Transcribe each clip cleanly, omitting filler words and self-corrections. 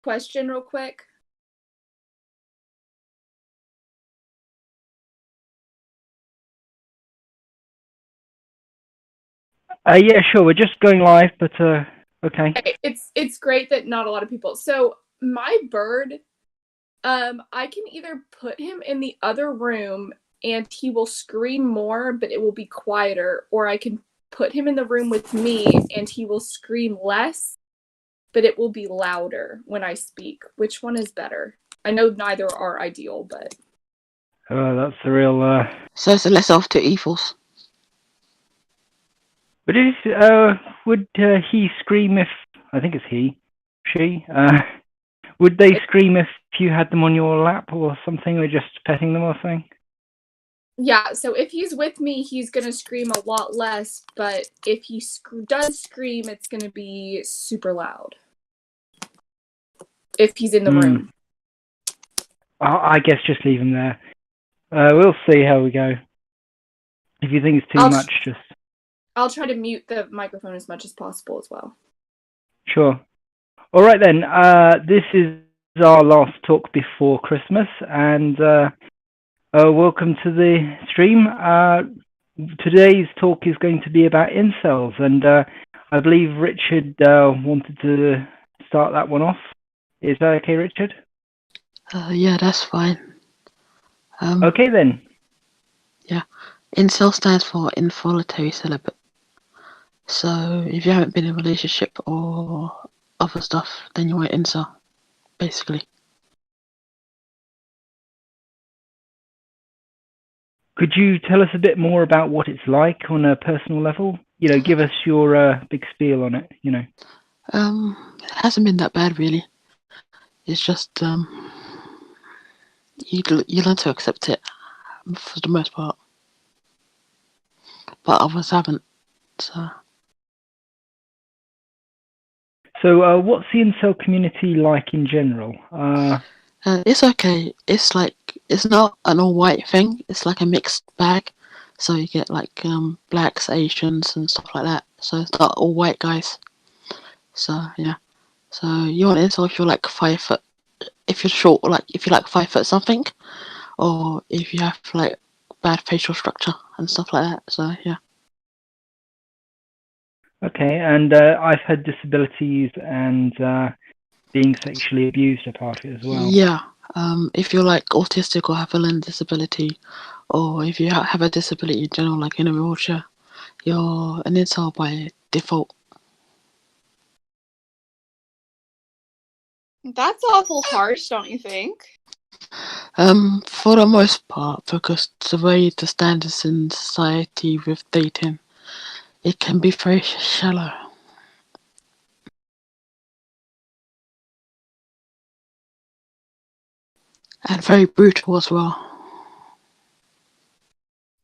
question real quick? Yeah, sure. We're just going live, but okay. It's great that not a lot of people. So my bird, I can either put him in the other room and he will scream more, but it will be quieter, or I can put him in the room with me and he will scream less, but it will be louder when I speak. Which one is better? I know neither are ideal, but That's the real. So it's a lesser of two evils. But if would he scream if I think it's he, she? Would they scream if you had them on your lap or something, or just petting them or something? yeah, so if he's with me, he's gonna scream a lot less, but if he does scream, it's gonna be super loud. If he's in the room. I guess just leave him there. We'll see how we go. If you think it's too much, just... I'll try to mute the microphone as much as possible as well. Sure. All right then. This is our last talk before Christmas, and welcome to the stream. Today's talk is going to be about incels, and I believe Richard wanted to start that one off. Is that okay, Richard? Yeah, that's fine. Okay then. Yeah, incel stands for involuntary celibate. So if you haven't been in a relationship or other stuff, then you're an incel, basically. Could you tell us a bit more about what it's like on a personal level? You know, give us your big spiel on it, you know. It hasn't been that bad, really. It's just, you learn to accept it, for the most part. But others haven't, so... So, what's the incel community like in general? It's okay. It's like, it's not an all-white thing. It's like a mixed bag. So you get like blacks, Asians, and stuff like that. So it's not all white guys. So yeah. So you want incel if you're like 5 foot, if you're short, like if you're like 5 foot something, or if you have like bad facial structure and stuff like that. So yeah. Okay, and I've had disabilities and being sexually abused are part of it as well. Yeah. If you're like autistic or have a learning disability, or if you have a disability in general, like in a wheelchair, you're an incel by default. That's awful harsh, don't you think? For the most part, because the way the standards in society with dating, it can be very shallow. And very brutal as well.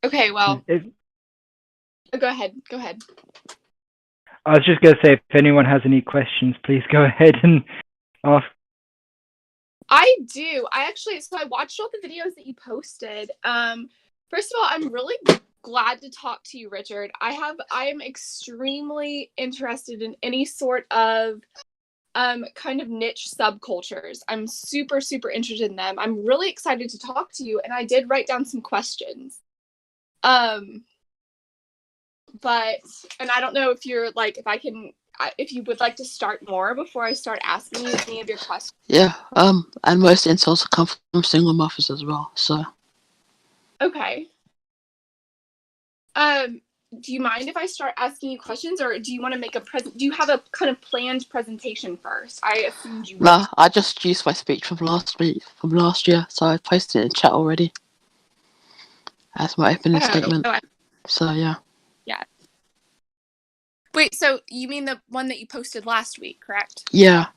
Okay, well, go ahead. I was just going to say, if anyone has any questions, please go ahead and ask. I do. So I watched all the videos that you posted. First of all, I'm really glad to talk to you, Richard. I am extremely interested in any sort of kind of niche subcultures. I'm super, super interested in them. I'm really excited to talk to you, and I did write down some questions. But, and I don't know if you're like, if you would like to start more before I start asking you any of your questions. Yeah, and most insults come from single mothers as well, so. Okay. Do you mind if I start asking you questions, or do you want to make do you have a kind of planned presentation first? I assumed you would. Nah, I just used my speech from last year, so I posted it in chat already. As my opening statement. So yeah. Yeah. Wait, so you mean the one that you posted last week, correct? Yeah.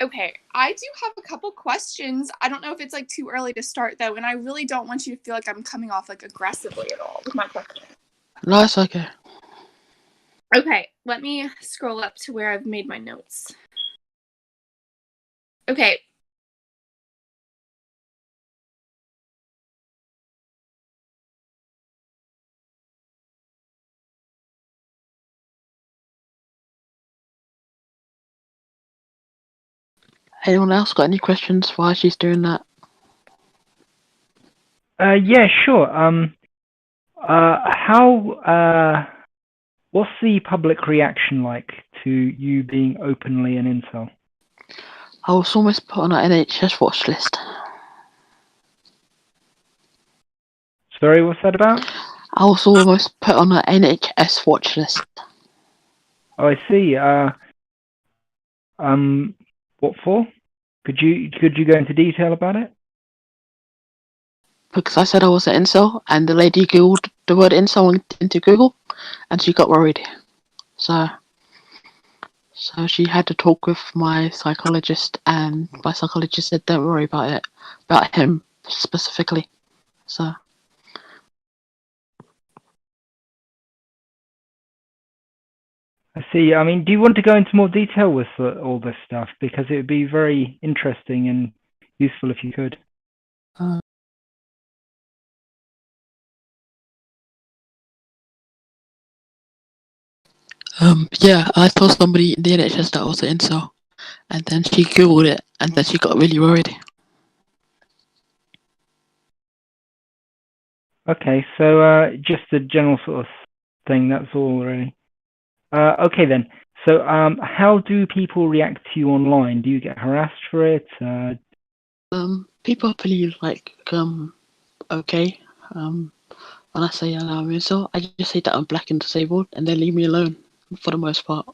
Okay, I do have a couple questions. I don't know if it's like too early to start though, and I really don't want you to feel like I'm coming off like aggressively at all with my questions. No, it's okay. Okay, let me scroll up to where I've made my notes. Okay, Anyone else got any questions while she's doing that? Yeah, sure. What's the public reaction like to you being openly an incel? I was almost put on an NHS watch list. Sorry, what's that about? I was almost put on an NHS watch list. Oh, I see. What for? Could you go into detail about it? Because I said I was an incel, and the lady googled the word incel into Google, and she got worried. So she had to talk with my psychologist, and my psychologist said, "Don't worry about it, about him specifically." So I see. I mean, do you want to go into more detail with all this stuff? Because it would be very interesting and useful if you could. yeah, I told somebody in the NHS that I was an incel, and then she googled it, and then she got really worried. Okay, so just a general sort of thing. That's all, really. Okay then. So, how do people react to you online? Do you get harassed for it? People believe okay. When I say I'm an incel, I just say that I'm black and disabled, and they leave me alone for the most part.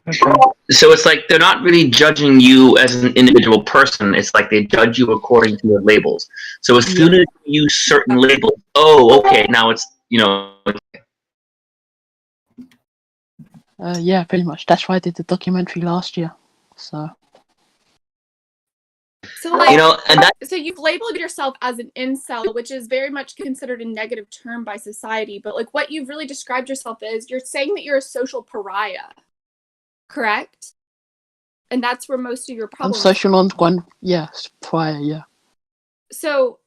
Okay. So it's like they're not really judging you as an individual person. It's like they judge you according to your labels. So as soon as you use certain labels, oh, okay, now it's, Yeah, pretty much. That's why I did the documentary last year. So So and that. So you've labeled yourself as an incel, which is very much considered a negative term by society. But like what you've really described yourself as, you're saying that you're a social pariah, correct? And that's where most of your I'm problems. social on yes, prior, yeah. So,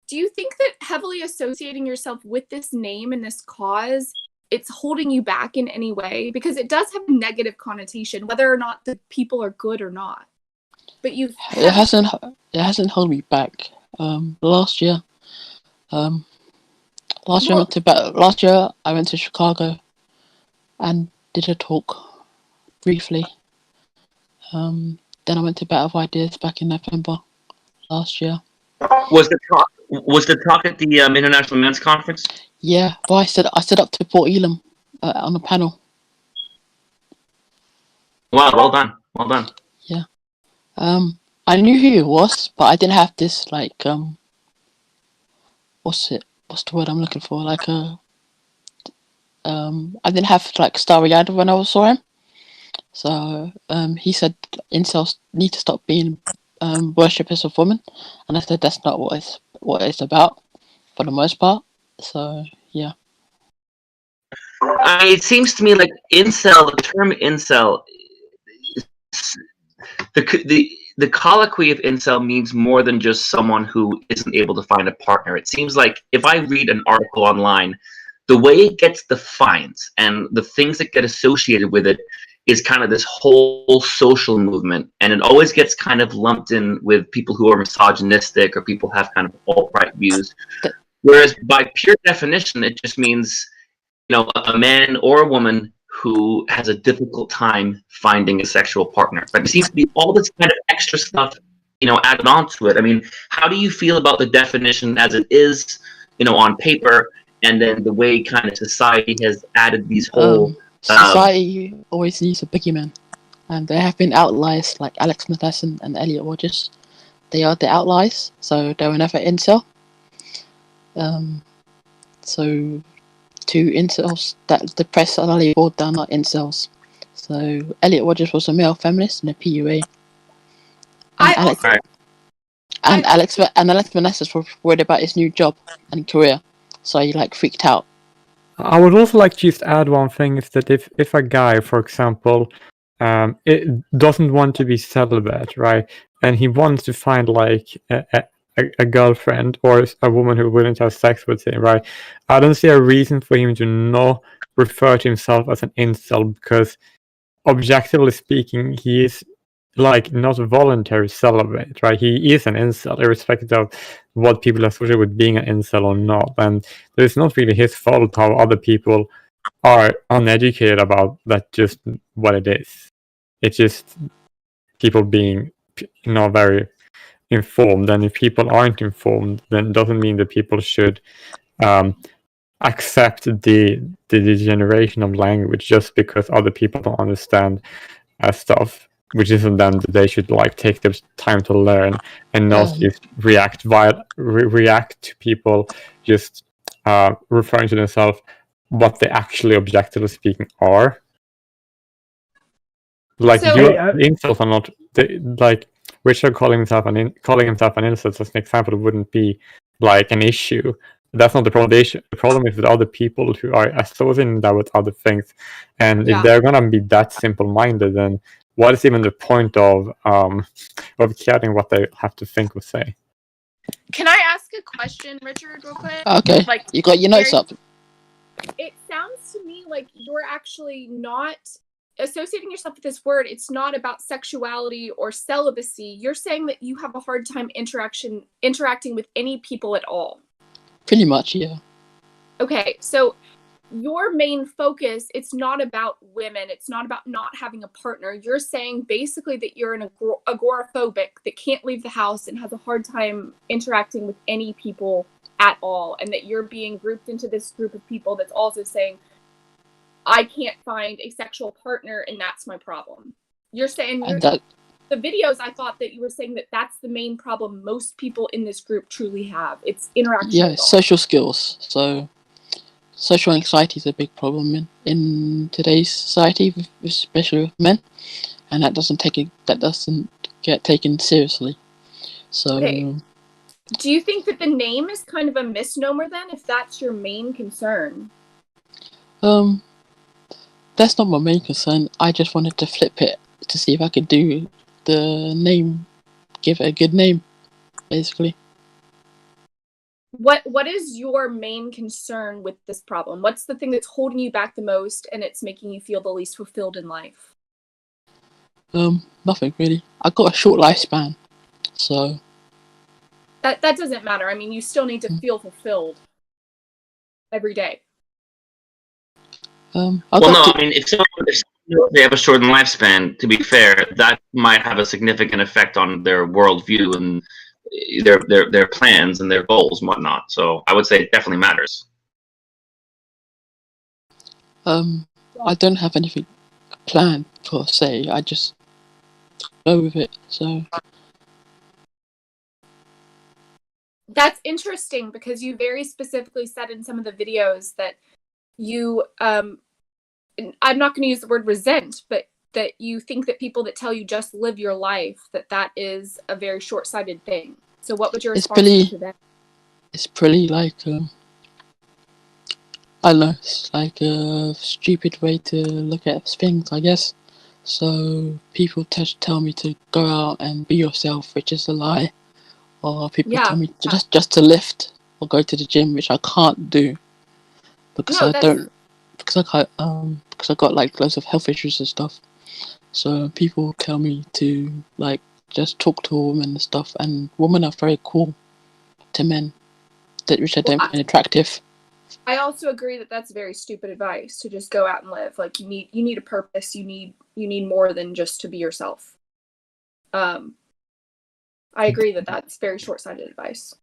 do you think that heavily associating yourself with this name and this cause, it's holding you back in any way? Because it does have a negative connotation, whether or not the people are good or not. But it hasn't held me back. Last year I went to Chicago and did a talk briefly. Then I went to Battle of Ideas back in November last year. Was the talk at the International Men's Conference? Yeah, but I stood up to Port Elam on a panel. Wow, well done. Yeah. I knew who he was, but I didn't have this what's the word I'm looking for? I didn't have starry-eyed when I saw him. So he said incels need to stop being worshippers of women, and I said that's not what it's about for the most part. So yeah. It seems to me like incel. The term incel, the colloquy of incel means more than just someone who isn't able to find a partner. It seems like if I read an article online, the way it gets defined and the things that get associated with it is kind of this whole social movement, and it always gets kind of lumped in with people who are misogynistic or people who have kind of alt-right views. Whereas by pure definition, it just means, a man or a woman who has a difficult time finding a sexual partner. But it seems to be all this kind of extra stuff, added onto it. I mean, how do you feel about the definition as it is, on paper, and then the way kind of society has added these whole... society always needs a boogeyman, and there have been outliers like Alex Matheson and Elliot Rogers. They are the outliers, so they were never incel. So two incels that the press are labeled down like incels. So Elliot Rogers was a male feminist in a PUA. And Alex Matheson was worried about his new job and career, so he freaked out. I would also like to just add one thing, is that if a guy, for example, it doesn't want to be celibate, right, and he wants to find a girlfriend or a woman who wouldn't have sex with him, right, I don't see a reason for him to not refer to himself as an incel, because objectively speaking, he is like not voluntary celibate, right? He is an incel, irrespective of what people associate with being an incel or not. And it's not really his fault how other people are uneducated about that. Just what it is. It's just people being not very informed. And if people aren't informed, then it doesn't mean that people should accept the degeneration of language just because other people don't understand stuff, which isn't them that they should like take their time to learn and not just react to people just referring to themselves what they actually objectively speaking are. Like So- your insults are not like Richard calling himself an insult as an example wouldn't be like an issue. That's not the problem. The problem is with other people who are associating that with other things, and Yeah. if they're gonna be that simple-minded, then what is even the point of caring what they have to think or say? Can I ask a question, Richard, real quick? Okay, Like, you got your notes very- up. it sounds to me like you're actually not associating yourself with this word. It's not about sexuality or celibacy. You're saying that you have a hard time interacting with any people at all. Pretty much, yeah. Okay, so your main focus, it's not about women. It's not about not having a partner. You're saying basically that you're an agoraphobic that can't leave the house and has a hard time interacting with any people at all, and that you're being grouped into this group of people that's also saying, I can't find a sexual partner and that's my problem. You're saying, And that, the videos, I thought that you were saying that that's the main problem most people in this group truly have. It's interaction. yeah, with all. social skills. So, social anxiety is a big problem in today's society, especially with men, and that doesn't get taken seriously. So, Okay. Do you think that the name is kind of a misnomer then, if that's your main concern? that's not my main concern. I just wanted to flip it to see if I could do the name, give it a good name, basically. What is your main concern with this problem? What's the thing that's holding you back the most and it's making you feel the least fulfilled in life? Nothing really. I got a short lifespan, so That doesn't matter. I mean, you still need to feel fulfilled every day. I Well, got no, to- I mean, if they have a shortened lifespan, to be fair, that might have a significant effect on their worldview and their plans and their goals and whatnot. So I would say it definitely matters. I don't have anything planned per se. I just go with it. So That's interesting because you very specifically said in some of the videos that you, I'm not going to use the word resent, but that you think that people that tell you just live your life, that is a very short-sighted thing. So what would your It's response be pretty- to that? it's pretty like I don't know. It's like a stupid way to look at things, I guess. So people tell me to go out and be yourself, which is a lie. Or people Yeah. tell me just to lift or go to the gym, which I can't do because No, I that's- don't because I got like loads of health issues and stuff. So people tell me to like just talk to women and stuff, and women are very cool to men, which I don't Well, find attractive. I also agree that that's very stupid advice to just go out and live. Like you need a purpose. You need more than just to be yourself. I agree that that's very short-sighted advice.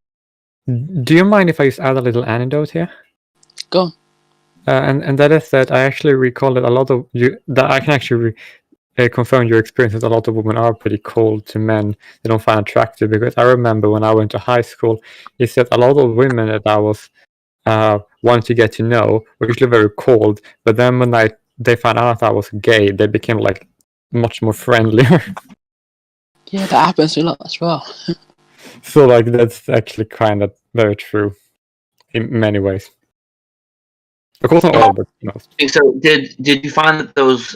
Do you mind if I just add a little anecdote here? Go on. And that is that I actually recall that a lot of you that I can actually confirm your experience that a lot of women are pretty cold to men they don't find attractive, because I remember when I went to high school, is that a lot of women that I was wanted to get to know were usually very cold, but then when they found out I was gay, they became like much more friendlier. Yeah, that happens a lot as well. So like that's actually kind of very true in many ways. Of course not all, but most. So did you find that those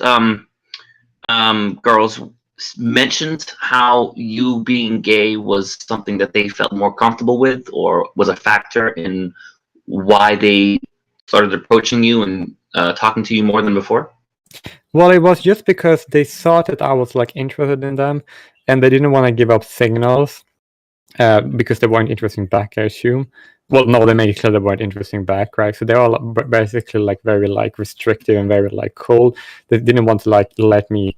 girls mentioned how you being gay was something that they felt more comfortable with, or was a factor in why they started approaching you and talking to you more than before? Well, it was just because they saw that I was like interested in them, and they didn't want to give up signals because they weren't interesting back, I assume. Well, no, they made it clear they weren't interesting back, right? So they're all basically like very like restrictive and very like cold. They didn't want to like let me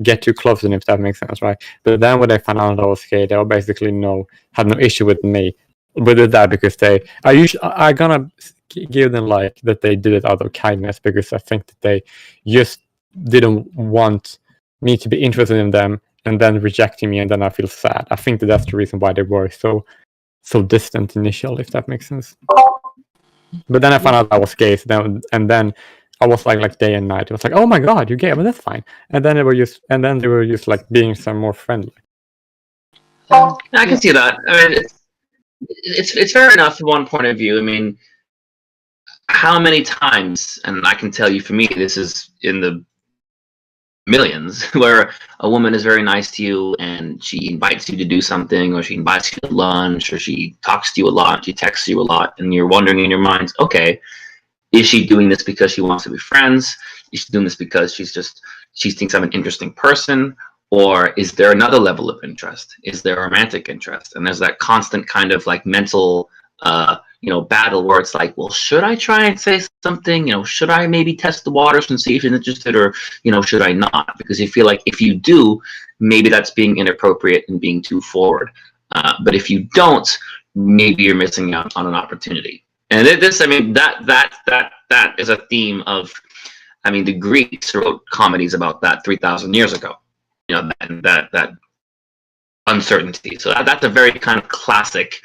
get too close to them, if that makes sense, right? But then when they found out I was gay, they were basically had no issue with me with that because I gonna give them like that they did it out of kindness because I think that they just didn't want me to be interested in them and then rejecting me, and then I feel sad. I think that's the reason why they were so distant initially, if that makes sense. But then I found out I was gay, so then I was like day and night. It was like, oh my god, you're gay, but that's fine. And then they were just like being some more friendly. I can see that. I mean, it's fair enough from one point of view. I mean, how many times, and I can tell you for me, this is in the millions, where a woman is very nice to you and she invites you to do something, or she invites you to lunch, or she talks to you a lot, she texts you a lot, and you're wondering in your mind, okay, is she doing this because she wants to be friends? Is she doing this because she thinks I'm an interesting person? Or is there another level of interest? Is there a romantic interest? And there's that constant kind of like mental battle where it's like, well, should I try and say something? Should I maybe test the waters and see if she's interested, or should I not? Because you feel like if you do, maybe that's being inappropriate and being too forward. But if you don't, maybe you're missing out on an opportunity. And that is a theme of, the Greeks wrote comedies about that 3,000 years ago. That uncertainty. So that's a very kind of classic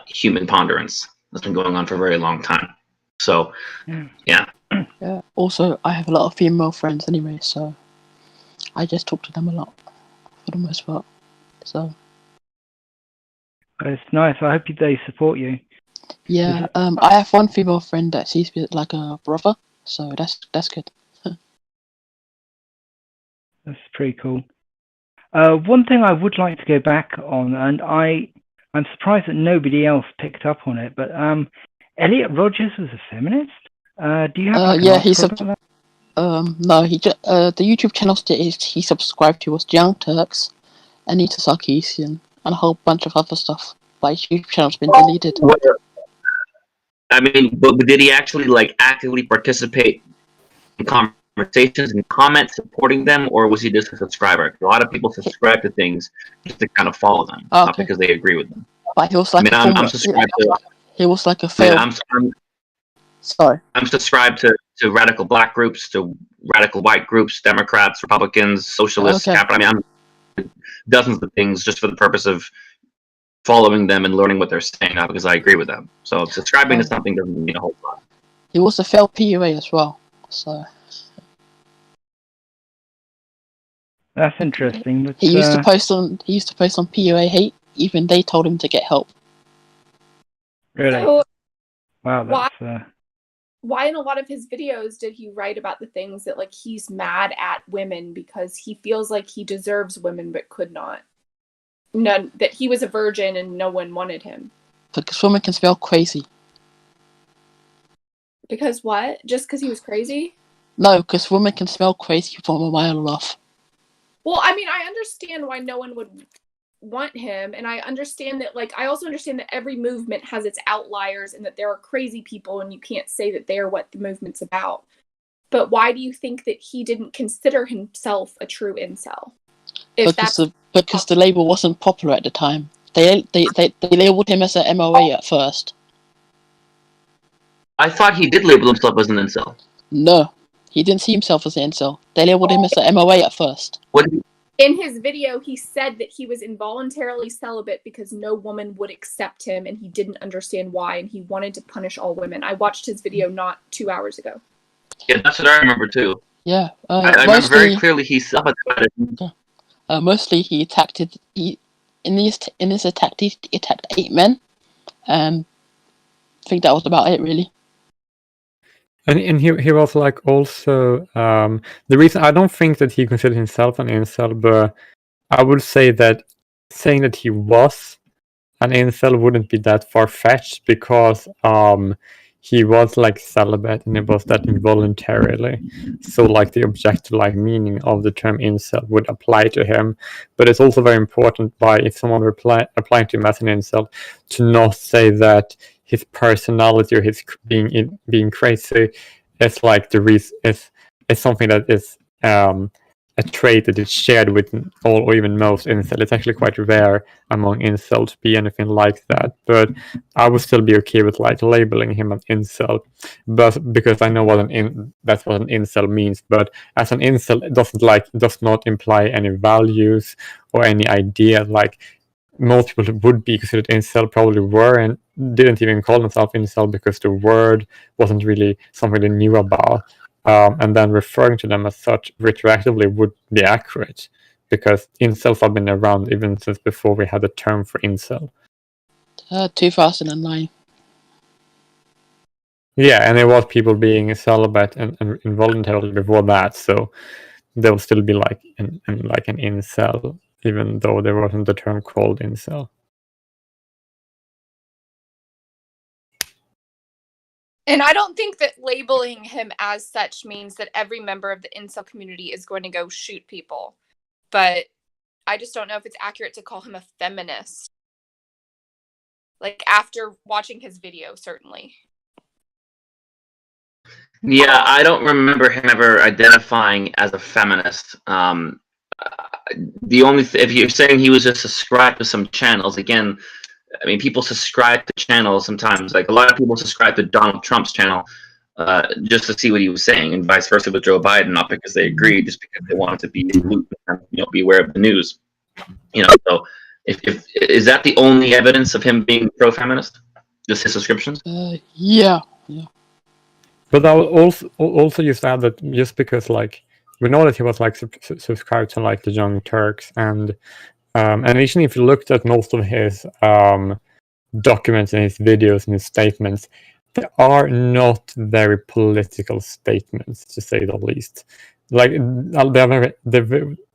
human ponderance that's been going on for a very long time. So, yeah. Yeah. Also, I have a lot of female friends anyway, so I just talk to them a lot for the most part. So. It's nice. I hope they support you. Yeah. I have one female friend that sees me like a brother, so that's good. That's pretty cool. One thing I would like to go back on, and I'm surprised that nobody else picked up on it, but Elliot Rogers was a feminist. Do you have? Yeah, he's no, he just the YouTube channels that he subscribed to was Young Turks, Anita Sarkeesian, and a whole bunch of other stuff. But his YouTube channel's been deleted. But did he actually like actively participate in conversations and comments supporting them, or was he just a subscriber? A lot of people subscribe to things just to kind of follow them, not because they agree with them. But he was like I'm subscribed to. He was like a failed. Sorry. I'm subscribed to radical black groups, to radical white groups, Democrats, Republicans, socialists, capital. I'm dozens of things just for the purpose of following them and learning what they're saying, not because I agree with them. So subscribing to something doesn't mean a whole lot. He was a failed PUA as well, so. That's interesting. But, he used to post on PUA hate. Even they told him to get help. Really? So, wow, that's why in a lot of his videos did he write about the things that like he's mad at women because he feels like he deserves women but could not? None, that he was a virgin and no one wanted him. Because women can spell crazy. Because what? Just because he was crazy? No, because women can smell crazy from a mile off. Well, I understand why no one would want him, and I understand that, I also understand that every movement has its outliers and that there are crazy people and you can't say that they're what the movement's about. But why do you think that he didn't consider himself a true incel? Because the label wasn't popular at the time. They labeled him as a MOA at first. I thought he did label himself as an incel. No, he didn't see himself as an incel. They labeled him as a MOA at first. In his video, he said that he was involuntarily celibate because no woman would accept him and he didn't understand why, and he wanted to punish all women. I watched his video not 2 hours ago. Yeah, that's what I remember too. Yeah. I remember very clearly he self-admitted. Mostly he attacked in this attack he attacked 8 men, and I think that was about it really. And he was like also the reason I don't think that he considered himself an incel, but I would say that saying that he was an incel wouldn't be that far fetched because he was like celibate, and it was that involuntarily. So like the objective like meaning of the term incel would apply to him. But it's also very important by if someone applying to him as an incel to not say that his personality or his being crazy is like the reason is something that is a trait that is shared with all or even most incels. It's actually quite rare among incels to be anything like that. But I would still be okay with like labeling him an incel, but because I know that's what an incel means. But as an incel, it does not imply any values or any idea. Like most people who would be considered incel probably were and didn't even call themselves incel because the word wasn't really something they knew about. And then referring to them as such retroactively would be accurate because incels have been around even since before we had a term for incel. 2009. Yeah, and there was people being celibate and involuntarily before that, so there will still be like an incel, even though there wasn't a term called incel. And I don't think that labeling him as such means that every member of the incel community is going to go shoot people. But I just don't know if it's accurate to call him a feminist. Like, after watching his video, certainly. Yeah, I don't remember him ever identifying as a feminist. The only if you're saying he was just subscribed to some channels, again, I mean, people subscribe to channels sometimes. Like a lot of people subscribe to Donald Trump's channel just to see what he was saying, and vice versa with Joe Biden, not because they agreed, just because they wanted to be in the loop and be aware of the news. So if is that the only evidence of him being pro-feminist? Just his subscriptions? Yeah. But I will also just add that just because like we know that he was like subscribed to like the Young Turks and even if you looked at most of his documents and his videos and his statements, they are not very political statements, to say the least. Like they're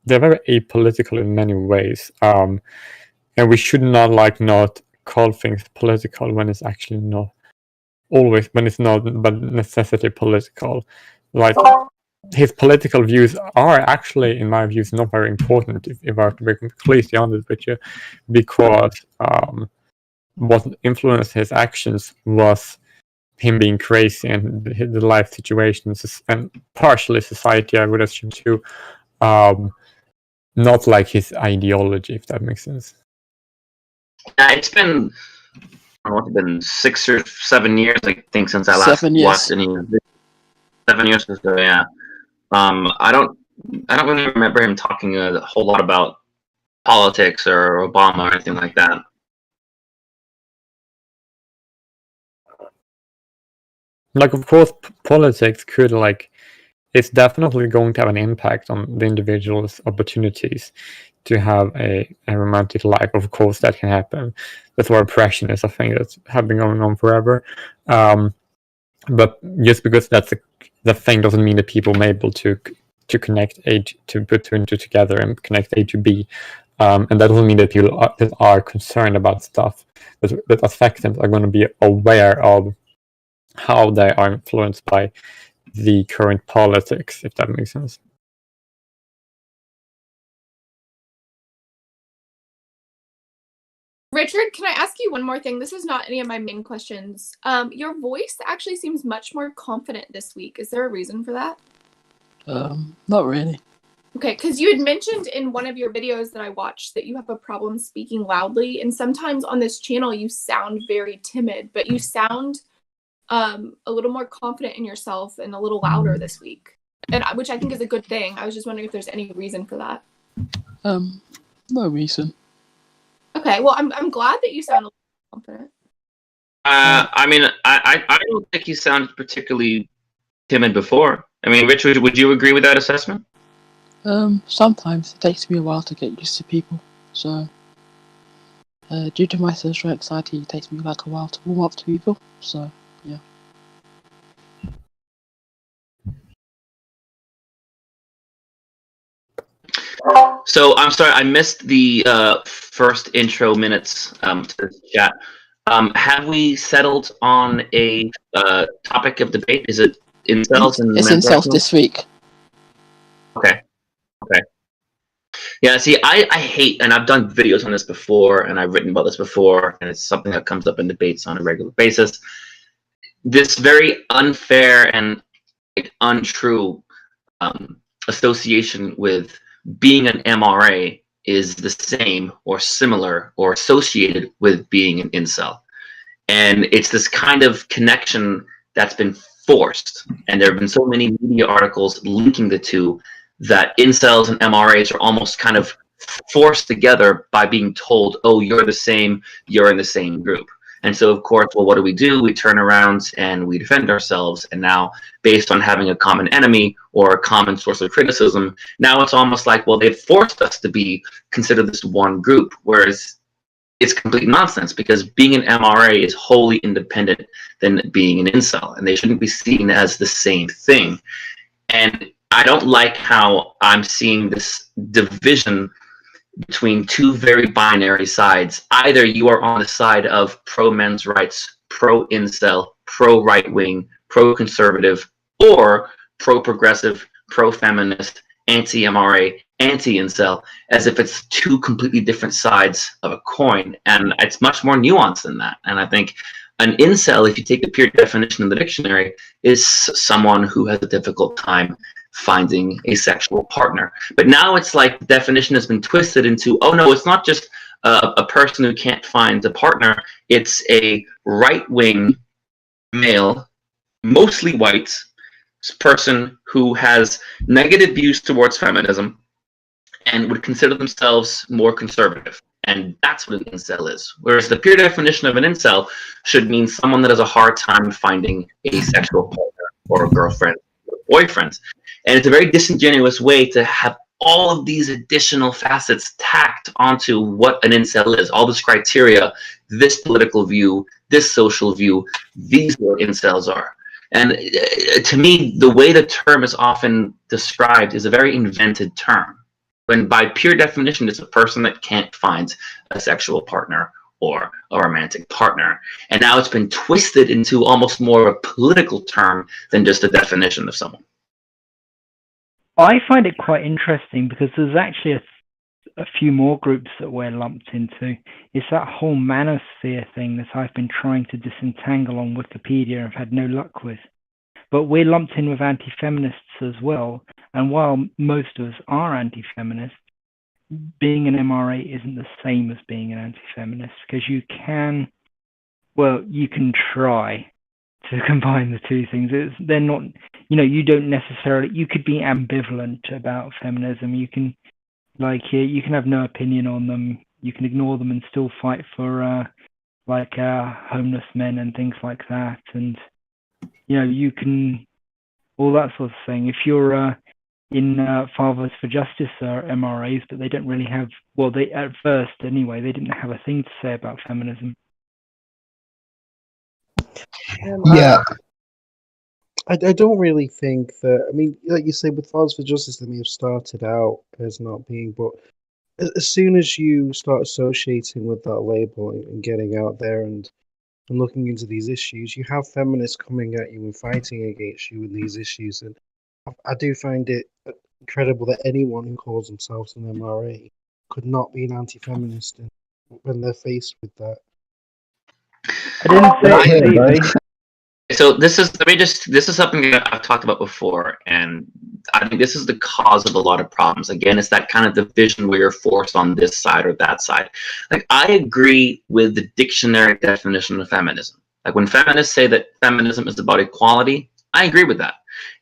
very apolitical in many ways, and we should not call things political when it's actually not always, when it's not by necessity political. Like his political views are actually, in my views, not very important, if I have to be completely honest with you, because what influenced his actions was him being crazy and the life situations and partially society, I would assume too, not like his ideology, if that makes sense. It's been, I don't know, it's been 6 or 7 years, I think, since I last watched any. 7 years ago, yeah. I don't really remember him talking a whole lot about politics or Obama or anything like that. Like, of course, politics could, like, it's definitely going to have an impact on the individual's opportunities to have a romantic life. Of course, that can happen. That's why oppression is a thing that's have been going on forever. But just because that's the thing doesn't mean that people may be able to connect A to put two and two together and connect A to B. And that doesn't mean that people that are concerned about stuff that affect them are going to be aware of how they are influenced by the current politics, if that makes sense. Richard, can I ask you one more thing? This is not any of my main questions. Your voice actually seems much more confident this week. Is there a reason for that? Not really. Okay, because you had mentioned in one of your videos that I watched that you have a problem speaking loudly, and sometimes on this channel you sound very timid, but you sound a little more confident in yourself and a little louder this week, and which I think is a good thing. I was just wondering if there's any reason for that. No reason. Okay, well, I'm glad that you sound a little confident. I mean, I don't think you sounded particularly timid before. I mean, Richard, would you agree with that assessment? Sometimes it takes me a while to get used to people. So, due to my social anxiety, it takes me like a while to warm up to people. So, yeah. So I'm sorry, I missed the first intro minutes to this chat. Have we settled on a topic of debate? Is it incels and It's men's incels health? this week. Okay. Yeah, see, I hate, and I've done videos on this before, and I've written about this before, and it's something that comes up in debates on a regular basis. This very unfair and like, untrue association with being an MRA is the same or similar or associated with being an incel. And it's this kind of connection that's been forced. And there have been so many media articles linking the two that incels and MRAs are almost kind of forced together by being told, oh, you're the same, you're in the same group. And so, of course, well, what do? We turn around and we defend ourselves. And now, based on having a common enemy or a common source of criticism, now it's almost like, well, they've forced us to be considered this one group, whereas it's complete nonsense because being an MRA is wholly independent than being an incel, and they shouldn't be seen as the same thing. And I don't like how I'm seeing this division between two very binary sides. Either you are on the side of pro men's rights, pro incel, pro right wing, pro conservative, or pro progressive, pro feminist, anti MRA, anti incel, as if it's two completely different sides of a coin. And it's much more nuanced than that. And I think an incel, if you take the pure definition in the dictionary, is someone who has a difficult time finding a sexual partner. But now it's like the definition has been twisted into, oh no, it's not just a person who can't find a partner, it's a right-wing male, mostly white person who has negative views towards feminism and would consider themselves more conservative. And that's what an incel is. Whereas the pure definition of an incel should mean someone that has a hard time finding a sexual partner or a girlfriend or boyfriend. And it's a very disingenuous way to have all of these additional facets tacked onto what an incel is. All this criteria, this political view, this social view, these are what incels are. And to me, the way the term is often described is a very invented term, when by pure definition, it's a person that can't find a sexual partner or a romantic partner. And now it's been twisted into almost more of a political term than just a definition of someone. I find it quite interesting because there's actually a few more groups that we're lumped into. It's that whole manosphere thing that I've been trying to disentangle on Wikipedia and have had no luck with. But we're lumped in with anti-feminists as well. And while most of us are anti-feminists, being an MRA isn't the same as being an anti-feminist, because you can try to combine the two things. They're not, you don't necessarily, you could be ambivalent about feminism. You can have no opinion on them. You can ignore them and still fight for homeless men and things like that. And, you can, all that sort of thing. If you're in Fathers for Justice are MRAs, but they don't really have, they at first anyway, they didn't have a thing to say about feminism. Yeah. I don't really think that, I mean, like you say, with Fathers for Justice, they may have started out as not being, but as soon as you start associating with that label and getting out there and looking into these issues, you have feminists coming at you and fighting against you with these issues. And I do find it incredible that anyone who calls themselves an MRA could not be an anti-feminist when they're faced with that. I didn't say it easy. So this is something that I've talked about before, and I think this is the cause of a lot of problems. Again, it's that kind of division where you're forced on this side or that side. Like, I agree with the dictionary definition of feminism. Like, when feminists say that feminism is about equality, I agree with that.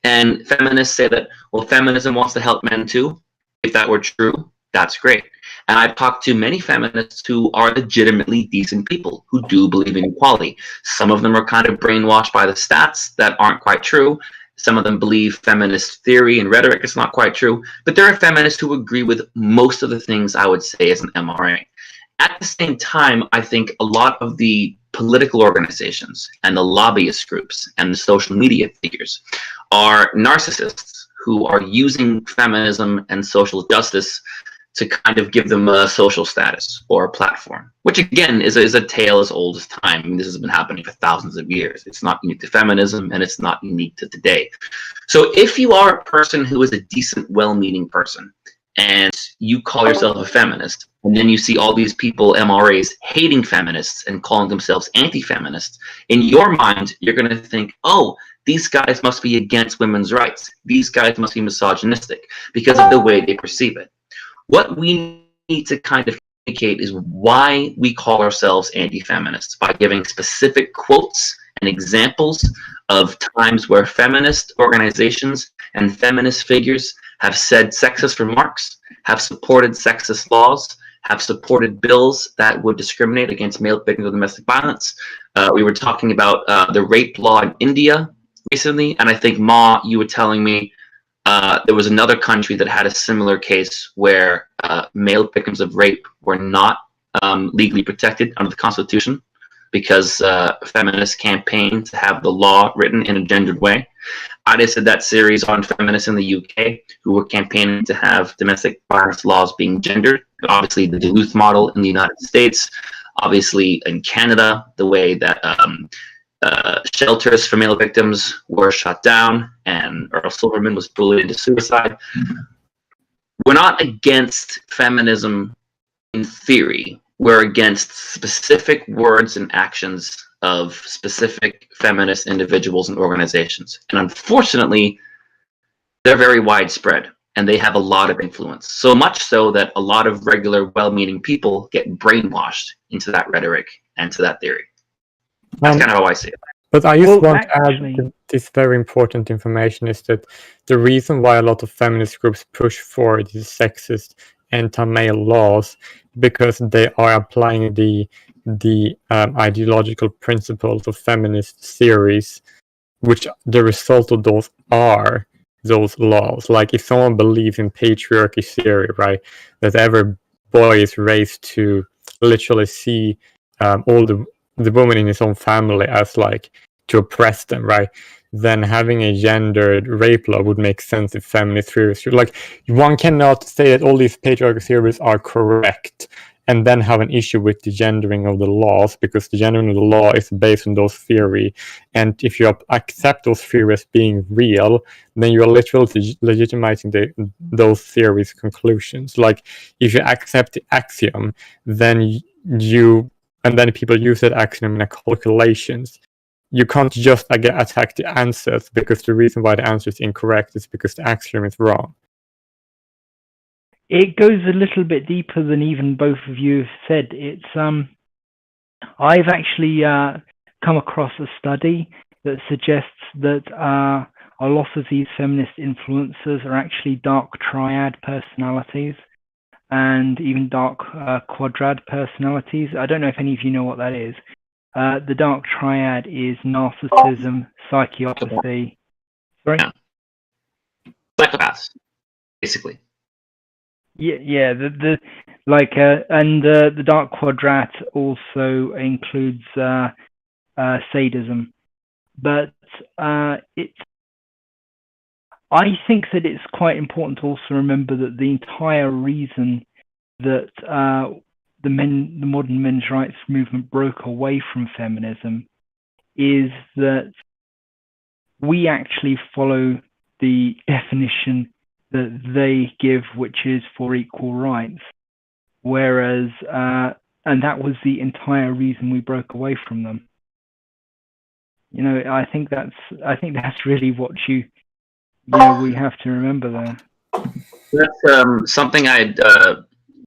And feminists say that, well, feminism wants to help men too. If that were true, that's great. And I've talked to many feminists who are legitimately decent people who do believe in equality. Some of them are kind of brainwashed by the stats that aren't quite true. Some of them believe feminist theory and rhetoric is not quite true. But there are feminists who agree with most of the things I would say as an MRA. At the same time, I think a lot of the political organizations and the lobbyist groups and the social media figures are narcissists who are using feminism and social justice to kind of give them a social status or a platform, which again is a tale as old as time. I mean, this has been happening for thousands of years. It's not unique to feminism, and it's not unique to today. So if you are a person who is a decent, well-meaning person, and you call yourself a feminist, and then you see all these people, MRAs, hating feminists and calling themselves anti-feminists, in your mind, you're going to think, oh, these guys must be against women's rights. These guys must be misogynistic because of the way they perceive it. What we need to kind of communicate is why we call ourselves anti-feminists, by giving specific quotes and examples of times where feminist organizations and feminist figures have said sexist remarks, have supported sexist laws, have supported bills that would discriminate against male victims of domestic violence. We were talking about the rape law in India recently, and I think, Ma, you were telling me there was another country that had a similar case where male victims of rape were not legally protected under the Constitution because feminists campaigned to have the law written in a gendered way. I just did that series on feminists in the UK who were campaigning to have domestic violence laws being gendered. Obviously, the Duluth model in the United States. Obviously, in Canada, the way that shelters for male victims were shut down and Earl Silverman was bullied into suicide. We're not against feminism in theory. We're against specific words and actions of specific feminist individuals and organizations. And unfortunately, they're very widespread and they have a lot of influence. So much so that a lot of regular, well-meaning people get brainwashed into that rhetoric and to that theory. That's kind of how I see it. But I just Well, want to actually- add this very important information is that the reason why a lot of feminist groups push for these sexist anti-male laws because they are applying the ideological principles of feminist theories, which the result of those are those laws. Like if someone believes in patriarchy theory, right, that every boy is raised to literally see all the women in his own family as like to oppress them, right? Then having a gendered rape law would make sense if feminist theories, like one cannot say that all these patriarchal theories are correct and then have an issue with the gendering of the laws, because the gendering of the law is based on those theory. And if you accept those theories being real, then you are literally legitimizing those theories' conclusions. Like if you accept the axiom, then then people use that axiom in their calculations. You can't just attack the answers, because the reason why the answer is incorrect is because the axiom is wrong. It goes a little bit deeper than even both of you have said. It's I've actually come across a study that suggests that a lot of these feminist influencers are actually dark triad personalities and even dark quadrad personalities. I don't know if any of you know what that is. The dark triad is narcissism, psychopathy. Sorry? Yeah. Psychopaths, basically. Yeah. The dark quadrat also includes sadism, but I think that it's quite important to also remember that the entire reason that the modern men's rights movement broke away from feminism is that we actually follow the definition that they give, which is for equal rights. Whereas, and that was the entire reason we broke away from them. You know, I think that's really what we have to remember there. That's something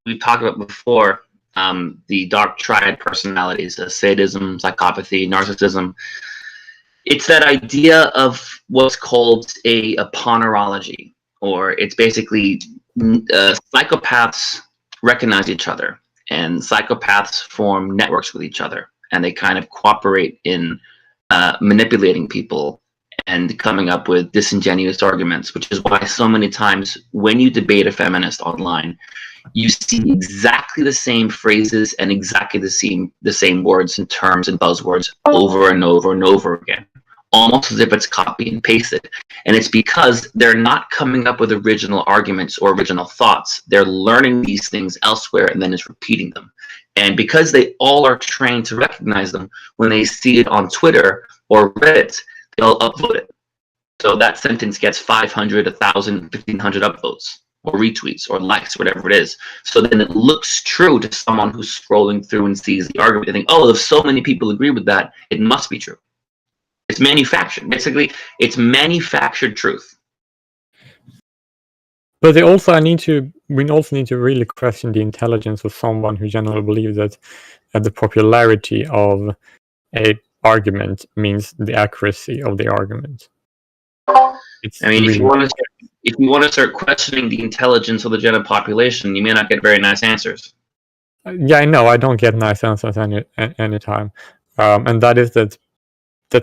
we've talked about before. The dark triad personalities, sadism, psychopathy, narcissism. It's that idea of what's called a ponerology, or it's basically psychopaths recognize each other, and psychopaths form networks with each other, and they kind of cooperate in manipulating people and coming up with disingenuous arguments, which is why so many times when you debate a feminist online, you see exactly the same phrases and exactly the same words and terms and buzzwords over and over and over again. almost as if it's copy and pasted. And it's because they're not coming up with original arguments or original thoughts. They're learning these things elsewhere and then just repeating them. And because they all are trained to recognize them, when they see it on Twitter or Reddit, they'll upvote it. So that sentence gets 500, 1,000, 1,500 upvotes or retweets or likes, whatever it is. So then it looks true to someone who's scrolling through and sees the argument. They think, oh, if so many people agree with that, it must be true. It's manufactured. Basically, it's manufactured truth. But we also need to really question the intelligence of someone who generally believes that the popularity of a argument means the accuracy of the argument. I mean, if you want to start questioning the intelligence of the general population, you may not get very nice answers. Yeah, I know. I don't get nice answers any time, and that is that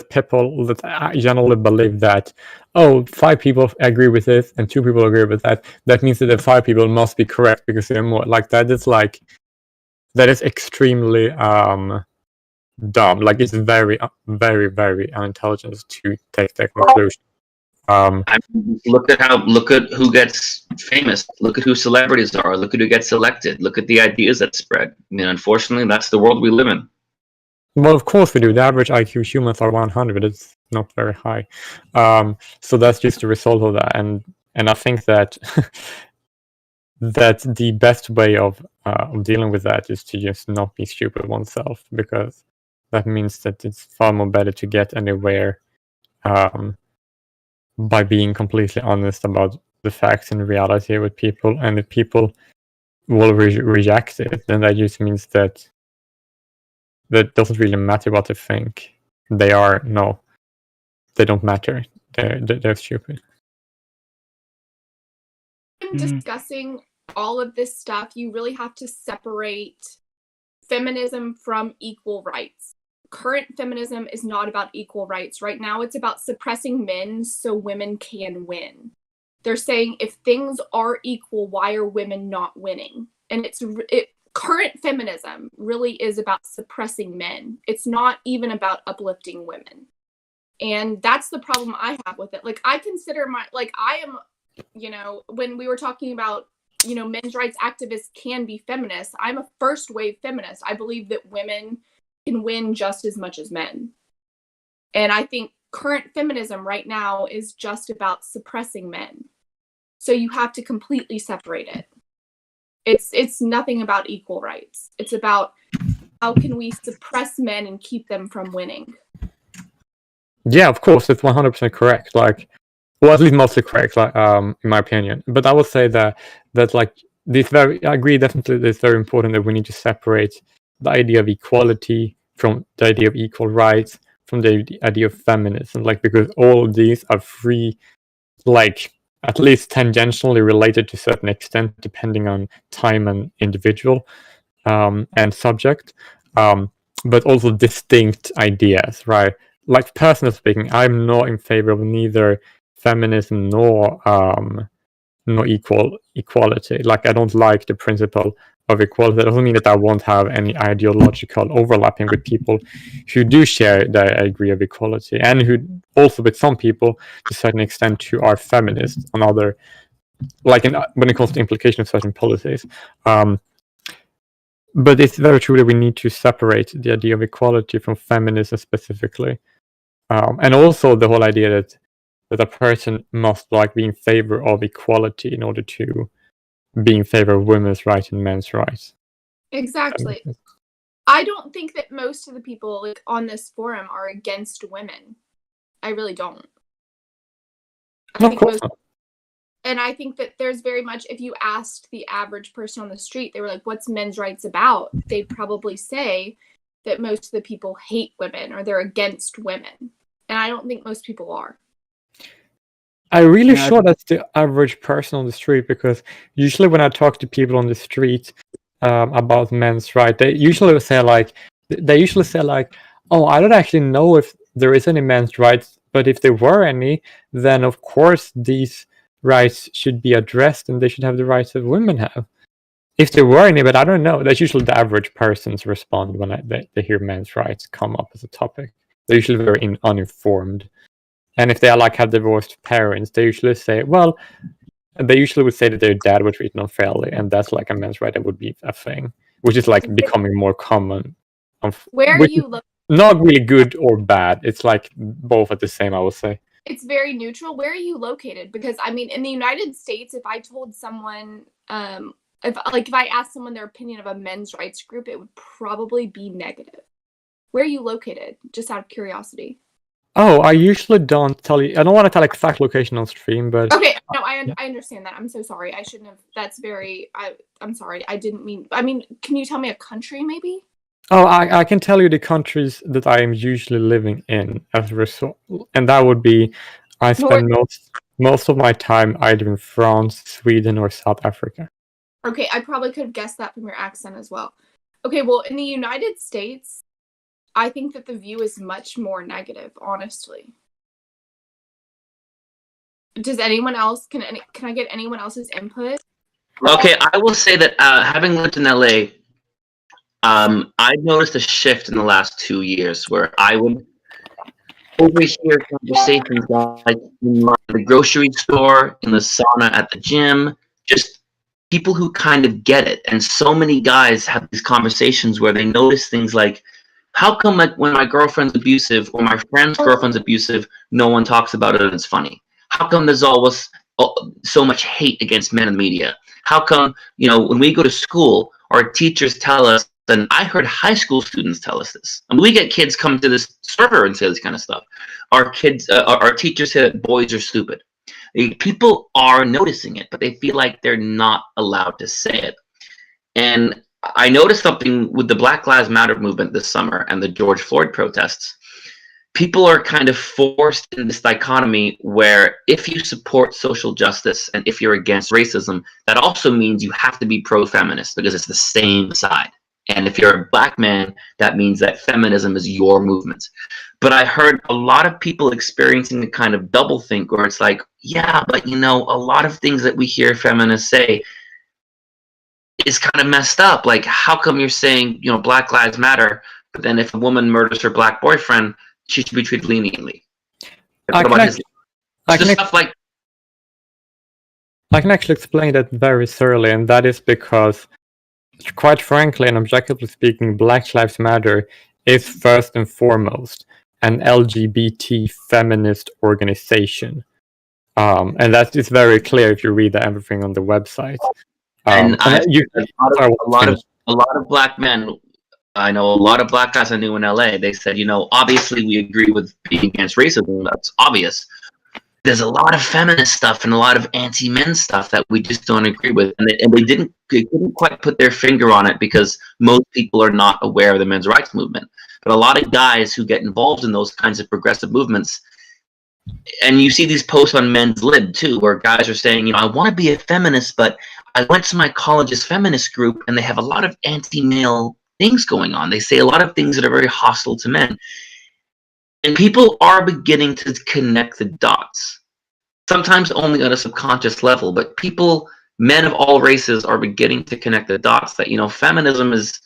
people that generally believe that 5 people agree with this and 2 people agree with that. That means that the 5 people must be correct because they're more like that. That is extremely dumb. Like, it's very, very, very unintelligent to take that conclusion. I mean, look at who gets famous. Look at who celebrities are. Look at who gets elected. Look at the ideas that spread. I mean, unfortunately, that's the world we live in. Well, of course we do. The average IQ humans are 100. It's not very high. So that's just the result of that. And I think that that the best way of dealing with that is to just not be stupid oneself, because that means that it's far more better to get anywhere by being completely honest about the facts and reality with people. And if people will reject it, then that just means that doesn't really matter what they think. They don't matter. They're stupid. In discussing all of this stuff, you really have to separate feminism from equal rights. Current feminism is not about equal rights. Right now, it's about suppressing men so women can win. They're saying if things are equal, why are women not winning? And current feminism really is about suppressing men. It's not even about uplifting women. And that's the problem I have with it. Like, I consider I am, when we were talking about, men's rights activists can be feminists, I'm a first wave feminist. I believe that women can win just as much as men. And I think current feminism right now is just about suppressing men. So you have to completely separate it. It's nothing about equal rights. It's about how can we suppress men and keep them from winning. Yeah, of course, it's 100% correct. Like, well, at least mostly correct, like, in my opinion. But I would say that like I agree definitely that it's very important that we need to separate the idea of equality from the idea of equal rights, from the idea of feminism, like, because all of these are free, like, at least tangentially related to a certain extent, depending on time and individual and subject, but also distinct ideas, right? Like, personally speaking, I'm not in favor of neither feminism nor equality. Like, I don't like the principle of equality. That doesn't mean that I won't have any ideological overlapping with people who do share the degree of equality, and who also with some people to a certain extent who are feminists on other, like, when it comes to implication of certain policies. But it's very true that we need to separate the idea of equality from feminism specifically, and also the whole idea that a person must, like, be in favor of equality in order to be in favor of women's rights and men's rights. Exactly. I don't think that most of the people, like, on this forum are against women. I really don't. And I think that there's very much, if you asked the average person on the street, they were like, what's men's rights about? They'd probably say that most of the people hate women or they're against women. And I don't think most people are. I'm really sure that's the average person on the street, because usually when I talk to people on the street about men's rights, they usually say like, oh, I don't actually know if there is any men's rights, but if there were any, then of course these rights should be addressed and they should have the rights that women have. If there were any, but I don't know. That's usually the average person's respond when they hear men's rights come up as a topic. They're usually very uninformed And if they are like have divorced parents, they usually say, well, they usually would say that their dad was treated unfairly, and that's like a men's right that would be a thing, which is like becoming more common. Where are Which you is located? not really good or bad. It's like both at the same, I would say. It's very neutral. Where are you located? Because I mean, in the United States, if I told someone, if I asked someone their opinion of a men's rights group, it would probably be negative. Where are you located? Just out of curiosity. Oh, I usually don't tell you. I don't want to tell exact location on stream, but Okay, no, I understand that. I'm so sorry. I shouldn't have. That's very. I'm sorry. I didn't mean. I mean, can you tell me a country, maybe? oh, I can tell you the countries that I am usually living in as a result, and that would be I spend most of my time either in France, Sweden, or South Africa. Okay, I probably could have guessed that from your accent as well. Okay, well, in the United States, I think that the view is much more negative, honestly. Does anyone else, can I get anyone else's input? Okay, I will say that having lived in LA, I've noticed a shift in the last 2 years where I would overhear conversations like in the grocery store, in the sauna at the gym, just people who kind of get it. And so many guys have these conversations where they notice things like, how come like when my girlfriend's abusive or my friend's girlfriend's abusive, no one talks about it and it's funny? How come there's always so much hate against men in the media? How come, when we go to school, our teachers tell us, and I heard high school students tell us this. I mean, we get kids come to this server and say this kind of stuff. Our kids, our teachers say that boys are stupid. People are noticing it, but they feel like they're not allowed to say it. And I noticed something with the Black Lives Matter movement this summer and the George Floyd protests. People are kind of forced in this dichotomy where if you support social justice and if you're against racism, that also means you have to be pro-feminist because it's the same side. And if you're a black man, that means that feminism is your movement. But I heard a lot of people experiencing a kind of double think where it's like, yeah, but a lot of things that we hear feminists say is kind of messed up. Like, how come you're saying, Black Lives Matter, but then if a woman murders her black boyfriend, she should be treated leniently? I can actually explain that very thoroughly, and that is because, quite frankly and objectively speaking, Black Lives Matter is first and foremost an LGBT feminist organization. And that is very clear if you read everything on the website. A lot of black men, I know a lot of black guys I knew in LA, they said, obviously we agree with being against racism, that's obvious. There's a lot of feminist stuff and a lot of anti-men stuff that we just don't agree with. And they couldn't quite put their finger on it because most people are not aware of the men's rights movement. But a lot of guys who get involved in those kinds of progressive movements, and you see these posts on Men's Lib too, where guys are saying, I want to be a feminist, but I went to my college's feminist group and they have a lot of anti-male things going on. They say a lot of things that are very hostile to men. And people are beginning to connect the dots, sometimes only on a subconscious level, but men of all races are beginning to connect the dots that, feminism is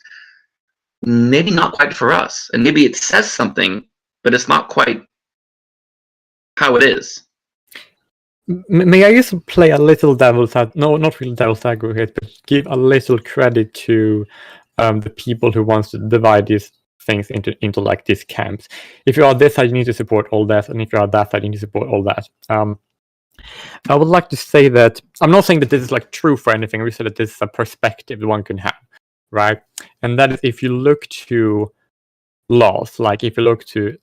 maybe not quite for us. And maybe it says something, but it's not quite how it is. May I just play a little devil's advocate? No, not really devil's advocate, but give a little credit to the people who wants to divide these things into like these camps. If you are this side, you need to support all that, and if you are that side, you need to support all that. I would like to say that I'm not saying that this is like true for anything. We said that this is a perspective that one can have, right? And that is if you look to laws, like if you look to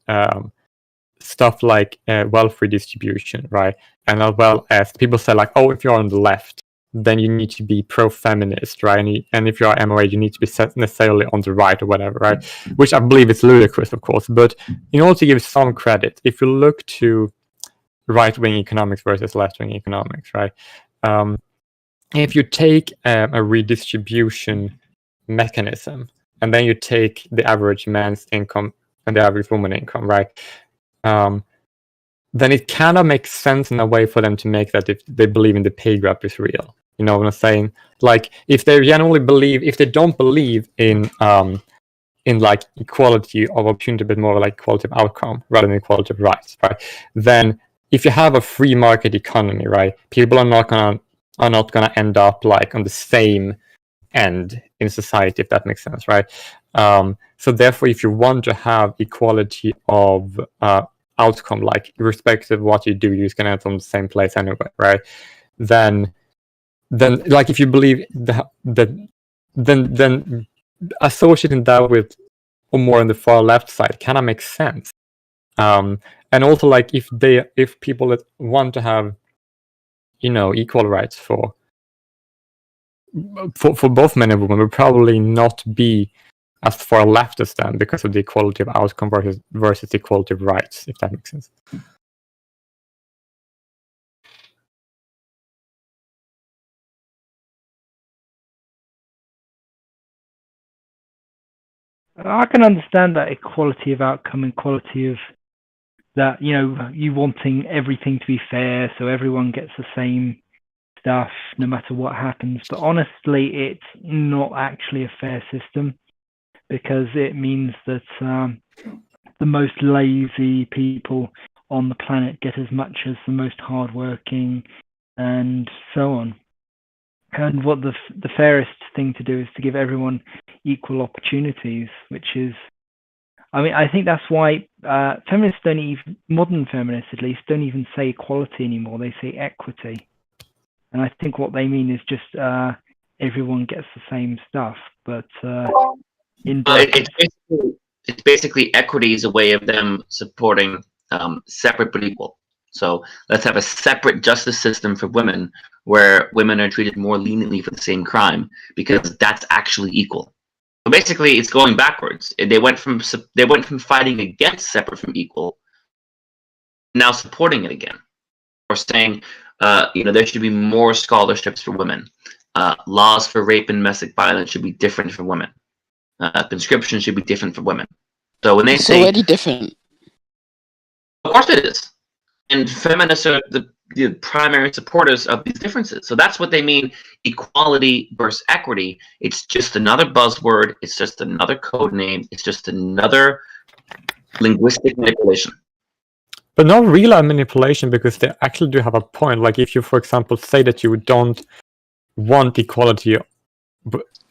stuff like wealth redistribution, right? And as well as people say like, oh, if you're on the left, then you need to be pro-feminist, right? And if you're MOA, you need to be necessarily on the right or whatever, right? Which I believe is ludicrous, of course. But in order to give some credit, if you look to right-wing economics versus left-wing economics, right? If you take a redistribution mechanism, and then you take the average man's income and the average woman's income, right? Then it kind of makes sense in a way for them to make that if they believe in the pay gap is real. You know what I'm saying? Like, if they genuinely believe, if they don't believe in in like equality of opportunity, but more like equality of outcome rather than equality of rights, right? Then if you have a free market economy, right, people are not gonna end up like on the same end in society, if that makes sense, right? So therefore, if you want to have equality of outcome, like irrespective of what you do, you're just gonna end up on the same place anyway, right? Then like if you believe that then associating that with or more on the far left side kind of makes sense. And also like if people that want to have, you know, equal rights for both men and women would probably not be as far left as them because of the equality of outcome versus equality of rights, if that makes sense. I can understand that equality of outcome and quality of that, you know, you wanting everything to be fair so everyone gets the same stuff no matter what happens. But honestly, it's not actually a fair system because it means that the most lazy people on the planet get as much as the most hardworking and so on. And what the fairest thing to do is to give everyone equal opportunities, which is, I mean, I think that's why feminists don't even, modern feminists at least, don't even say equality anymore. They say equity. And I think what they mean is just everyone gets the same stuff. But it's basically equity is a way of them supporting separate but equal. So let's have a separate justice system for women where women are treated more leniently for the same crime because that's actually equal. So basically, it's going backwards. They went from fighting against separate from equal, now supporting it again, or saying, you know, there should be more scholarships for women. Laws for rape and domestic violence should be different for women. Conscription should be different for women. So when they say, already different. Of course it is. And feminists are the primary supporters of these differences. So that's what they mean, equality versus equity. It's just another buzzword. It's just another code name. It's just another linguistic manipulation. But not real manipulation, because they actually do have a point. Like if you, for example, say that you don't want equality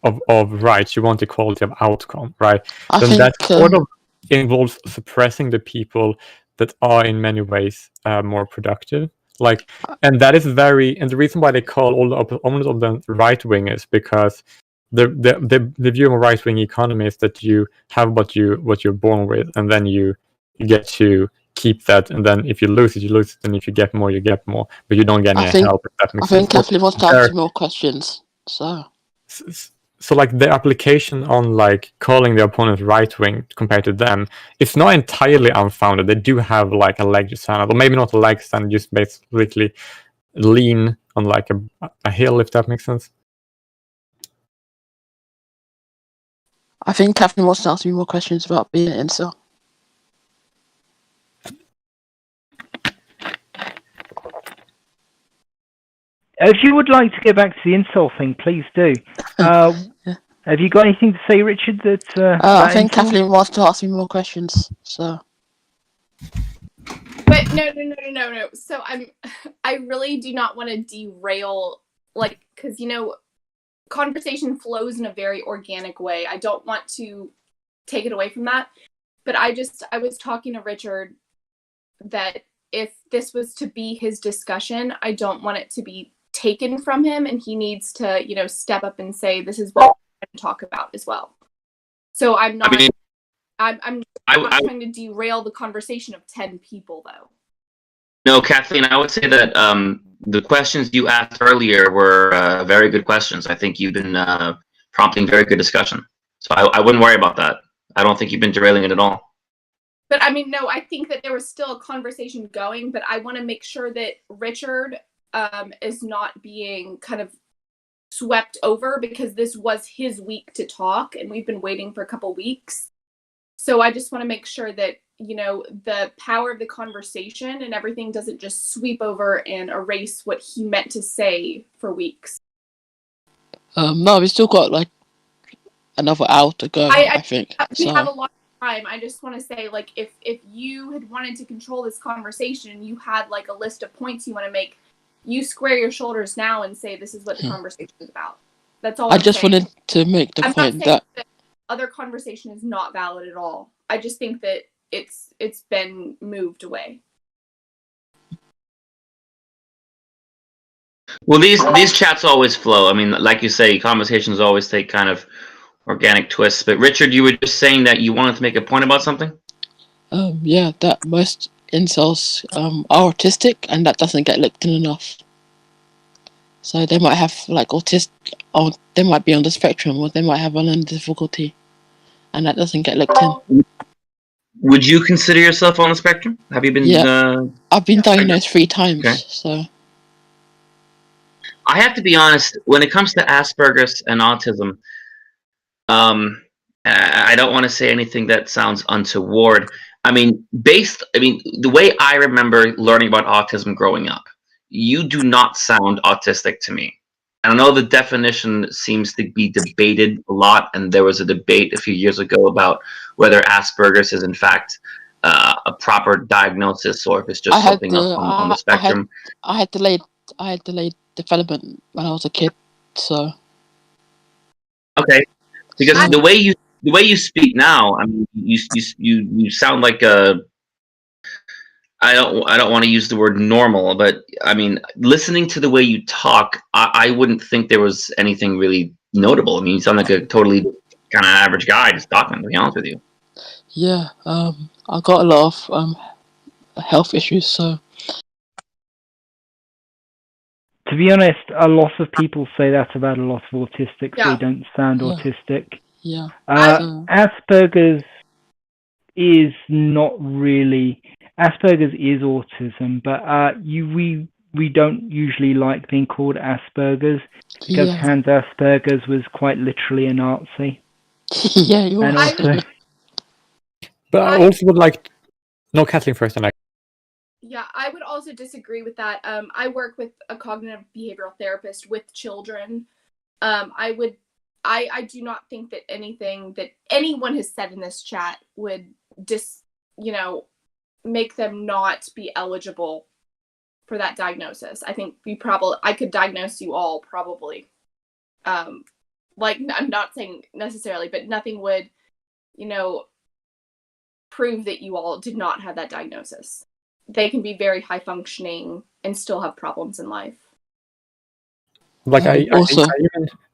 of rights, you want equality of outcome, right? Then that sort of involves suppressing the people that are in many ways more productive. Like, and that is and the reason why they call all the opponents of the right wingers, because the view of a right wing economy is that you have what you're born with, and then you get to keep that, and then if you lose it, you lose it, and if you get more, you get more, but you don't get any help. If that makes sense. I think Kathleen wants to ask you more questions. So like the application on like calling the opponent right wing compared to them, it's not entirely unfounded. They do have like a leg to stand on, or maybe not a leg to stand, just basically lean on like a hill, if that makes sense. I think Kathleen wants to ask me more questions about being an incel. If you would like to go back to the incel thing, please do. Have you got anything to say, Richard? I think Kathleen wants to ask me more questions. So. But no. So I really do not want to derail, like, because conversation flows in a very organic way. I don't want to take it away from that. But I was talking to Richard that if this was to be his discussion, I don't want it to be taken from him, and he needs to, step up and say, this is what I'm going to talk about as well. So I'm not, I'm not trying to derail the conversation of 10 people, though. No, Kathleen, I would say that the questions you asked earlier were very good questions. I think you've been prompting very good discussion. So I wouldn't worry about that. I don't think you've been derailing it at all. But no, I think that there was still a conversation going, but I want to make sure that Richard is not being kind of swept over, because this was his week to talk and we've been waiting for a couple weeks. So I just want to make sure that, the power of the conversation and everything doesn't just sweep over and erase what he meant to say for weeks. No, we still got another hour to go. I think we so. have a lot of time. I just want to say, like, if you had wanted to control this conversation, you had like a list of points you want to make. You square your shoulders now and say this is what the conversation is about. That's all. I just wanted to make the point that other conversation is not valid at all. I just think that it's been moved away. Well, these chats always flow. I mean, like you say, conversations always take kind of organic twists. But Richard, you were just saying that you wanted to make a point about something? Yeah, that most incels are autistic, and that doesn't get looked in enough. So they might have like autistic, or they might be on the spectrum, or they might have a learning difficulty, and that doesn't get looked in. Would you consider yourself on the spectrum? Have you been? Yeah, I've been diagnosed 3 times. Okay. So I have to be honest. When it comes to Asperger's and autism, I don't want to say anything that sounds untoward. I mean, the way I remember learning about autism growing up, you do not sound autistic to me. And I know the definition seems to be debated a lot, and there was a debate a few years ago about whether Asperger's is in fact a proper diagnosis or if it's just something else on the spectrum. I had delayed development when I was a kid, so. Okay, because the way you speak now, I mean, you sound like a. I don't want to use the word normal, but I mean, listening to the way you talk, I wouldn't think there was anything really notable. I mean, you sound like a totally kind of average guy just talking, to be honest with you. Yeah, I got a lot of health issues, so. To be honest, a lot of people say that about a lot of autistics. They don't sound autistic. Yeah. Asperger's is not really. Asperger's is autism, but we don't usually like being called Asperger's because Hans Asperger's was quite literally a Nazi. Yeah, you're right. But I also would like. No, Kathleen first, and I. Yeah, I would also disagree with that. I work with a cognitive behavioral therapist with children. I do not think that anything that anyone has said in this chat would make them not be eligible for that diagnosis. I think I could diagnose you all probably. Like, I'm not saying necessarily, but nothing would, prove that you all did not have that diagnosis. They can be very high functioning and still have problems in life. Like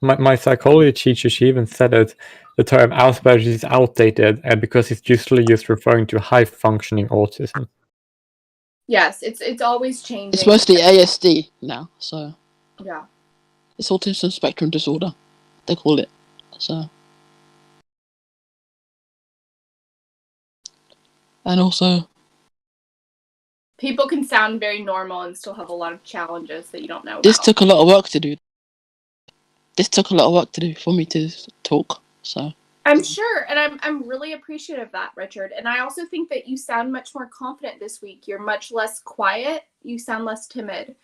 my psychology teacher, she even said that the term Asperger's is outdated because it's usually just referring to high functioning autism. Yes, it's always changing. It's mostly ASD now, so yeah, it's autism spectrum disorder, they call it. So, and also, people can sound very normal and still have a lot of challenges that you don't know about. This took a lot of work to do. For me to talk, so. I'm sure, and I'm really appreciative of that, Richard. And I also think that you sound much more confident this week. You're much less quiet. You sound less timid.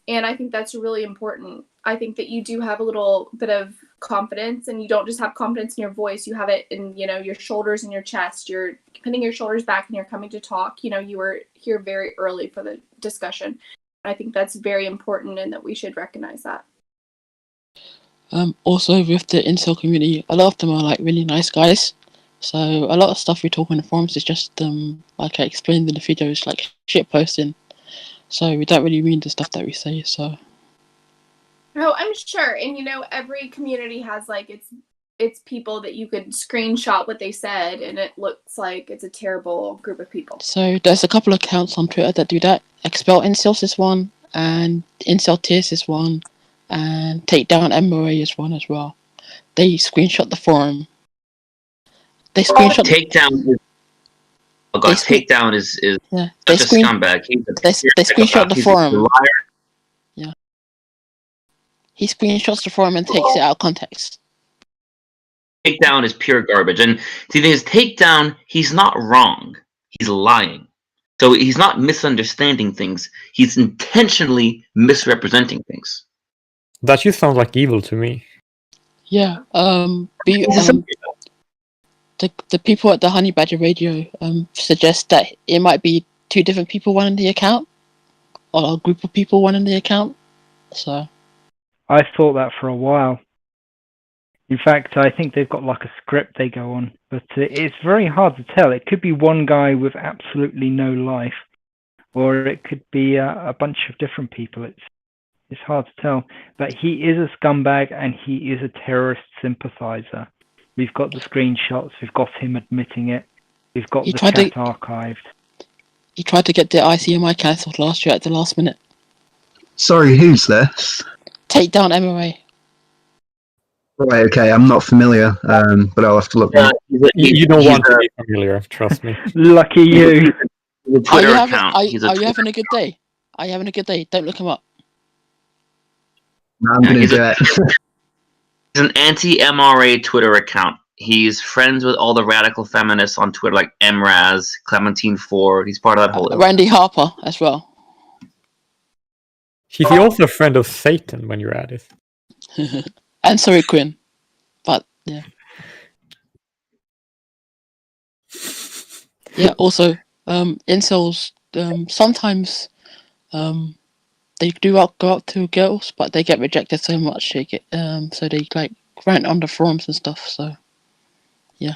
And I think that's really important. I think that you do have a little bit of confidence, and you don't just have confidence in your voice. You have it in, your shoulders and your chest. You're putting your shoulders back and you're coming to talk. You were here very early for the discussion. I think that's very important and that we should recognize that. Also with the incel community, a lot of them are like really nice guys. So a lot of stuff we talk in the forums is just like I explained in the videos, like shit posting. So we don't really mean the stuff that we say. So. Oh, I'm sure, and every community has like its people that you could screenshot what they said, and it looks like it's a terrible group of people. So there's a couple of accounts on Twitter that do that. Expel Incels is one, and Incel Tears is one. And Takedown MOA is one as well. They screenshot the forum. They screenshot. Takedown. Oh god, Takedown is yeah. Such a scumbag. They screenshot the forum. Yeah. He screenshots the forum and takes it out of context. Takedown is pure garbage. And see, the thing is, Takedown, he's not wrong. He's lying. So he's not misunderstanding things. He's intentionally misrepresenting things. That just sounds like evil to me. Yeah. Be, This is the people at the Honey Badger Radio suggest that it might be 2 different people running the account, or a group of people running the account. So I thought that for a while. In fact, I think they've got like a script they go on, but it's very hard to tell. It could be one guy with absolutely no life, or it could be a bunch of different people. It's hard to tell. But he is a scumbag and he is a terrorist sympathizer. We've got the screenshots. We've got him admitting it. We've got He the tried chat to- archived. he tried to get the ICMI cancelled last year at the last minute. Sorry, who's this? Take down MOA. Right, okay, I'm not familiar, but I'll have to look. You don't want to be familiar, trust me. Lucky you. The Are Twitter you having, account. are, He's a are you Twitter- having a good day? Are you having a good day? Don't look him up. No, I'm going to he's do it. He's an anti-MRA Twitter account. He's friends with all the radical feminists on Twitter, like MRAZ, Clementine Ford. He's part of that whole. Randy Harper as well. He's also a friend of Satan when you're at it. And sorry, Quinn. But yeah. Yeah, also, incels sometimes they do go up to girls, but they get rejected so much they get so they like rant on the forums and stuff, so yeah.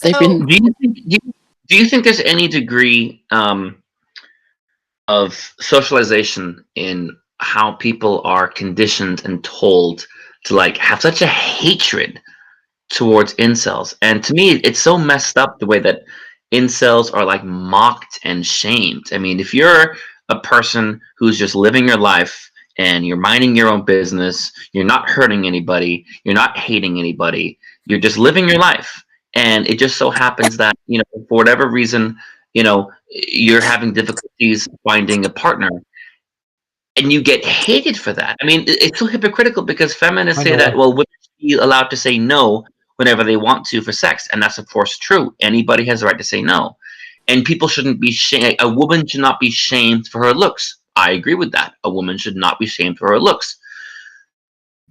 They've been Do you think there's any degree of socialization in how people are conditioned and told to like have such a hatred towards incels? And to me, it's so messed up the way that incels are like mocked and shamed. I mean, if you're a person who's just living your life and you're minding your own business, you're not hurting anybody, you're not hating anybody, you're just living your life. And it just so happens that, you know, for whatever reason, you know, you're having difficulties finding a partner and you get hated for that. I mean, it's so hypocritical because feminists I say know. that, well, women should be allowed to say no whenever they want to for sex. And that's, of course, true. Anybody has the right to say no. And people shouldn't be shamed. A woman should not be shamed for her looks. I agree with that. A woman should not be shamed for her looks.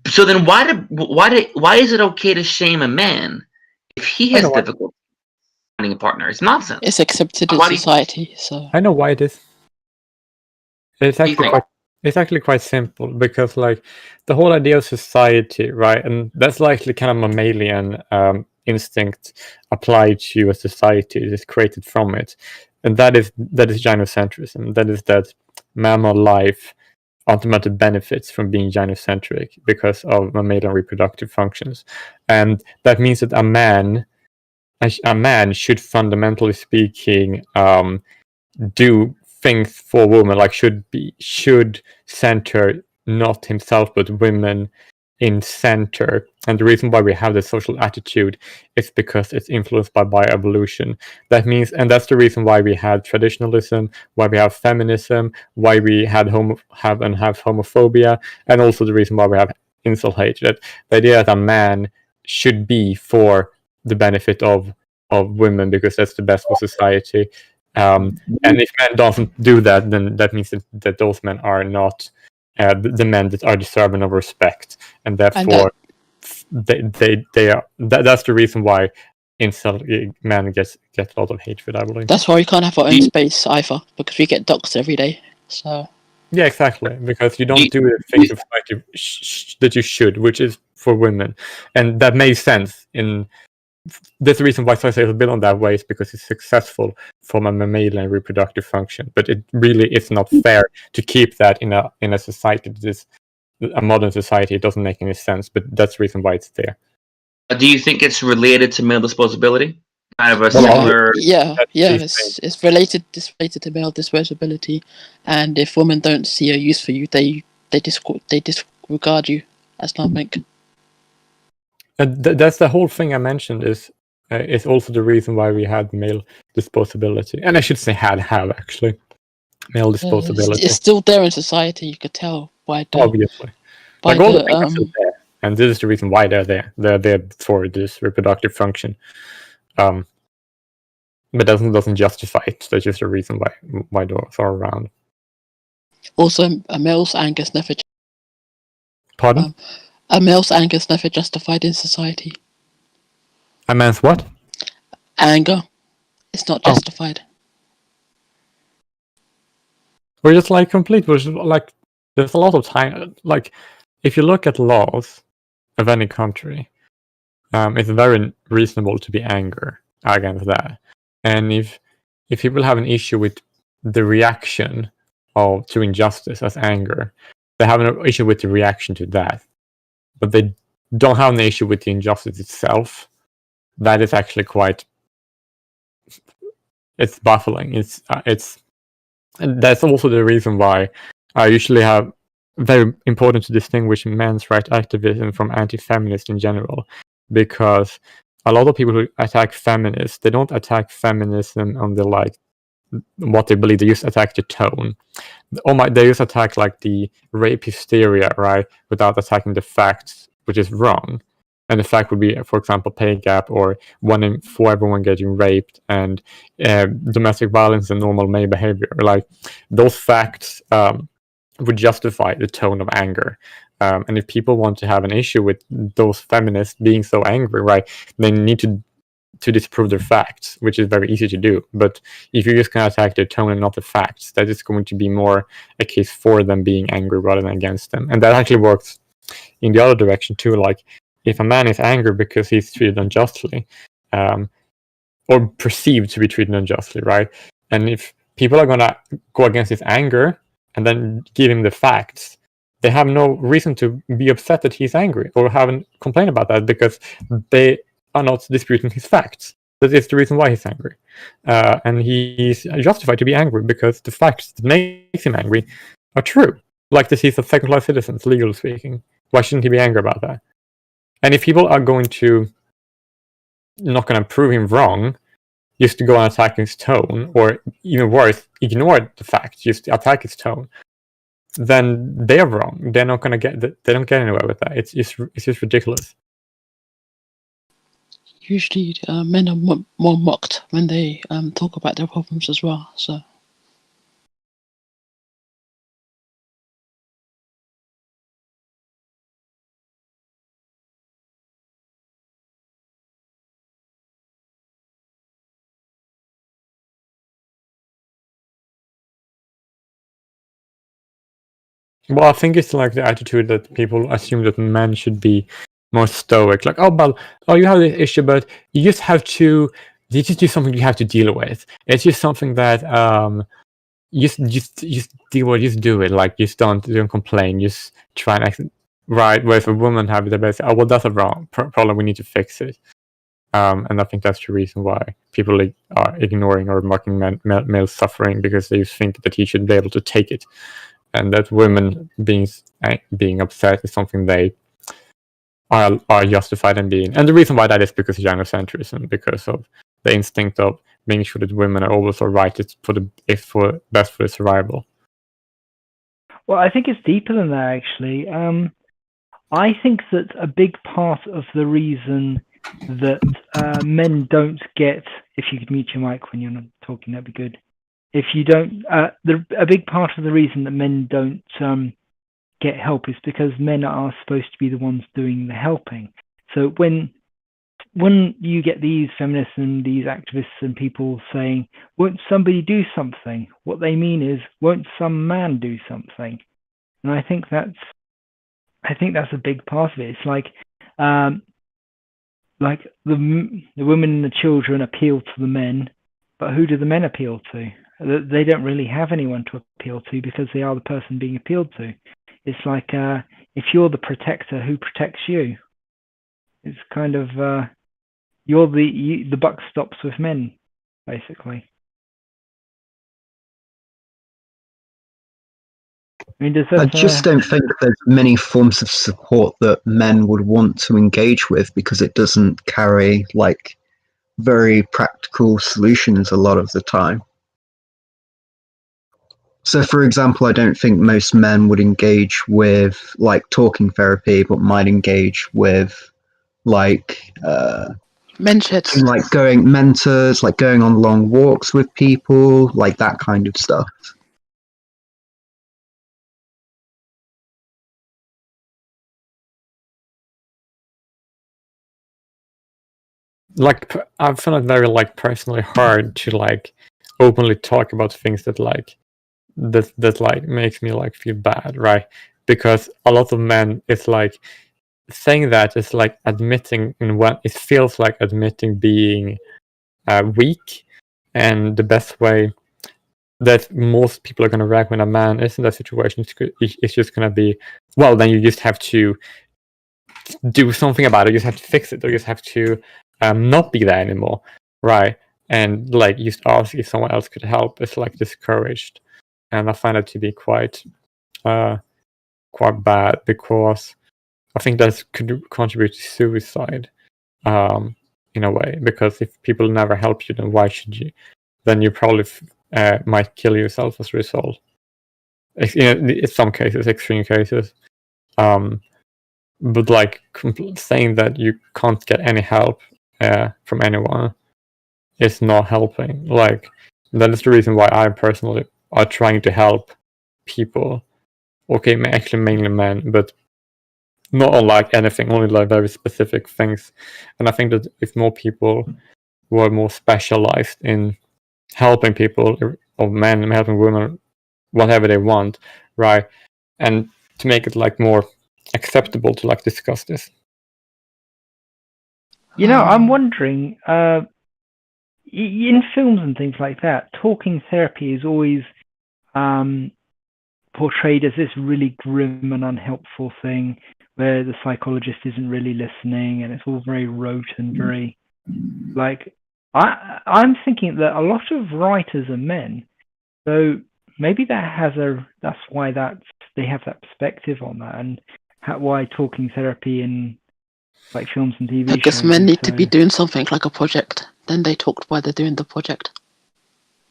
So then why is it okay to shame a man if he I has know why. difficulty finding a partner? It's nonsense. it's accepted in Why do you- society, so I know why it is. It's do you actually think? quite, it's actually quite simple because like the whole idea of society, right? And that's likely kind of mammalian instinct applied to a society that is created from it, and that is gynocentrism. That is that mammal life ultimately benefits from being gynocentric because of mammalian reproductive functions, and that means that a man should, fundamentally speaking, do things for women, like should center not himself but women in center. And the reason why we have this social attitude is because it's influenced by bioevolution. That means, and that's the reason why we had traditionalism, why we have feminism, why we had have homophobia, and also the reason why we have incel hatred. The idea that a man should be for the benefit of women because that's the best for society. And if men doesn't do that, then that means that those men are not the men that are deserving of respect, and therefore they are. That's the reason why incel men get a lot of hatred, I believe. that's why we can't have our own space either, because we get doxed every day. So Yeah, exactly. Because you don't do the things of society that you should, which is for women, and that makes sense. That's the reason why society is built on that way, is because it's successful from a mammalian reproductive function. But it really is not fair to keep that in a society that is a modern society. It doesn't make any sense. But that's the reason why it's there. Do you think it's related to male disposability? Kind of a similar. yeah, That's it's related to male disposability, and if women don't see a use for you, they disregard you as nothing. And that's the whole thing I mentioned. Is also the reason why we had male disposability, and I should say have actually male disposability. It's still there in society. You could tell by the Obviously, by like all the the things are still there, and this is the reason why they're there. They're there for this reproductive function. But doesn't justify it. That's just a reason why those are around. also a male's anger is never. Pardon? A male's anger is never justified in society. A man's what? Anger is not Oh. justified. We're just like complete. We're just, like, there's a lot of time. Like, if you look at laws of any country, it's very reasonable to be angry against that. And if people have an issue with the reaction to injustice as anger, they have an issue with the reaction to that, but they don't have an issue with the injustice itself. That is actually quite. It's baffling. And that's also the reason why I usually have very important to distinguish men's rights activism from anti-feminist in general, because a lot of people who attack feminists, they don't attack feminism on the like what they believe. They just attack the tone. They just attack like the rape hysteria, right, without attacking the facts, which is wrong. And the fact would be, for example, pay gap, or 1 in 4 everyone getting raped, and domestic violence and normal male behavior. Like, those facts would justify the tone of anger. And if people want to have an issue with those feminists being so angry, right, they need to disprove their facts, which is very easy to do. But if you're just going to attack their tone and not the facts, that is going to be more a case for them being angry rather than against them. And that actually works in the other direction too. Like, if a man is angry because he's treated unjustly, or perceived to be treated unjustly, right? And if people are going to go against his anger and then give him the facts, they have no reason to be upset that he's angry or haven't complained about that, because they are not disputing his facts. That is the reason why he's angry. And he's justified to be angry because the facts that makes him angry are true. Like that he's a second-class citizen, legally speaking. Why shouldn't he be angry about that? And if people are not going to prove him wrong, just to go and attack his tone, or even worse, ignore the facts, just attack his tone, then they are wrong. They're not going to they don't get anywhere with that. It's just ridiculous. Usually, men are more mocked when they talk about their problems as well. So. Well, I think it's like the attitude that people assume that men should be more stoic. Like, you have this issue, but you just have to. It's just something you have to deal with. It's just something that just deal with. Just do it. Like, just don't complain. Just try and act right. Where if a woman have the best, that's a wrong problem. We need to fix it. And I think that's the reason why people are ignoring or mocking male suffering, because they think that he should be able to take it. And that women being upset is something they are justified in being. And the reason why that is because of gynocentrism, because of the instinct of making sure that women are always all right. It's best for their survival. Well, I think it's deeper than that, actually. I think that a big part of the reason that men don't get, if you could mute your mic when you're not talking, that'd be good. If you don't, a big part of the reason that men don't get help is because men are supposed to be the ones doing the helping. So when you get these feminists and these activists and people saying, "Won't somebody do something?" what they mean is, "Won't some man do something?" And I think that's a big part of it. It's like the women and the children appeal to the men, but who do the men appeal to? They don't really have anyone to appeal to because they are the person being appealed to. It's like if you're the protector, who protects you? It's kind of you're the buck stops with men, basically. I mean, I just don't think there's many forms of support that men would want to engage with, because it doesn't carry like very practical solutions a lot of the time. So, for example, I don't think most men would engage with like talking therapy, but might engage with like Mentorships. like mentors, like going on long walks with people, like that kind of stuff. like I found it very like personally hard to like openly talk about things that like that like makes me like feel bad, right? Because a lot of men, it's like saying that is like admitting in what it feels like admitting being weak, and the best way that most people are going to react when a man is in that situation it's just going to be, well, then you just have to do something about it. You just have to fix it, or you just have to not be there anymore, right? And like just ask if someone else could help. It's like discouraged, and I find it to be quite bad, because I think that could contribute to suicide, in a way. Because if people never help you, then why should you? Then you probably might kill yourself as a result. In some cases, extreme cases. But like saying that you can't get any help from anyone is not helping. Like that is the reason why I personally are trying to help people. Okay, actually mainly men, but not on like anything, only like very specific things. And I think that if more people were more specialized in helping people, or men helping women, whatever they want, right? And to make it like more acceptable to like discuss this. You know, I'm wondering, in films and things like that, talking therapy is always portrayed as this really grim and unhelpful thing, where the psychologist isn't really listening, and it's all very rote and very like. I'm thinking that a lot of writers are men, so maybe that's why they have that perspective on that, and why talking therapy in like films and TV I guess shows. men need to be doing something like a project. Then they talked while they're doing the project.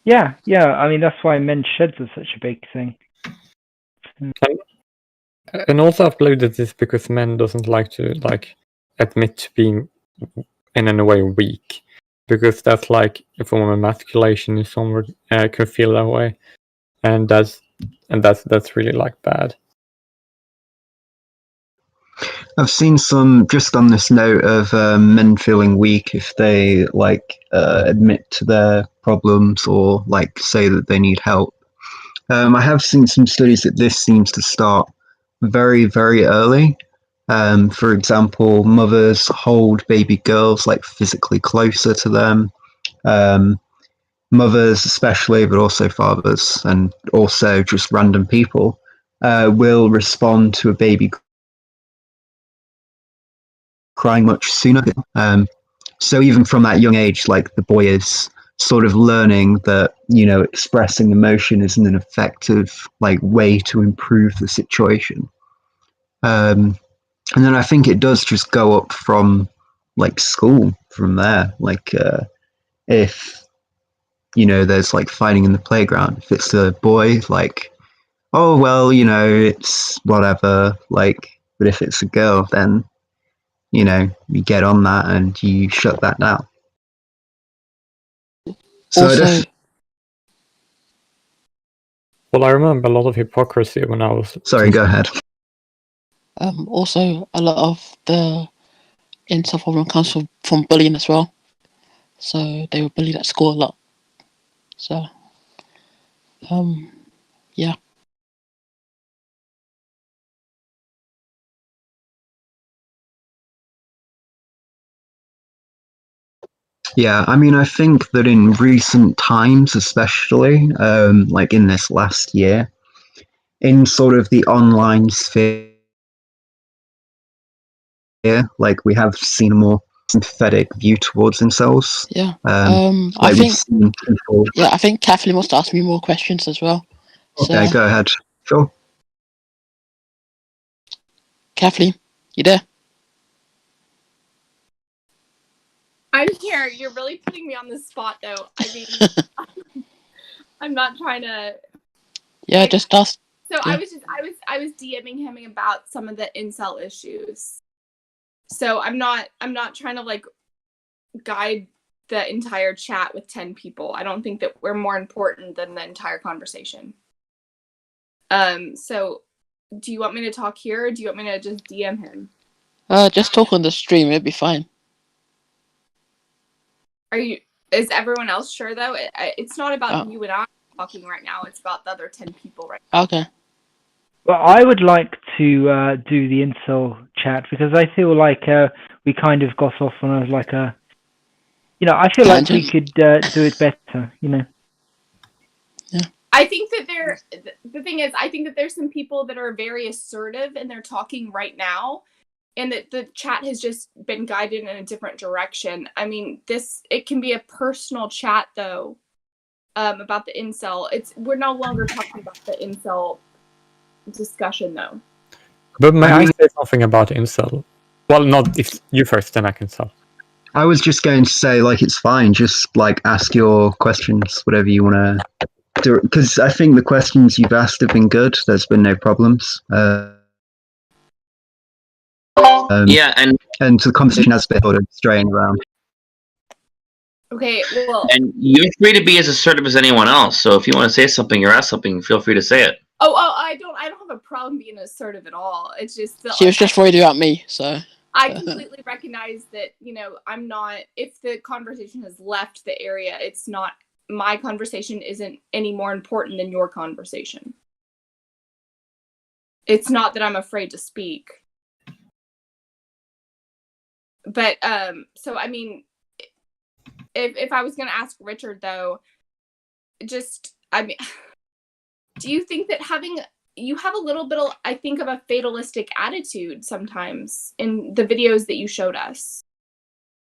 Yeah. I mean, that's why men's sheds are such a big thing. And also, I've believed that it's because men doesn't like to like admit to being in any way weak, because that's like a form of emasculation if someone can feel that way, and that's really like bad. I've seen some, just on this note of men feeling weak if they like admit to their problems or like say that they need help. I have seen some studies that this seems to start very, very early. For example, mothers hold baby girls like physically closer to them. Mothers especially, but also fathers and also just random people will respond to a baby crying much sooner. So even from that young age, like the boy is sort of learning that, you know, expressing emotion isn't an effective like way to improve the situation. And then I think it does just go up from like school from there. Like if, you know, there's like fighting in the playground, if it's a boy, like, oh, well, you know, it's whatever, like, but if it's a girl, then, you know, you get on that and you shut that down. So Also, Well, I remember a lot of hypocrisy when I was. sorry, go ahead. also a lot of the incel problem comes from bullying as well. So they were bullied at school a lot. So, yeah. Yeah, I mean, I think that in recent times, especially, like in this last year, in sort of the online sphere, like we have seen a more sympathetic view towards themselves. Yeah. Like I we've think seen people. yeah, I think Kathleen wants to ask me more questions as well. Okay, So go ahead. Sure. Kathleen, you there? I'm here. You're really putting me on the spot, though. I mean, I'm not trying to. Yeah, just ask. So Yeah. I was DMing him about some of the incel issues. So I'm not trying to like guide the entire chat with 10 people. I don't think that we're more important than the entire conversation. So do you want me to talk here, or do you want me to just DM him? Just talk on the stream, it'll be fine. Is everyone else sure though? It's not about Oh. you and I talking right now. It's about the other 10 people right now. Okay. Well, I would like to do the incel chat because I feel like we kind of got off on like a, I feel like we Tangent. could do it better. I think that the thing is, I think that there's some people that are very assertive and they're talking right now, and that the chat has just been guided in a different direction. I mean, it can be a personal chat though, about the incel. We're no longer talking about the incel discussion though. But may I say something about incel? Well, not if you first, then I can tell. I was just going to say, like, it's fine. Just like ask your questions, whatever you want to do. Because I think the questions you've asked have been good. There's been no problems. Yeah, And the conversation has been sort of straying around. Okay, well, and you're free to be as assertive as anyone else. So if you want to say something or ask something, feel free to say it. I don't have a problem being assertive at all. It's just that She was just worried about me, so. I completely recognize that, I'm not, if the conversation has left the area, it's not, my conversation isn't any more important than your conversation. It's not that I'm afraid to speak. But, so, I mean, if I was going to ask Richard, though, do you think that you have a little bit of, I think, of a fatalistic attitude sometimes in the videos that you showed us?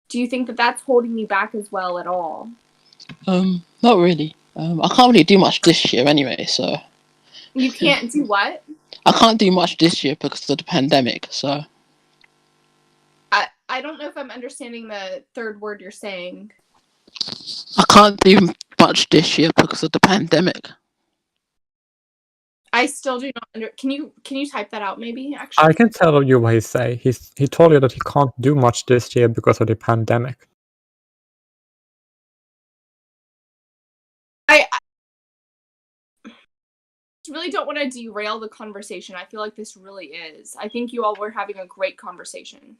Do you think that that's holding you back as well at all? Not really. I can't really do much this year anyway, so. You can't do what? I can't do much this year because of the pandemic, so. I don't know if I'm understanding the third word you're saying. I can't do much this year because of the pandemic. I still do not can you type that out maybe, actually? I can tell you what he say. He told you that he can't do much this year because of the pandemic. I really don't want to derail the conversation. I feel like this really is. I think you all were having a great conversation.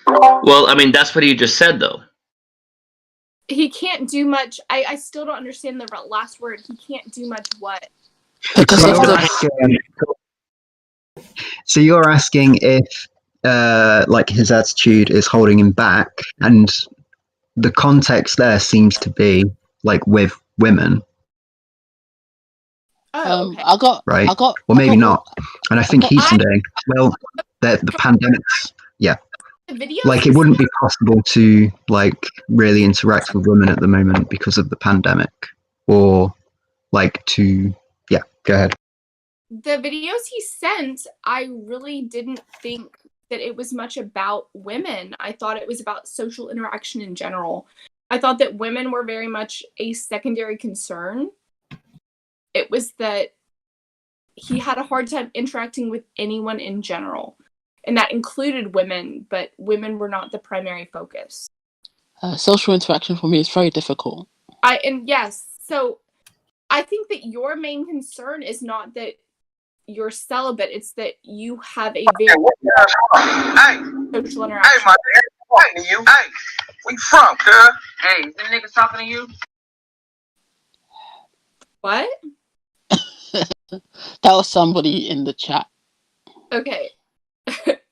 Well, I mean, that's what you just said, though. He can't do much. I still don't understand the last word. He can't do much what? Because of the. So you're asking if, like, his attitude is holding him back, and the context there seems to be like with women. Oh, okay. Right. I got. Well, maybe not. And I think he's I- saying, well, the pandemic's, The video. like, it wouldn't be possible to like really interact with women at the moment because of the pandemic, or like to, go ahead. The videos he sent, I really didn't think that it was much about women. I thought it was about social interaction in general. I thought that women were very much a secondary concern. It was that he had a hard time interacting with anyone in general. And that included women, but women were not the primary focus. Social interaction for me is very difficult. So I think that your main concern is not that you're celibate, it's that you have a very social interaction. Hey, my nigga, what to you? Hey, where you from, cuz? Hey, is them niggas talking to you? What? That was somebody in the chat. Okay.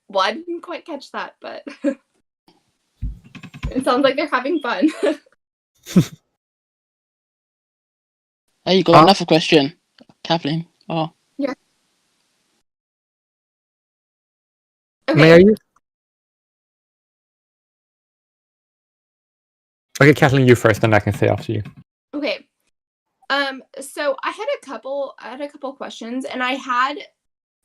Well, I didn't quite catch that, but it sounds like they're having fun. There you go, another question, Kathleen. Oh. Yeah. Okay. May I use? Okay, Kathleen, you first, then I can say after you. Okay. So I had a couple questions, and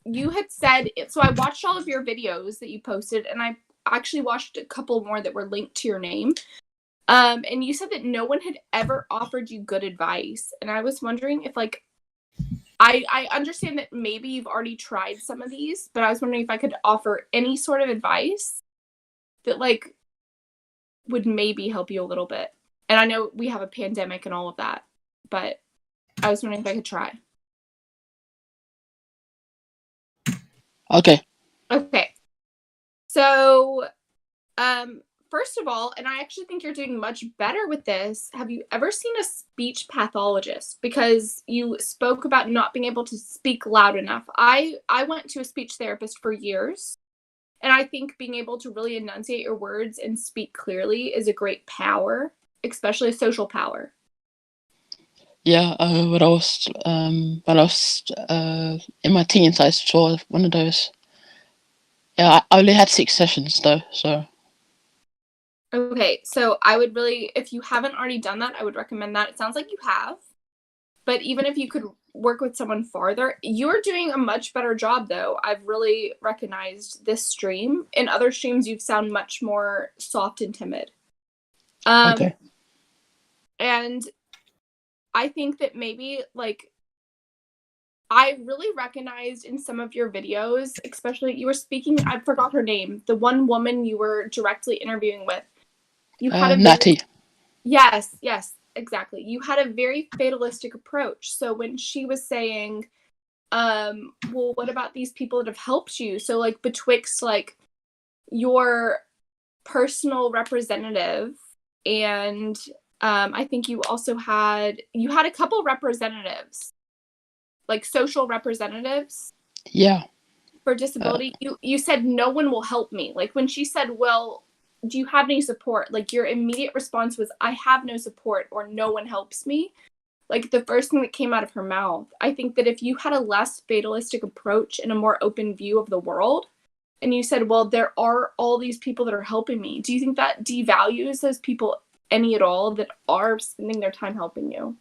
you had said, so I watched all of your videos that you posted, and I actually watched a couple more that were linked to your name. And you said that no one had ever offered you good advice. And I was wondering if, like, I understand that maybe you've already tried some of these, but I was wondering if I could offer any sort of advice that, like, would maybe help you a little bit. And I know we have a pandemic and all of that, but I was wondering if I could try. Okay. Okay. So, first of all, and I actually think you're doing much better with this, have you ever seen a speech pathologist? Because you spoke about not being able to speak loud enough. I went to a speech therapist for years, and I think being able to really enunciate your words and speak clearly is a great power, especially a social power. Yeah, when I was in my teens, I saw one of those. Yeah, I only had 6 sessions though, so. Okay, so I would really, if you haven't already done that, I would recommend that. It sounds like you have, but even if you could work with someone farther, you're doing a much better job though. I've really recognized this stream. In other streams, you sound much more soft and timid. Okay. And I think that maybe like I really recognized in some of your videos, especially you were speaking, I forgot her name, the one woman you were directly interviewing with. You had a Natty. Yes, exactly. You had a very fatalistic approach. So when she was saying, well, what about these people that have helped you? So like betwixt like your personal representative and I think you also had a couple representatives, like social representatives. Yeah. For disability. You said no one will help me. Like when she said, well, do you have any support? Like your immediate response was, I have no support or no one helps me. Like the first thing that came out of her mouth. I think that if you had a less fatalistic approach and a more open view of the world, and you said, well, there are all these people that are helping me. Do you think that devalues those people any at all that are spending their time helping you?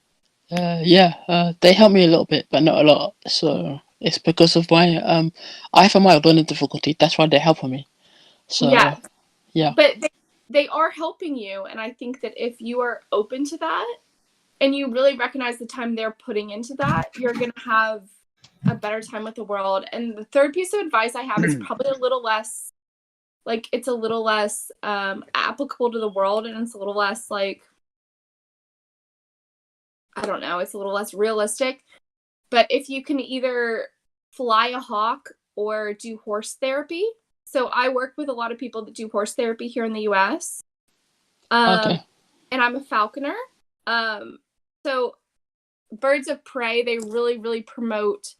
Yeah, they help me a little bit, but not a lot. So it's because of my I have a mild learning difficulty. That's why they're helping me. So yeah. But they are helping you, and I think that if you are open to that and you really recognize the time they're putting into that, you're gonna have a better time with the world. And the third piece of advice I have is probably a little less like it's a little less applicable to the world, and it's a little less like I don't know, it's a little less realistic. But if you can either fly a hawk or do horse therapy. So I work with a lot of people that do horse therapy here in the US. Okay. And I'm a falconer. So birds of prey, they really, really promote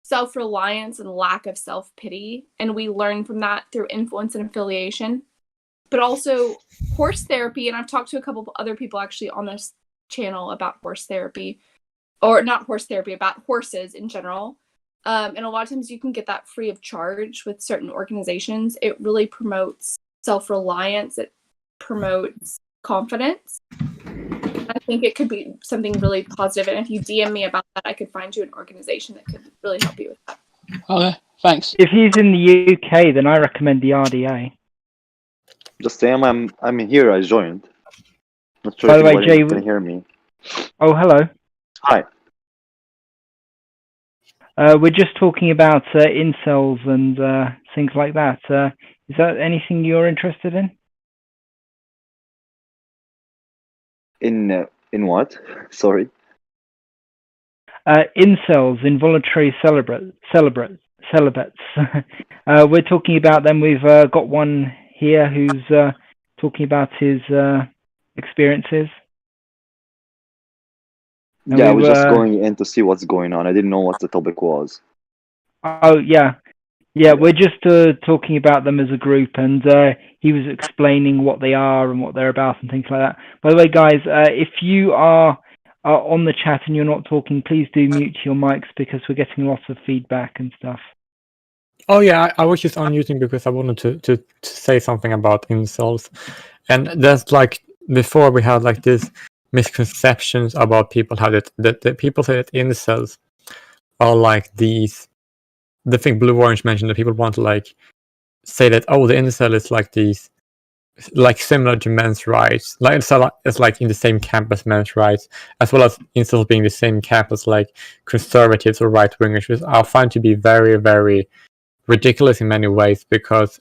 self-reliance and lack of self-pity. And we learn from that through influence and affiliation. But also horse therapy, and I've talked to a couple of other people actually on this channel about horse therapy, or not horse therapy, about horses in general. And a lot of times you can get that free of charge with certain organizations. It really promotes self-reliance. It promotes confidence. I think it could be something really positive. And if you DM me about that, I could find you an organization that could really help you with that. Okay, thanks. If he's in the UK, then I recommend the RDA. Just saying, I'm here. I joined. Not sure By if the way, anybody Jay, can hear me. Oh, hello. Hi. We're just talking about incels and things like that. Is that anything you're interested in? In what? Sorry. Incels, involuntary celibates. We're talking about them. We've got one here who's talking about his experiences. And Yeah, I was just going in to see what's going on. I didn't know what the topic was. Oh, yeah. Yeah, we're just talking about them as a group, and he was explaining what they are and what they're about and things like that. By the way, guys, if you are on the chat and you're not talking, please do mute your mics because we're getting lots of feedback and stuff. Oh yeah, I was just unmuting because I wanted to say something about incels. And that's like, before we had like these misconceptions about people, how that people say that incels are like these, the thing Blue Orange mentioned, that people want to like say that, oh, the incel is like these, like similar to men's rights, like it's like in the same camp as men's rights, as well as incels being the same camp as like conservatives or right wingers, which I find to be very, very ridiculous in many ways. Because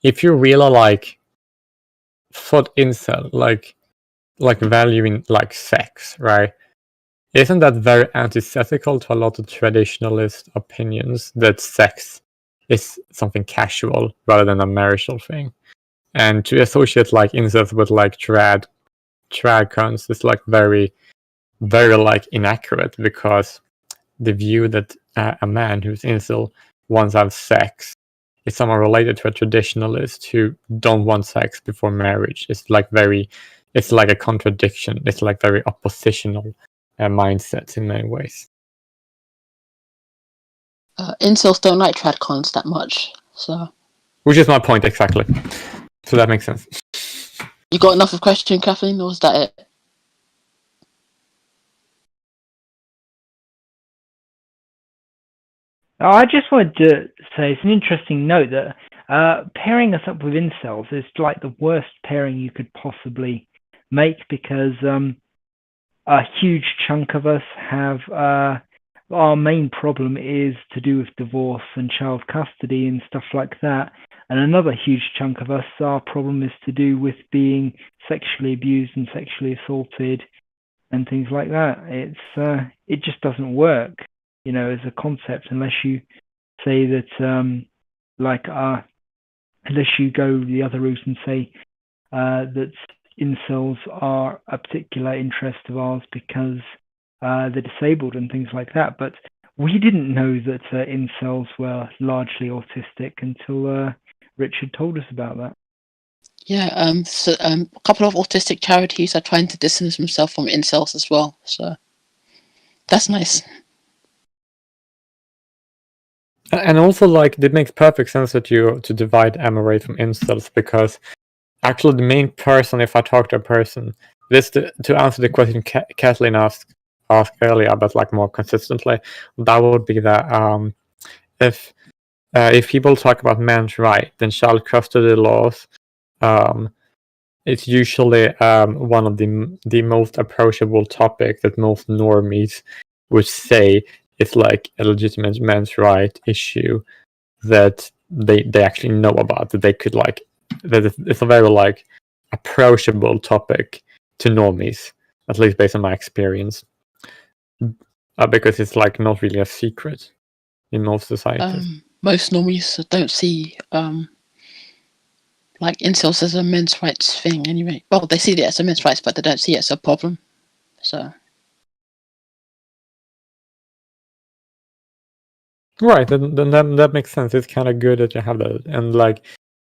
if you really like thought incel like valuing like sex, right? Isn't that very antithetical to a lot of traditionalist opinions that sex is something casual rather than a marital thing? And to associate like incels with like trad cons is like very, very like inaccurate, because the view that a man who's incel wants to have sex is someone related to a traditionalist who don't want sex before marriage. It's like a contradiction. It's like very oppositional mindsets in many ways. Incels don't like tradcons that much, so. Which is my point exactly. So that makes sense. You got enough of question, Kathleen, or was that it? I just wanted to say it's an interesting note that pairing us up with incels is like the worst pairing you could possibly make, because a huge chunk of us have our main problem is to do with divorce and child custody and stuff like that. And another huge chunk of us, our problem is to do with being sexually abused and sexually assaulted and things like that. It just doesn't work, you know, as a concept, unless you say that unless you go the other route and say that incels are a particular interest of ours because they're disabled and things like that. But we didn't know that incels were largely autistic until Richard told us about that. Yeah, a couple of autistic charities are trying to distance themselves from incels as well, so that's nice. And also, like, it makes perfect sense that to divide MRA from incels, because actually the main person, if I talk to a person, this to answer the question Kathleen asked earlier, but like more consistently, that would be that if people talk about men's rights, then child custody laws, it's usually one of the most approachable topic that most normies would say it's like a legitimate men's right issue that they actually know about, that they could like, that it's a very like approachable topic to normies, at least based on my experience, because it's like not really a secret in most societies. Most normies don't see like incels as a men's rights thing anyway. Well, they see it as a men's rights, but they don't see it as a problem. So. Right, then that makes sense. It's kind of good that you have that, and like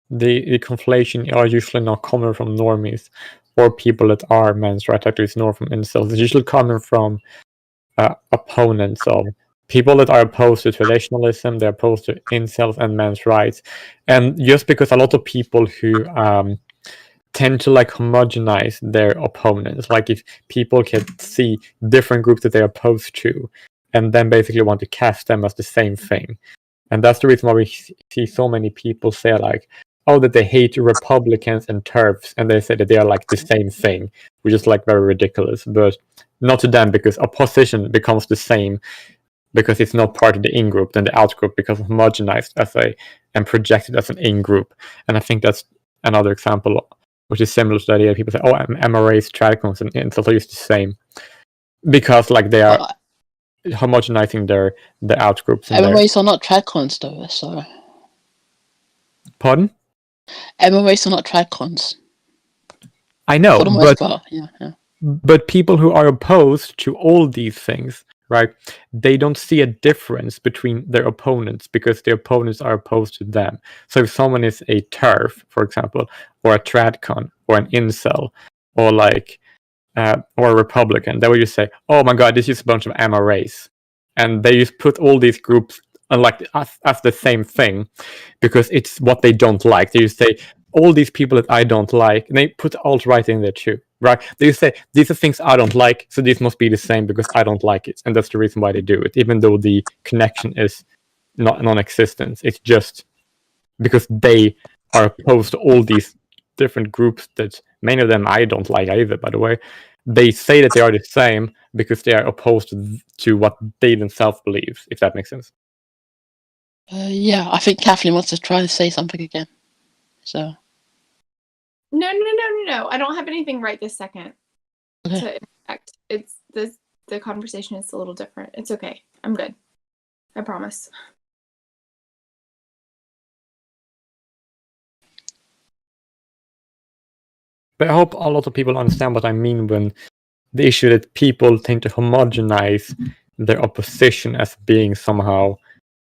the conflation are usually not coming from normies or people that are men's rights activists, nor from incels. It's usually coming from opponents of people that are opposed to traditionalism. They're opposed to incels and men's rights, and just because a lot of people who tend to like homogenize their opponents, like if people can see different groups that they're opposed to, and then basically want to cast them as the same thing. And that's the reason why we see so many people say like, oh, that they hate Republicans and TERFs, and they say that they are like the same thing, which is like very ridiculous. But not to them, because opposition becomes the same because it's not part of the in-group, then the out-group becomes homogenized and projected as an in-group. And I think that's another example which is similar to the idea people say, oh, MRAs, Tradcons, and incels are just the same. Because like they are homogenizing the out groups. MMAs are not tradcons though, so. Pardon? MMAs are not tradcons. I know, for the most part, yeah. But people who are opposed to all these things, right? They don't see a difference between their opponents because their opponents are opposed to them. So if someone is a TERF, for example, or a Tradcon, or an incel, or like or a Republican, they will just say, oh my god, this is a bunch of MRAs. And they just put all these groups like as the same thing because it's what they don't like. They just say, all these people that I don't like, and they put alt-right in there too, right? They just say, these are things I don't like, so this must be the same because I don't like it. And that's the reason why they do it, even though the connection is not non-existent. It's just because they are opposed to all these different groups that many of them I don't like either, by the way. They say that they are the same because they are opposed to what they themselves believe, if that makes sense. Yeah, I think Kathleen wants to try to say something again. So. No. I don't have anything right this second to interact. It's the conversation is a little different. It's okay. I'm good. I promise. But I hope a lot of people understand what I mean when the issue that people tend to homogenize their opposition as being somehow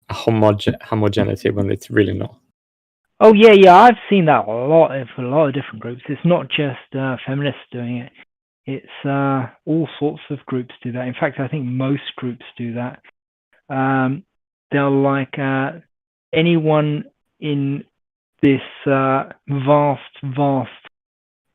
a homogeneity when it's really not. Oh yeah, I've seen that a lot for a lot of different groups. It's not just feminists doing it. It's all sorts of groups do that. In fact, I think most groups do that. They're like anyone in this vast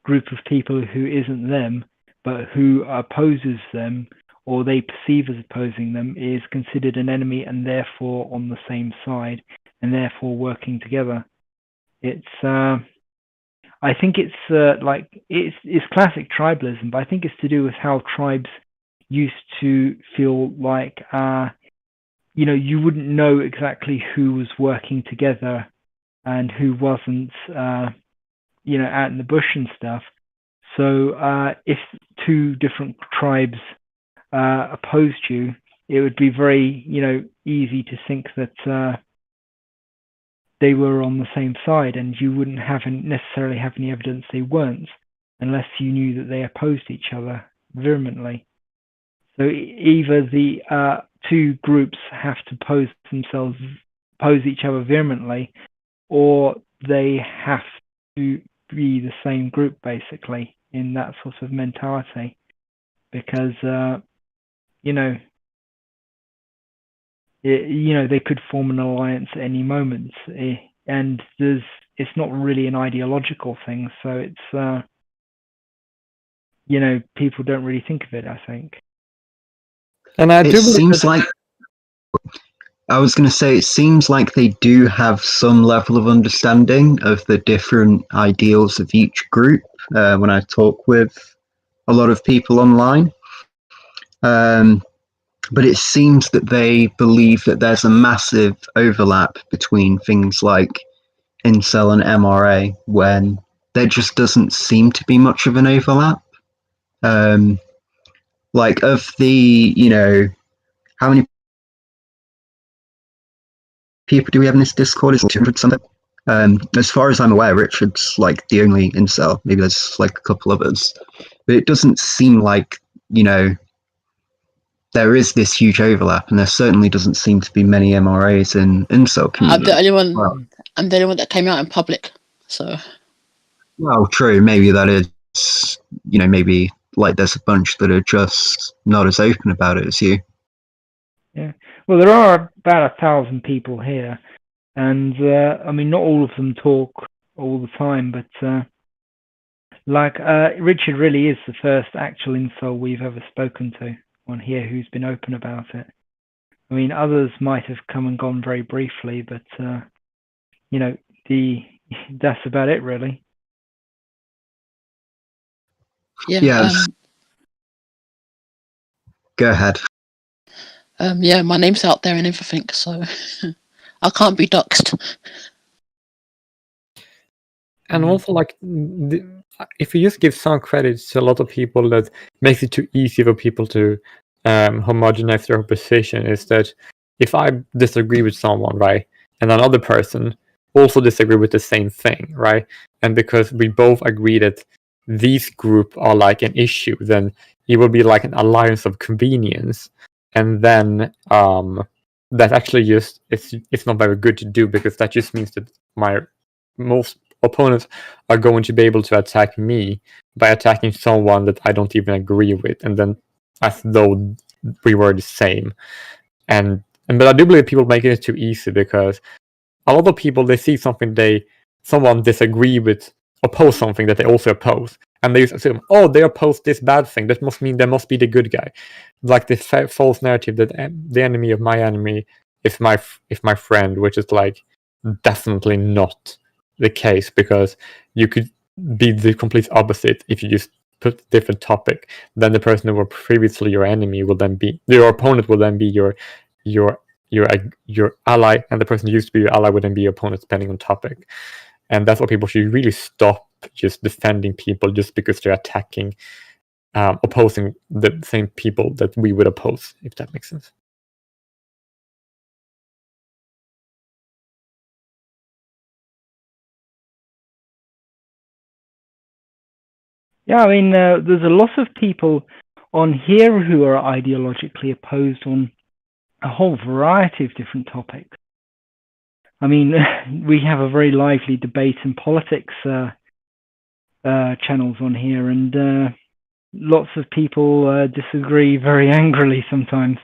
group of people who isn't them, but who opposes them or they perceive as opposing them is considered an enemy and therefore on the same side and therefore working together. It's I think it's like it's classic tribalism, but I think it's to do with how tribes used to feel like you wouldn't know exactly who was working together and who wasn't out in the bush and stuff. So if two different tribes opposed you, it would be very easy to think that they were on the same side, and you wouldn't necessarily have any evidence they weren't, unless you knew that they opposed each other vehemently. So either the two groups have to oppose each other vehemently, or they have to be the same group, basically, in that sort of mentality, because they could form an alliance at any moment, and it's not really an ideological thing, so it's people don't really think of it, I think. And I It do seems like I was going to say it seems like they do have some level of understanding of the different ideals of each group when I talk with a lot of people online. But it seems that they believe that there's a massive overlap between things like incel and MRA when there just doesn't seem to be much of an overlap. Like of the, how many people do we have in this Discord? Is 200 something? As far as I'm aware, Richard's like the only incel. Maybe there's like a couple others, but it doesn't seem like there is this huge overlap, and there certainly doesn't seem to be many MRAs in incel community. I'm the only one. Well, I'm the only one that came out in public. So. Well, true. Maybe that is, maybe like there's a bunch that are just not as open about it as you. Yeah. Well, there are about 1,000 people here, and I mean, not all of them talk all the time, but Richard really is the first actual incel we've ever spoken to on here who's been open about it. I mean, others might have come and gone very briefly, but that's about it, really. Yeah. Yes. Go ahead. Yeah, my name's out there and everything, so I can't be doxxed. And also, like, if you just give some credit to a lot of people, that makes it too easy for people to homogenize their position, is that if I disagree with someone, right, and another person also disagree with the same thing, right, and because we both agree that these group are like an issue, then it will be like an alliance of convenience, and then that actually just it's not very good to do, because that just means that my most opponents are going to be able to attack me by attacking someone that I don't even agree with, and then as though we were the same. But I do believe people making it too easy, because a lot of people, they see something someone disagree with, oppose something that they also oppose, and they just assume, oh, they oppose this bad thing, that must mean they must be the good guy. Like this false narrative that the enemy of my enemy is my friend, which is like definitely not the case, because you could be the complete opposite if you just put a different topic. Then the person who were previously your enemy will then be your opponent, will then be your ally, and the person who used to be your ally would then be your opponent, depending on topic. And that's what people should really stop, just defending people just because they're attacking, opposing the same people that we would oppose, if that makes sense. Yeah, I mean, there's a lot of people on here who are ideologically opposed on a whole variety of different topics. I mean, we have a very lively debate and politics channels on here, and lots of people disagree very angrily sometimes.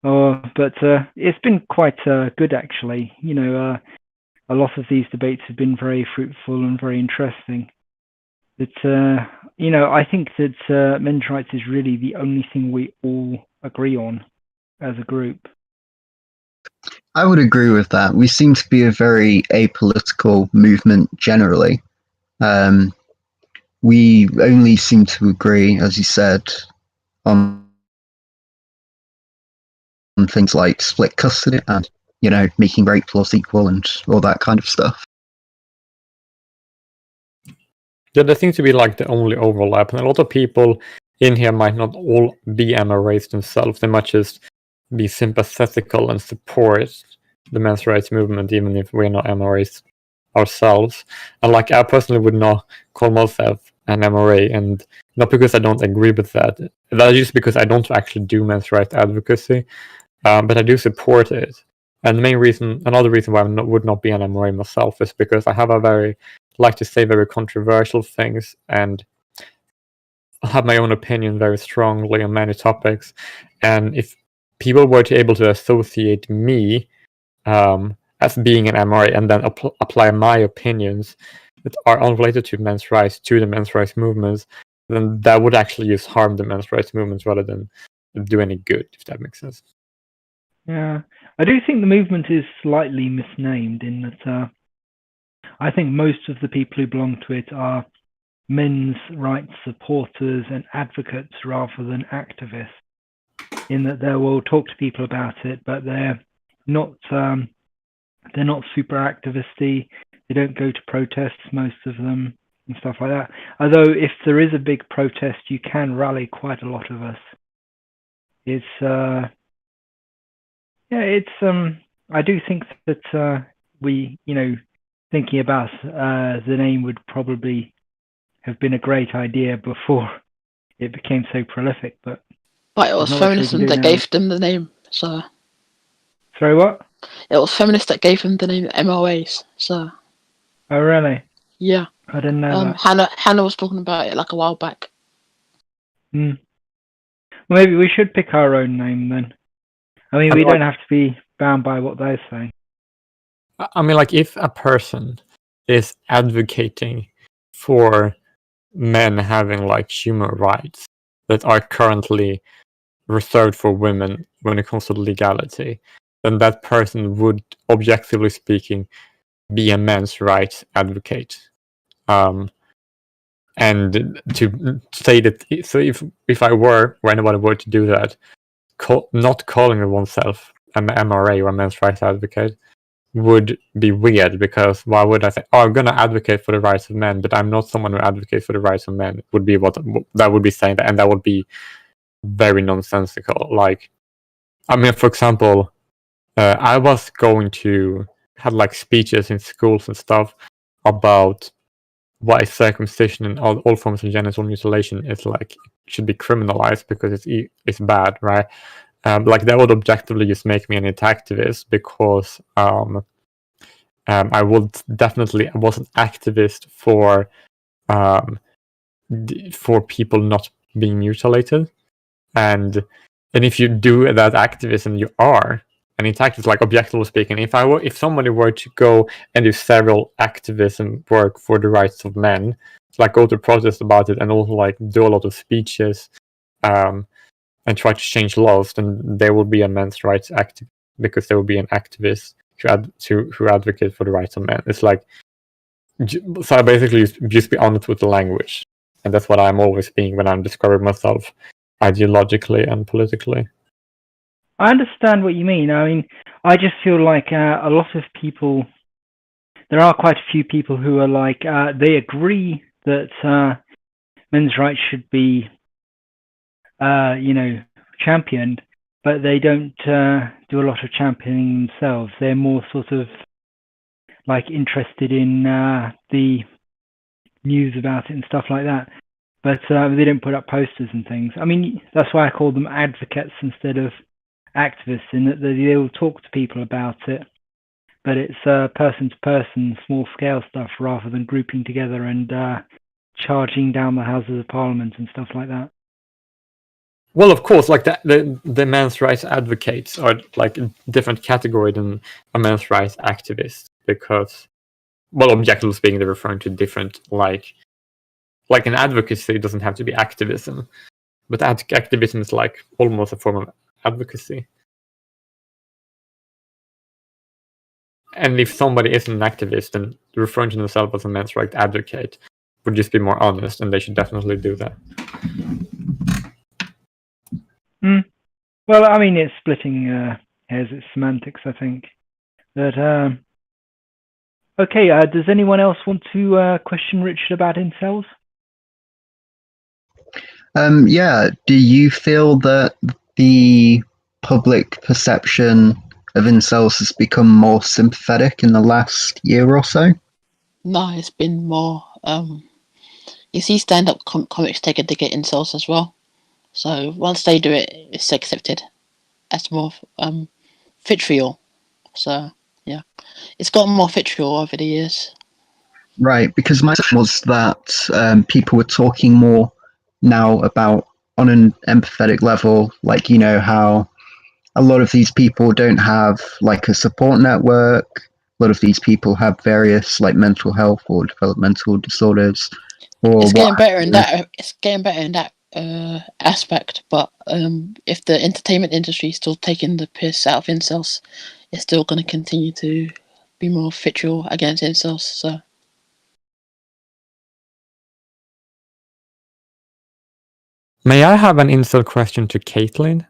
But it's been quite good, actually. You know, a lot of these debates have been very fruitful and very interesting. That you know, I think that men's rights is really the only thing we all agree on as a group. I would agree with that. We seem to be a very apolitical movement generally. We only seem to agree, as you said, on things like split custody and, you know, making rape laws equal and all that kind of stuff. Yeah, there seems to be like the only overlap, and a lot of people in here might not all be MRAs themselves. They might just be sympathetical and support the men's rights movement, even if we're not MRAs ourselves. And like, I personally would not call myself an MRA, and not because I don't agree with that. That is just because I don't actually do men's rights advocacy, but I do support it. And the main reason, another reason why I would not be an MRA myself, is because I have a like to say very controversial things, and I have my own opinion very strongly on many topics. And if people were to able to associate me as being an MRA and then apply my opinions that are unrelated to men's rights to the men's rights movements, then that would actually just harm the men's rights movements rather than do any good, if that makes sense. Yeah, I do think the movement is slightly misnamed in that I think most of the people who belong to it are men's rights supporters and advocates rather than activists, in that they will talk to people about it, but they're not super activisty. They don't go to protests, most of them, and stuff like that. Although if there is a big protest, you can rally quite a lot of us. It's I do think that we, you know, thinking about the name would probably have been a great idea before it became so prolific, but it was not much we can feminism do that now. gave them the name. So Sorry, what? it was feminists that gave them the name MOAs. So Oh, really? yeah, I didn't know that. Hannah was talking about it like a while back. Well, maybe we should pick our own name then. I mean, we don't have to be bound by what they say. I mean, like, if a person is advocating for men having like human rights that are currently reserved for women when it comes to legality, then that person would, objectively speaking, be a men's rights advocate. And to say that, so if I were, or anybody were to do that, not calling oneself an MRA or a men's rights advocate would be weird, because why would I say, oh, I'm going to advocate for the rights of men, but I'm not someone who advocates for the rights of men? Would be what that would be saying, that, and that would be very nonsensical. Like, I mean, for example, I was going to have like speeches in schools and stuff about why circumcision and all forms of genital mutilation is like should be criminalized because it's bad, right? Like, that would objectively just make me an activist, because I was an activist for people not being mutilated, and if you do that activism, you are an activist. Like, objectively speaking, if somebody were to go and do several activism work for the rights of men, like go to protest about it and also like do a lot of speeches, and try to change laws, then there will be a men's rights activist, because there will be an activist who advocate for the rights of men. It's like, so I basically just be honest with the language, and that's what I'm always being when I'm describing myself ideologically and politically. I understand what you mean. I mean, I just feel like a lot of people, there are quite a few people who are like, they agree that men's rights should be, you know, championed, but they don't do a lot of championing themselves. They're more sort of like interested in the news about it and stuff like that. but they don't put up posters and things. I mean, that's why I call them advocates instead of activists, in that they will talk to people about it, but it's person-to-person, small-scale stuff rather than grouping together and charging down the Houses of Parliament and stuff like that. Well, of course, like the men's rights advocates are like a different category than a men's rights activist, because, well, objectively speaking, they're referring to different, like an advocacy doesn't have to be activism, but activism is like almost a form of advocacy. And if somebody isn't an activist, then referring to themselves as a men's rights advocate would just be more honest, and they should definitely do that. Well, I mean, it's splitting hairs, it's semantics, I think. But, okay, does anyone else want to question Richard about incels? Yeah, do you feel that the public perception of incels has become more sympathetic in the last year or so? No, it's been more. You see, stand-up comics take a dig at incels as well. So once they do it, it's accepted as more vitriol. So yeah, it's gotten more vitriol over the years. Right, because my sense was that people were talking more now about, on an empathetic level, like, you know, how a lot of these people don't have like a support network. A lot of these people have various like mental health or developmental disorders. Or It's getting better in that. It's getting better in that aspect. But if the entertainment industry is still taking the piss out of incels, it's still going to continue to be more vitriol against incels. So. May I have an incel question to Caitlin?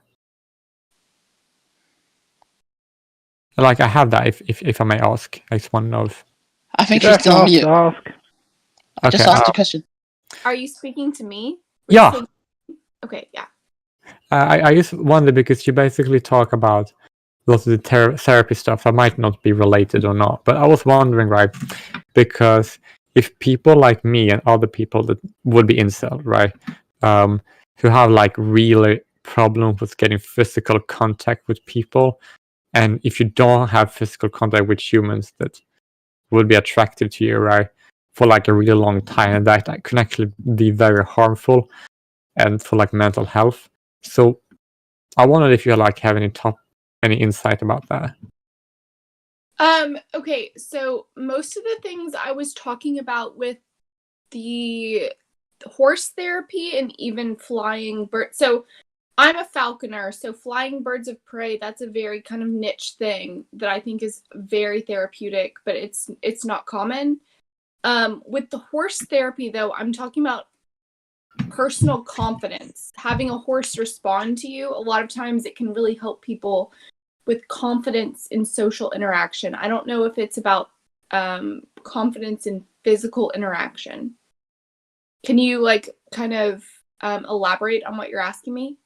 Like, I have that, if I may ask. I just want to know if... I think she's still on mute. Ask. Just ask the question. Are you speaking to me? Yeah. Okay, yeah. I just wonder, because you basically talk about lots of the therapy stuff that might not be related or not. But I was wondering, right, because if people like me and other people that would be incel, right, who have like really problems with getting physical contact with people, and if you don't have physical contact with humans that would be attractive to you, right, for like a really long time, and that can actually be very harmful and for like mental health. So I wondered if you like have any insight about that. Okay, so most of the things I was talking about with the horse therapy and even flying birds. So I'm a falconer, so flying birds of prey, that's a very kind of niche thing that I think is very therapeutic, but it's not common. With the horse therapy though, I'm talking about personal confidence. Having a horse respond to you, a lot of times it can really help people with confidence in social interaction. I don't know if it's about confidence in physical interaction. Can you like kind of elaborate on what you're asking me?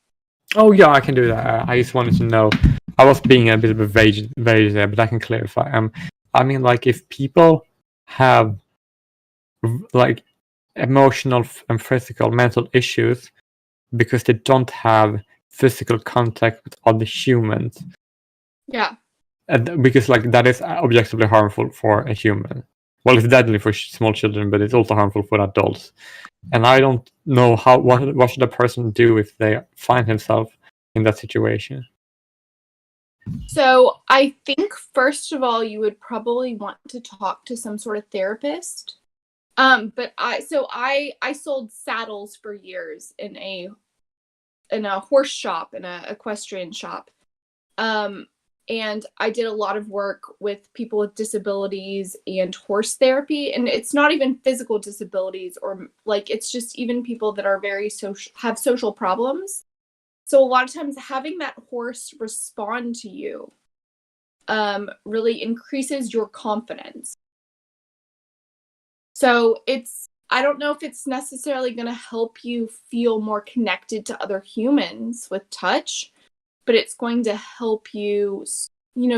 Oh yeah, I can do that. I just wanted to know. I was being a bit of a vague there, but I can clarify. I mean, like, if people have like emotional and physical mental issues because they don't have physical contact with other humans. Yeah. Because like that is objectively harmful for a human. Well, it's deadly for small children, but it's also harmful for adults. And I don't know what should a person do if they find himself in that situation. So I think first of all, you would probably want to talk to some sort of therapist. But I sold saddles for years in a horse shop, in a equestrian shop. And I did a lot of work with people with disabilities and horse therapy. And it's not even physical disabilities, or like, it's just even people that are very have social problems. So a lot of times having that horse respond to you really increases your confidence. So I don't know if it's necessarily going to help you feel more connected to other humans with touch, but it's going to help you,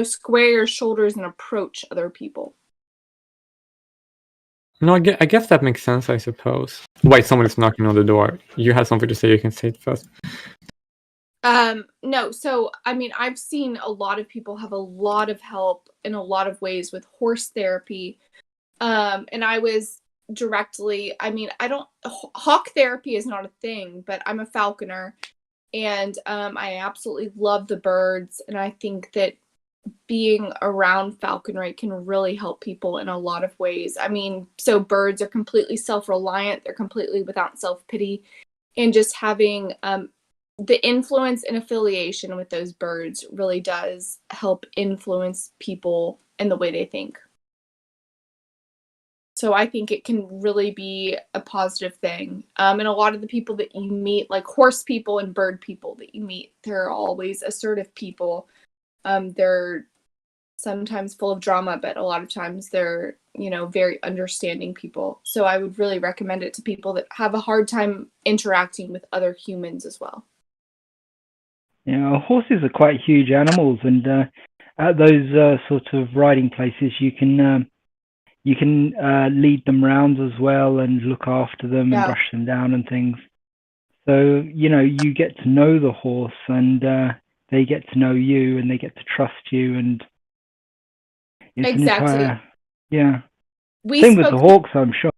square your shoulders and approach other people. No, I guess that makes sense, I suppose. Wait, someone is knocking on the door. You had something to say, you can say it first. No, so I mean, I've seen a lot of people have a lot of help in a lot of ways with horse therapy. And I was directly, I mean, hawk therapy is not a thing, but I'm a falconer, and I absolutely love the birds, and I think that being around falconry can really help people in a lot of ways. I mean, so birds are completely self-reliant, they're completely without self-pity, and just having the influence and affiliation with those birds really does help influence people in the way they think. So I think it can really be a positive thing. And a lot of the people that you meet, like horse people and bird people that you meet, they're always assertive people. They're sometimes full of drama, but a lot of times they're, very understanding people. So I would really recommend it to people that have a hard time interacting with other humans as well. Horses are quite huge animals, and at those sort of riding places, you can lead them round as well and look after them and brush them down and things. So you get to know the horse, and they get to know you, and they get to trust you, and it's exactly. Same with the hawks, I'm sure.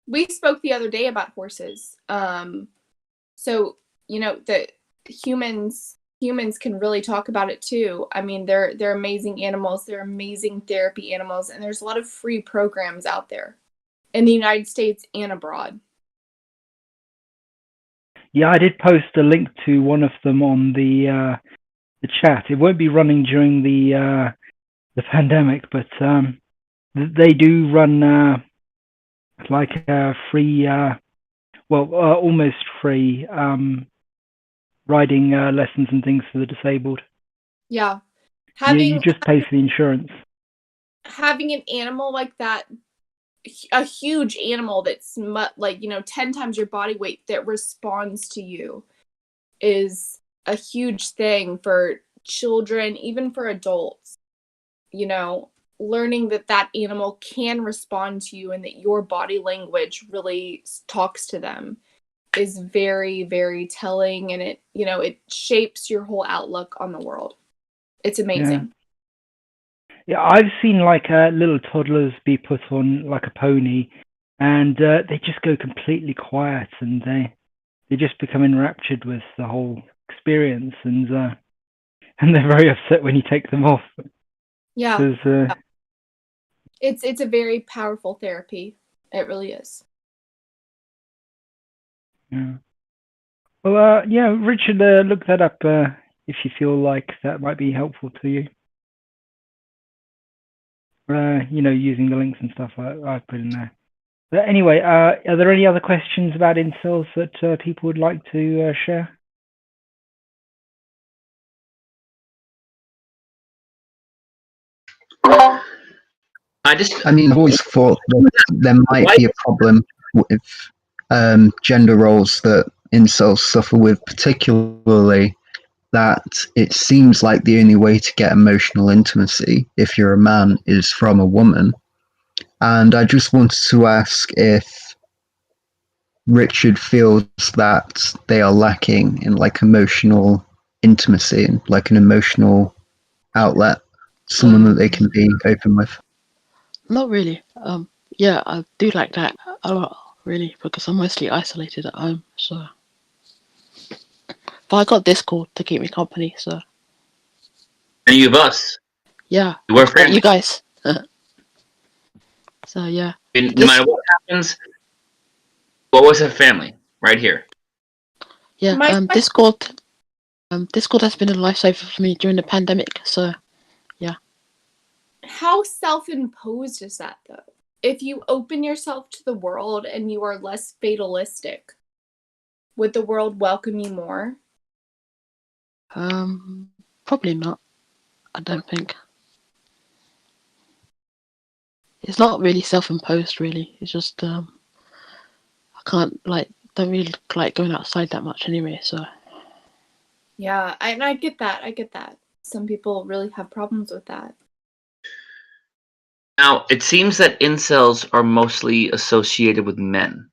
We spoke the other day about horses. So the humans can really talk about it too. I mean, they're amazing animals. They're amazing therapy animals, and there's a lot of free programs out there in the United States and abroad. Yeah, I did post a link to one of them on the chat. It won't be running during the pandemic, but they do run like free, almost free riding lessons and things for the disabled. Yeah. You just pay for the insurance. Having an animal like that, a huge animal that's 10 times your body weight that responds to you, is a huge thing for children, even for adults. Learning that animal can respond to you and that your body language really talks to them is very, very telling, and it shapes your whole outlook on the world. It's amazing. Yeah, I've seen little toddlers be put on like a pony, and they just go completely quiet, and they just become enraptured with the whole experience, and they're very upset when you take them off. Yeah. It's a very powerful therapy. It really is. Yeah. Well, Richard, look that up if you feel like that might be helpful to you. Using the links and stuff I put in there. But anyway, are there any other questions about incels that people would like to share? I've always thought that there might be a problem with gender roles that incels suffer with, particularly that it seems like the only way to get emotional intimacy, if you're a man, is from a woman. And I just wanted to ask if Richard feels that they are lacking in emotional intimacy and an emotional outlet, someone that they can be open with. Not really. Yeah, I do like that a lot, really, because I'm mostly isolated at home, so. But I got Discord to keep me company, so. And you have us. Yeah. We're friends. You guys. So yeah. No matter what happens, we'll always have family right here. Yeah. Discord has been a lifesaver for me during the pandemic, so yeah. How self-imposed is that, though? If you open yourself to the world and you are less fatalistic, would the world welcome you more? Probably not. I don't think. It's not really self-imposed, really. It's just I can't don't really like going outside that much anyway. So. Yeah, I get that. Some people really have problems with that. Now, it seems that incels are mostly associated with men,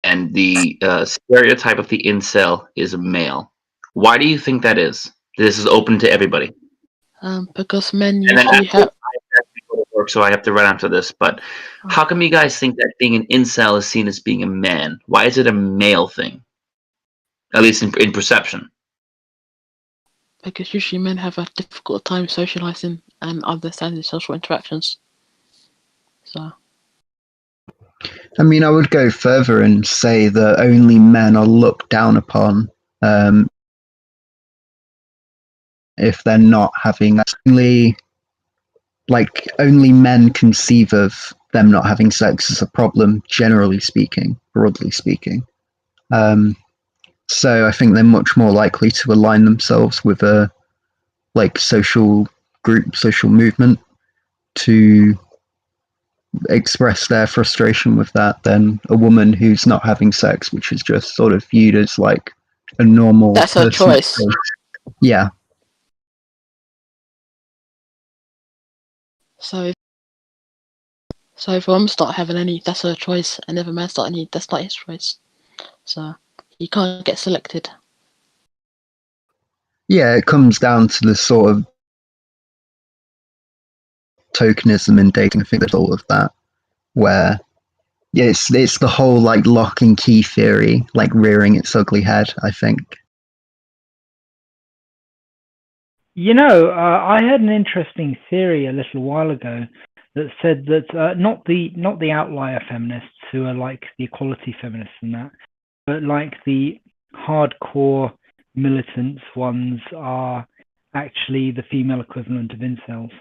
and the stereotype of the incel is a male. Why do you think that is? This is open to everybody. Because men And then usually after, have. I have to go to work, so I have to run after this. But how come you guys think that being an incel is seen as being a man? Why is it a male thing? At least in perception. Because usually men have a difficult time socializing and understanding social interactions. So. I mean, I would go further and say that only men are looked down upon if they're not having only men conceive of them not having sex as a problem, generally speaking, broadly speaking. So I think they're much more likely to align themselves with a social group, social movement to express their frustration with that than a woman who's not having sex, which is just sort of viewed as like a normal. That's her choice. Yeah. So if a woman's not having any, that's her choice, and if a man's not any, that's not his choice. So he can't get selected. Yeah, it comes down to the sort of tokenism in dating. I think there's all of that, where it's the whole lock and key theory, rearing its ugly head, I think. I had an interesting theory a little while ago that said that not the outlier feminists who are like the equality feminists and that, but the hardcore militant ones are actually the female equivalent of incels.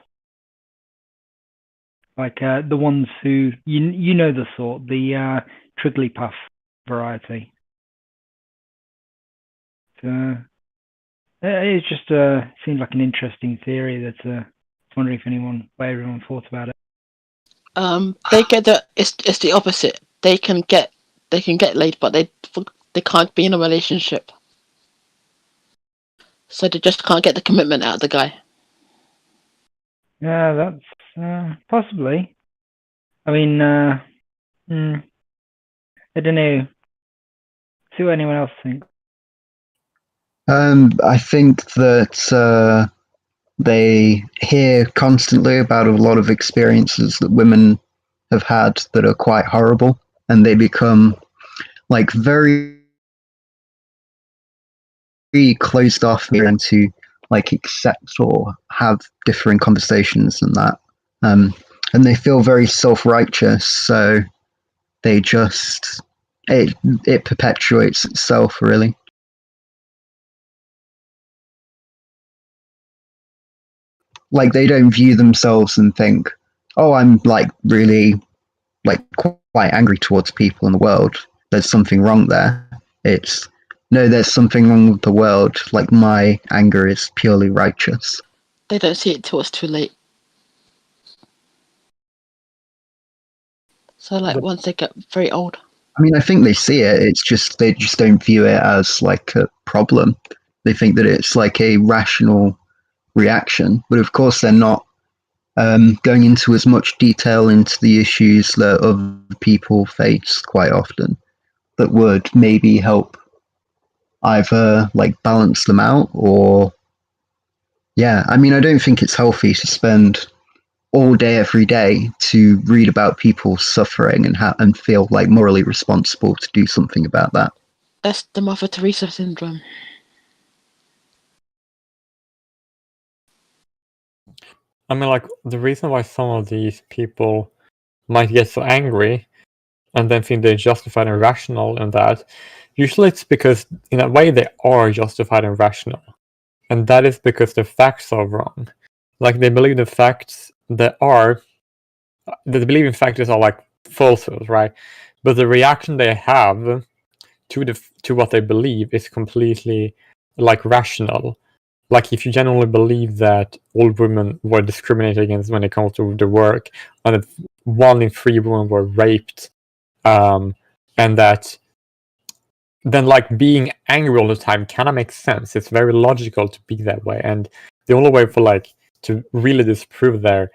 The ones who the sort, the Trigglypuff variety. So it just seems like an interesting theory that I was wondering if everyone thought about it. They get it's the opposite. They can get laid, but they can't be in a relationship. So they just can't get the commitment out of the guy. Yeah, that's possibly. I mean, I don't know. See what anyone else thinks. I think that they hear constantly about a lot of experiences that women have had that are quite horrible, and they become very closed off and to accept or have differing conversations and that. And they feel very self-righteous, so they just it perpetuates itself, really. They don't view themselves and think, oh, I'm really quite angry towards people in the world. There's something wrong there. It's no, there's something wrong with the world. My anger is purely righteous. They don't see it till it's too late. So once they get very old. I mean, I think they see it. It's just they just don't view it as a problem. They think that it's a rational reaction, but of course they're not going into as much detail into the issues that other people face quite often that would maybe help either balance them out or I mean, I don't think it's healthy to spend all day every day to read about people suffering and feel morally responsible to do something about that. That's the Mother Teresa syndrome. I mean, the reason why some of these people might get so angry and then think they're justified and rational in that, usually it's because, in a way, they are justified and rational. And that is because the facts are wrong. They believe the facts they believe in factors are falsehoods, right? But the reaction they have to what they believe is completely rational. If you genuinely believe that all women were discriminated against when it comes to the work, and that 1 in 3 women were raped, and that then being angry all the time kind of makes sense. It's very logical to be that way, and the only way for to really disprove their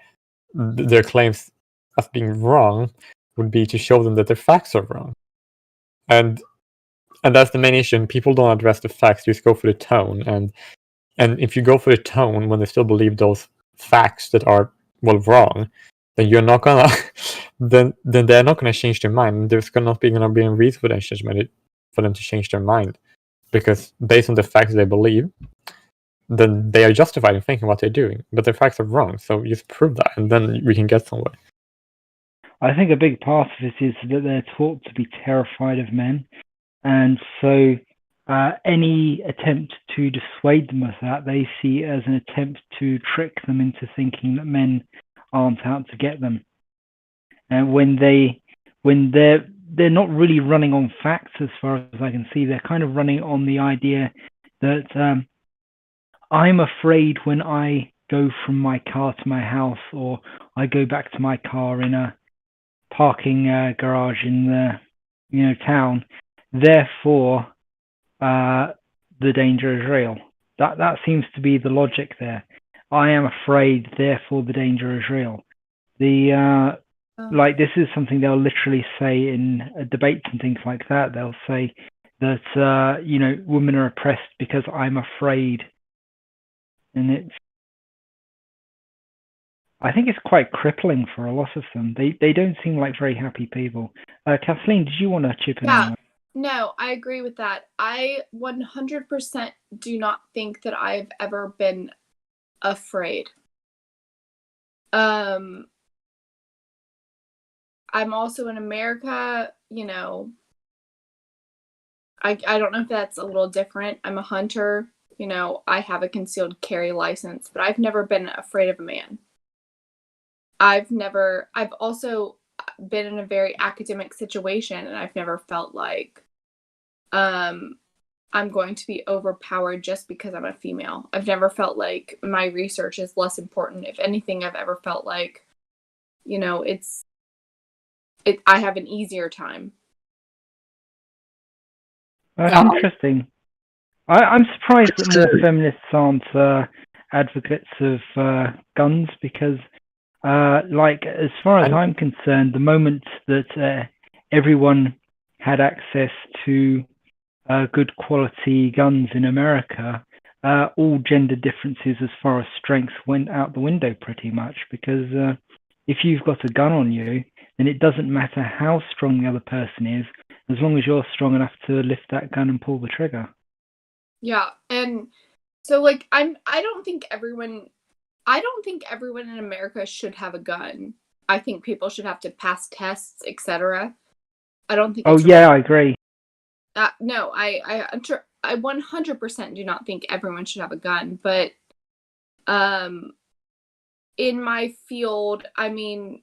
claims as being wrong would be to show them that their facts are wrong. And that's the main issue. And people don't address the facts, just go for the tone. And if you go for the tone when they still believe those facts that are wrong, then you're not gonna then they're not gonna change their mind. There's not gonna be a reason for them to change their mind, because based on the facts they believe, then they are justified in thinking what they're doing. But their facts are wrong, so just prove that, and then we can get somewhere. I think a big part of it is that they're taught to be terrified of men, and so any attempt to dissuade them of that, they see as an attempt to trick them into thinking that men aren't out to get them. And when they're not really running on facts, as far as I can see, they're kind of running on the idea that I'm afraid when I go from my car to my house, or I go back to my car in a parking garage in the town, therefore the danger is real. That seems to be the logic there. I am afraid, therefore the danger is real. Like, this is something they'll literally say in debates and things like that. They'll say that women are oppressed because I'm afraid, and I think it's quite crippling for a lot of them. They don't seem like very happy people. Kathleen, did you want to chip in? Yeah. No, I agree with that. I 100% do not think that I've ever been afraid. I'm also in America, I don't know if that's a little different. I'm a hunter, I have a concealed carry license, but I've never been afraid of a man. I've also been in a very academic situation, and I've never felt like I'm going to be overpowered just because I'm a female. I've never felt like my research is less important. If anything, I've ever felt like, I have an easier time. That's interesting. I'm surprised that more feminists aren't advocates of guns, because as far as I'm concerned, the moment that everyone had access to good quality guns in America, all gender differences as far as strength went out the window pretty much, because if you've got a gun on you, then it doesn't matter how strong the other person is, as long as you're strong enough to lift that gun and pull the trigger. Yeah, and so I don't think everyone in America should have a gun. I think people should have to pass tests, etc. I don't think. Oh yeah, I agree. No, I 100% do not think everyone should have a gun, but in my field, I mean,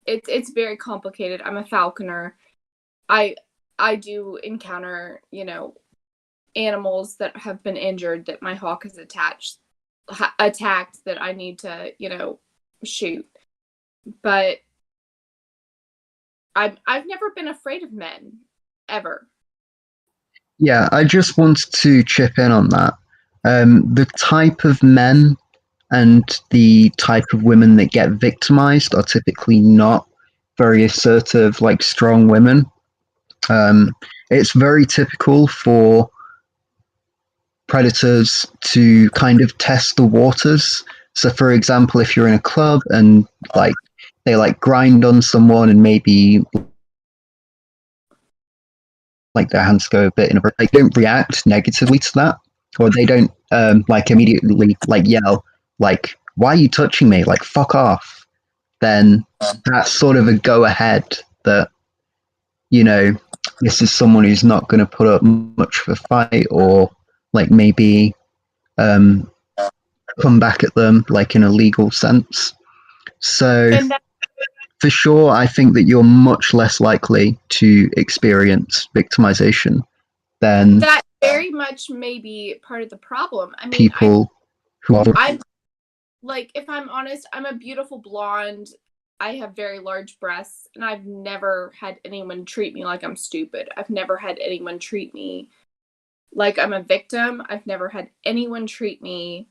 it's very complicated. I'm a falconer. I do encounter, animals that have been injured that my hawk has attacked that I need to, shoot. But I've never been afraid of men, ever. Yeah, I just want to chip in on that. The type of men and the type of women that get victimized are typically not very assertive, like strong women. It's very typical for predators to kind of test the waters. So, for example, if you're in a club and they grind on someone and maybe their hands go a bit in a, they don't react negatively to that, or they don't immediately yell why are you touching me, fuck off, then that's sort of a go ahead that this is someone who's not going to put up much of a fight, or maybe come back at them in a legal sense. So for sure, I think that you're much less likely to experience victimization than that very much may be part of the problem. I mean, people who are. If I'm honest, I'm a beautiful blonde. I have very large breasts, and I've never had anyone treat me like I'm stupid. I've never had anyone treat me like I'm a victim. I've never had anyone treat me,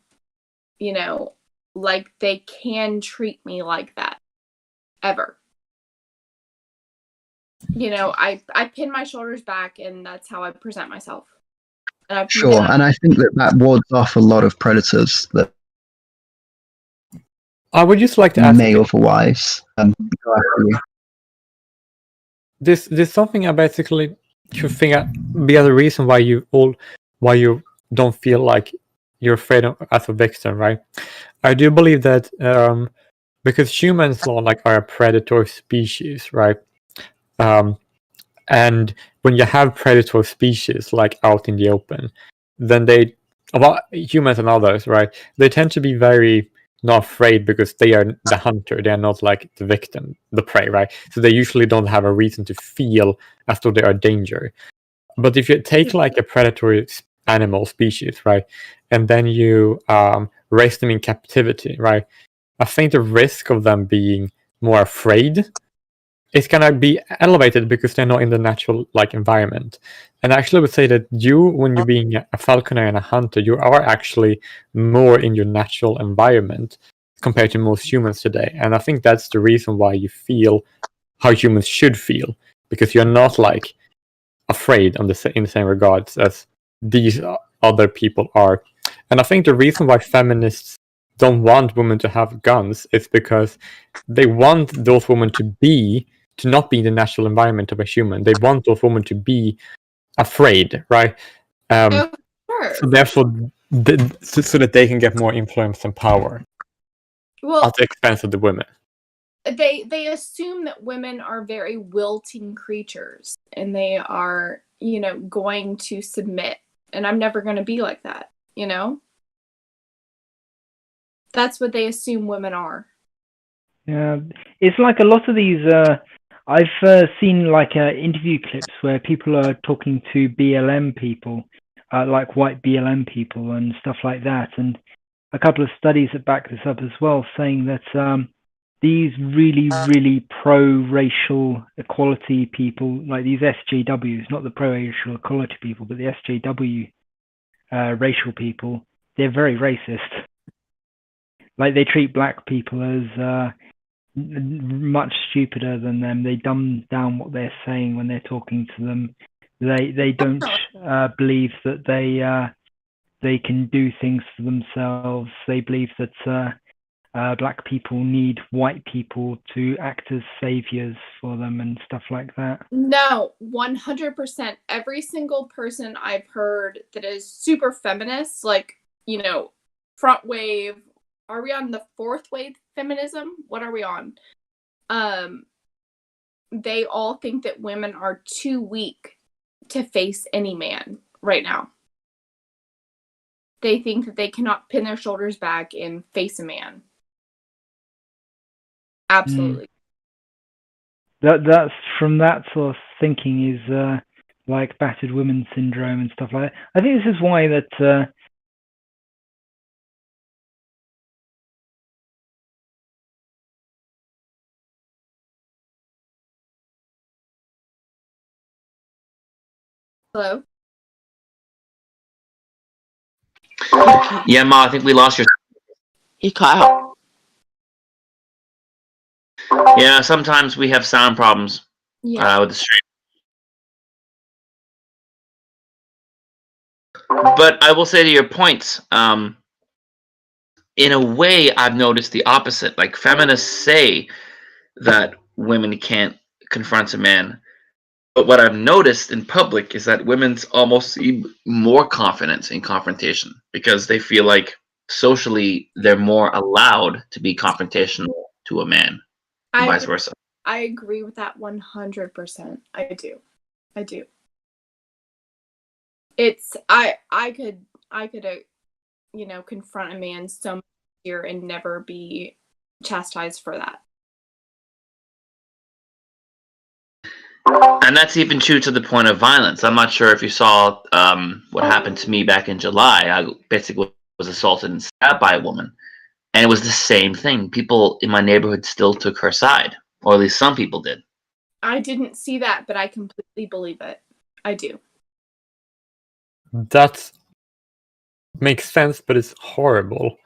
like they can treat me like that. ever. You know, I pin my shoulders back, and that's how I present myself. And I've Sure, and I think that wards off a lot of predators that I would just like to ask may otherwise go after you. this something I basically should think be the reason why you don't feel like you're afraid of, as a victim, right? I do believe that because humans are a predator species, right? And when you have predator species like out in the open, then humans and others, right? They tend to be very not afraid because they are the hunter. They are not like the victim, the prey, right? So they usually don't have a reason to feel as though they are danger. But if you take like a predatory animal species, right, and then you raise them in captivity, right, I think the risk of them being more afraid is gonna be elevated because they're not in the natural environment. And I actually would say that when you're being a falconer and a hunter, you are actually more in your natural environment compared to most humans today. And I think that's the reason why you feel how humans should feel, because you're not afraid in the same regards as these other people are. And I think the reason why feminists don't want women to have guns is because they want those women to not be in the natural environment of a human. They want those women to be afraid, right? Oh, sure. So therefore, so that they can get more influence and power at the expense of the women. They assume that women are very wilting creatures, and they are, going to submit. And I'm never going to be like that, That's what they assume women are. Yeah, it's like a lot of these. I've seen interview clips where people are talking to BLM people, like white BLM people and stuff like that, and a couple of studies that back this up as well, saying that these really, really pro-racial equality people, like these SJWs, not the pro-racial equality people, but the SJW racial people, they're very racist. Like they treat black people as much stupider than them. They dumb down what they're saying when they're talking to them. They don't believe that they can do things for themselves. They believe that black people need white people to act as saviors for them and stuff like that. No, 100%. Every single person I've heard that is super feminist, front wave. Are we on the fourth wave feminism? What are we on? They all think that women are too weak to face any man right now. They think that they cannot pin their shoulders back and face a man. Absolutely. That's from that sort of thinking is like battered women syndrome and stuff like that. I think this is why that Hello? Yeah, Ma, I think we lost your. He cut out. Yeah, sometimes we have sound problems with the stream. But I will say to your points, in a way, I've noticed the opposite. Like feminists say that women can't confront a man. But what I've noticed in public is that women's almost seem more confident in confrontation because they feel like socially they're more allowed to be confrontational to a man, and vice versa. I agree with that 100%. I do. It's I could confront a man so much easier and never be chastised for that. And that's even true to the point of violence. I'm not sure if you saw what happened to me back in July. I basically was assaulted and stabbed by a woman. And it was the same thing. People in my neighborhood still took her side, or at least some people did. I didn't see that, but I completely believe it. I do. That makes sense, but it's horrible.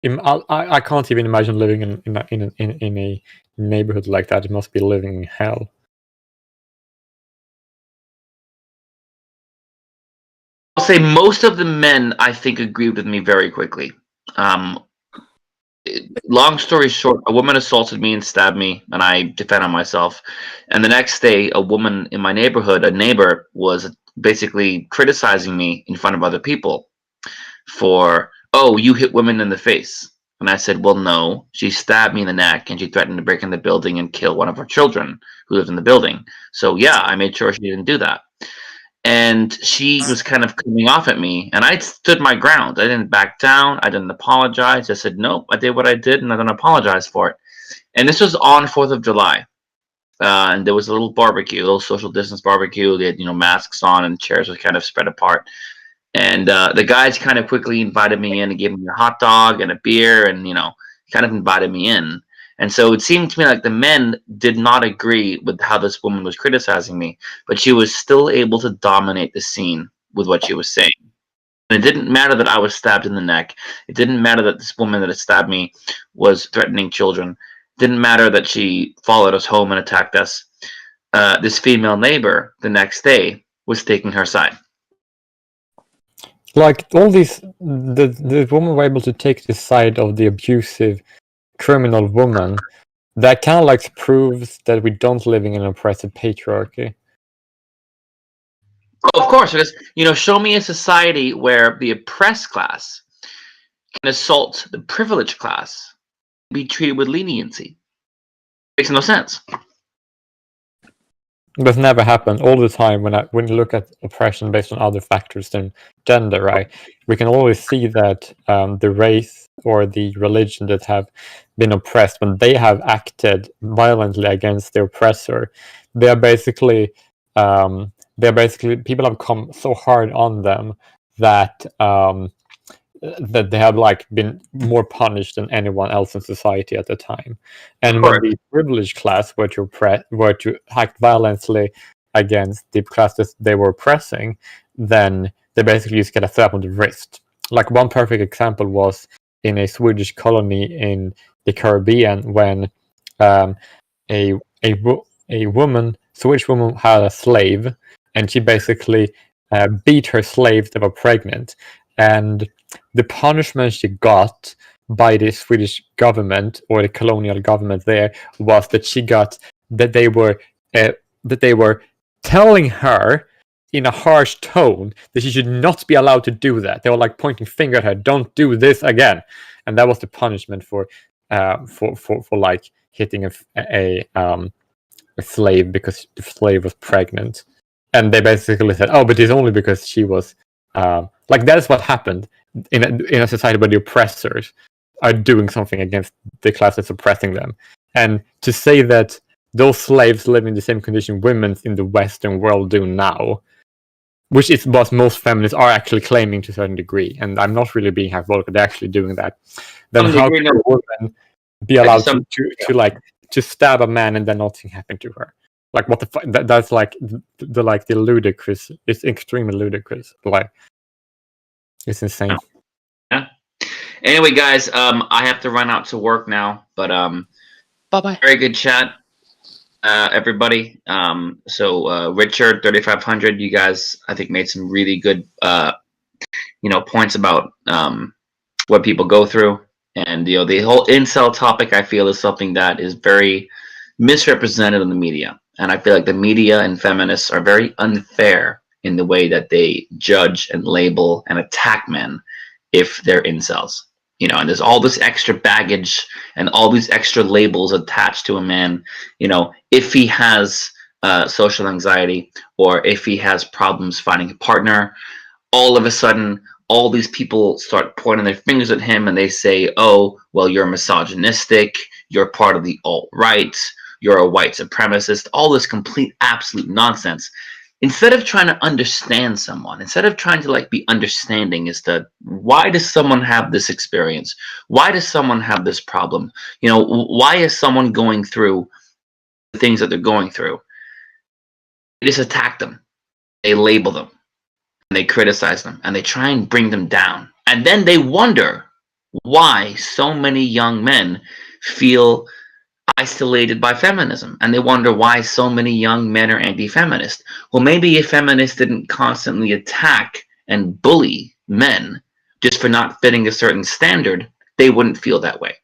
I can't even imagine living in a neighborhood like that. It must be living in hell. I'll say most of the men, I think, agreed with me very quickly. Long story short, a woman assaulted me and stabbed me, and I defended myself. And the next day, a woman in my neighborhood, a neighbor, was basically criticizing me in front of other people for, oh, you hit women in the face. And I said, well, no, she stabbed me in the neck and she threatened to break in the building and kill one of our children who lived in the building. So yeah, I made sure she didn't do that. And she was kind of coming off at me, and I stood my ground. I didn't back down. I didn't apologize. I said, nope, I did what I did, and I'm going to apologize for it. And this was on 4th of July. And there was a little barbecue, a little social distance barbecue. They had, masks on, and chairs were kind of spread apart. And the guys kind of quickly invited me in and gave me a hot dog and a beer and, kind of invited me in. And so it seemed to me like the men did not agree with how this woman was criticizing me, but she was still able to dominate the scene with what she was saying. And it didn't matter that I was stabbed in the neck. It didn't matter that this woman that had stabbed me was threatening children. It didn't matter that she followed us home and attacked us. This female neighbor the next day was taking her side. Like all these, the woman were able to take the side of the abusive criminal woman. That kind of like proves that we don't live in an oppressive patriarchy. Of course, because show me a society where the oppressed class can assault the privileged class, be treated with leniency. Makes no sense. That's never happened. All the time when you look at oppression based on other factors than gender, right? We can always see that the race or the religion that have been oppressed, when they have acted violently against the oppressor, they're basically people have come so hard on them that that they have like been more punished than anyone else in society at the time. And when the privileged class were to act violently against the classes they were oppressing, then they basically just get a slap on the wrist. Like one perfect example was in a Swedish colony in the Caribbean when a Swedish woman had a slave, and she basically beat her slaves that were pregnant. And the punishment she got by the Swedish government or the colonial government there was that they were telling her in a harsh tone that she should not be allowed to do that. They were like pointing finger at her, "Don't do this again," and that was the punishment for like hitting a slave because the slave was pregnant. And they basically said, "Oh, but it's only because she was." Like that is what happened in a society where the oppressors are doing something against the class that's oppressing them. And to say that those slaves live in the same condition women in the Western world do now, which is what most feminists are actually claiming to a certain degree, and I'm not really being hyperbolical, they're actually doing that, then how can a woman be allowed to stab a man and then nothing happen to her? Like what the fuck? That's like the ludicrous. It's extremely ludicrous. Like it's insane. Yeah. Anyway, guys, I have to run out to work now. But Bye-bye. Very good chat, everybody. So Richard 3500, you guys, I think made some really good, points about what people go through, and the whole incel topic. I feel is something that is very misrepresented in the media. And I feel like the media and feminists are very unfair in the way that they judge and label and attack men if they're incels. And there's all this extra baggage and all these extra labels attached to a man, if he has social anxiety or if he has problems finding a partner, all of a sudden, all these people start pointing their fingers at him and they say, oh, well, you're misogynistic, you're part of the alt-right, you're a white supremacist, all this complete, absolute nonsense. Instead of trying to understand someone, instead of trying to be understanding as to why does someone have this experience? Why does someone have this problem? Why is someone going through the things that they're going through? They just attack them. They label them. And they criticize them. And they try and bring them down. And then they wonder why so many young men feel isolated by feminism, and they wonder why so many young men are anti-feminist. Well, maybe if feminists didn't constantly attack and bully men just for not fitting a certain standard, they wouldn't feel that way.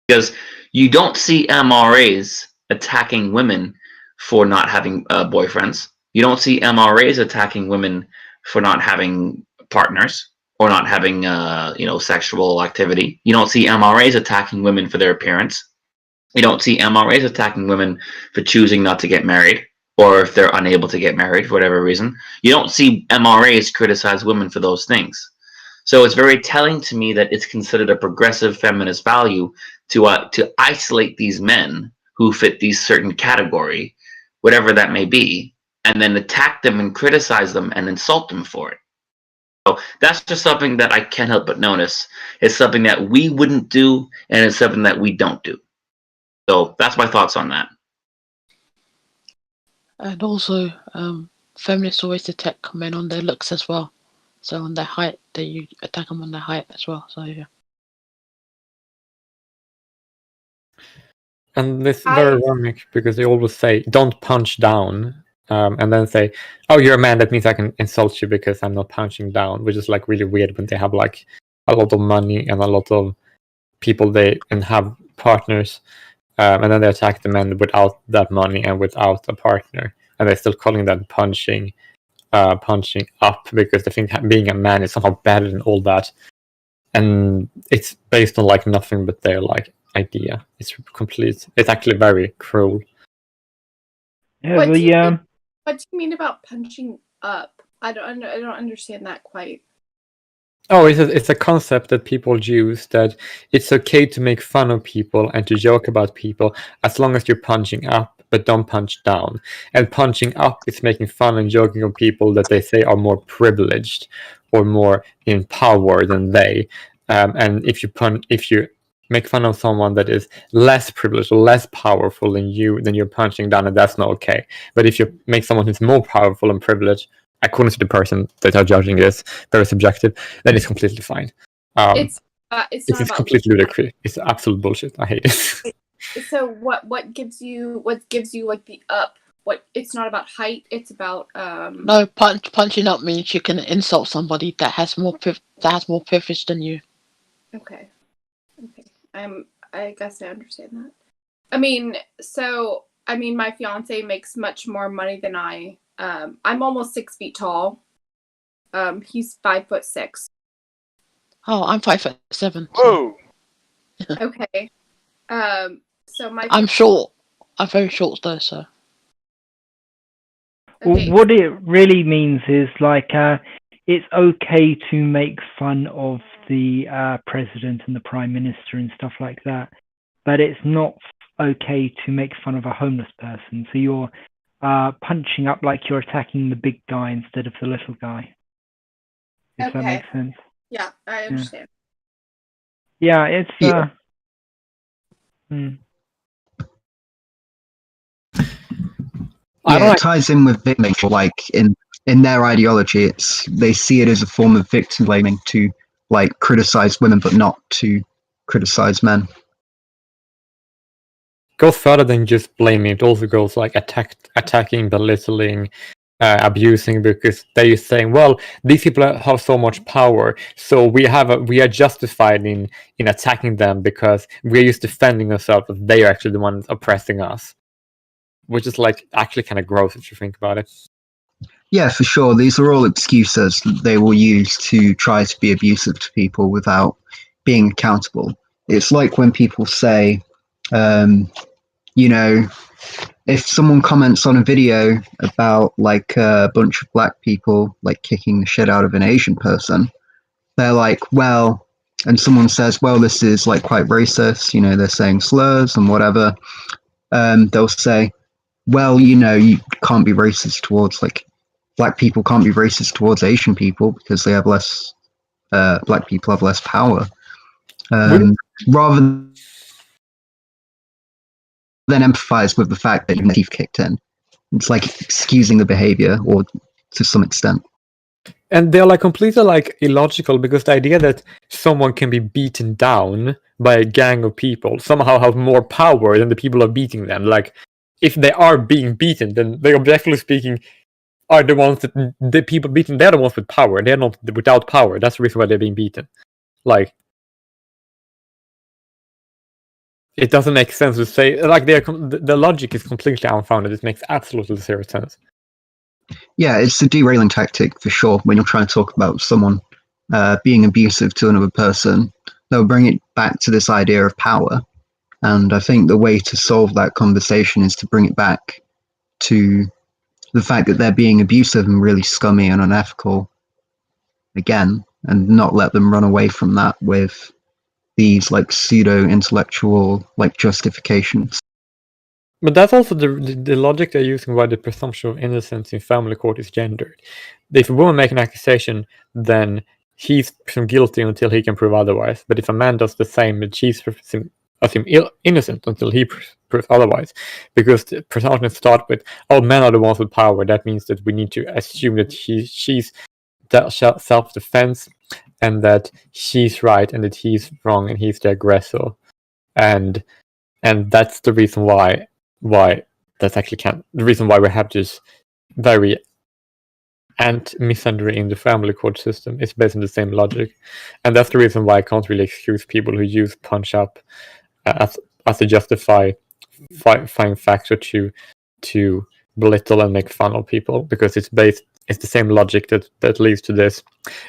Because you don't see MRAs attacking women for not having boyfriends. You don't see MRAs attacking women for not having partners or not having sexual activity. You don't see MRAs attacking women for their appearance. You don't see MRAs attacking women for choosing not to get married, or if they're unable to get married for whatever reason. You don't see MRAs criticize women for those things. So it's very telling to me that it's considered a progressive feminist value to isolate these men who fit these certain category, whatever that may be, and then attack them and criticize them and insult them for it. So that's just something that I can't help but notice. It's something that we wouldn't do, and it's something that we don't do. So that's my thoughts on that. And also, feminists always attack men on their looks as well. So on their height, they attack them on their height as well. So yeah. And this is very ironic because they always say, "Don't punch down," and then say, "Oh, you're a man. That means I can insult you because I'm not punching down," which is like really weird when they have like a lot of money and a lot of people and have partners. And then they attack the men without that money and without a partner, and they're still calling that punching up because they think being a man is somehow better than all that, and it's based on like nothing but their like idea. It's actually very cruel. Yeah, What do you mean about punching up? I don't understand that quite. Oh, it's a concept that people use, that it's okay to make fun of people and to joke about people as long as you're punching up, but don't punch down. And punching up is making fun and joking of people that they say are more privileged or more in power than they. And if you make fun of someone that is less privileged or less powerful than you, then you're punching down, and that's not okay. But if you make someone who's more powerful and privileged, according to the person that are judging this, very subjective, then it's completely fine. It's It's completely ludicrous. It's absolute bullshit. I hate it. So what gives you like the up? What, it's not about height, it's about No, punching up means you can insult somebody that has more privilege than you. Okay. I guess I understand that. I mean, my fiance makes much more money than I. I'm almost 6 feet tall. He's 5'6". Oh, I'm 5'7". Whoa. Okay. So I'm short. I'm very short though, so. Okay. What it really means is like it's okay to make fun of the president and the prime minister and stuff like that, but it's not okay to make fun of a homeless person. So you're punching up like you're attacking the big guy instead of the little guy. If that makes sense. Yeah, I understand. Yeah, it's Yeah. It ties in with victim blaming. Like in their ideology, they see it as a form of victim blaming to like criticize women, but not to criticize men. Goes further than just blaming. It also goes like attacking, belittling, abusing, because they're saying, well, these people have so much power, so we are justified in attacking them because we're just defending ourselves, but they are actually the ones oppressing us, which is like actually kind of gross if you think about it. Yeah, for sure. These are all excuses they will use to try to be abusive to people without being accountable. It's like when people say, if someone comments on a video about like a bunch of black people like kicking the shit out of an Asian person, they're like, well, and someone says, well, this is like quite racist, they're saying slurs and whatever. They'll say, well, you can't be racist towards like black people can't be racist towards Asian people because they have less, black people have less power. Rather than empathize with the fact that your teeth kicked in. It's like excusing the behavior, or to some extent. and they're like completely like illogical, because the idea that someone can be beaten down by a gang of people somehow have more power than the people who are beating them. Like, if they are being beaten, then they, objectively speaking, are the ones that the people beaten. They're the ones with power. They're not without power. That's the reason why they're being beaten. Like, it doesn't make sense to say, like, the logic is completely unfounded. It makes absolutely zero sense. Yeah, it's a derailing tactic for sure. When you're trying to talk about someone being abusive to another person, they'll bring it back to this idea of power. And I think the way to solve that conversation is to bring it back to the fact that they're being abusive and really scummy and unethical again, and not let them run away from that with these like pseudo-intellectual like justifications. But that's also the logic they're using why the presumption of innocence in family court is gendered. If a woman makes an accusation, then he's presumed guilty until he can prove otherwise. But if a man does the same, she's assumed innocent until he proves otherwise. Because the presumption starts with, oh, men are the ones with power. That means that we need to assume that she's self-defense, and that she's right and that he's wrong and he's the aggressor. And that's the reason why that's actually the reason why we have this very misandry in the family court system is based on the same logic. And that's the reason why I can't really excuse people who use punch up as a justifying factor to belittle and make fun of people, because it's the same logic that leads to this.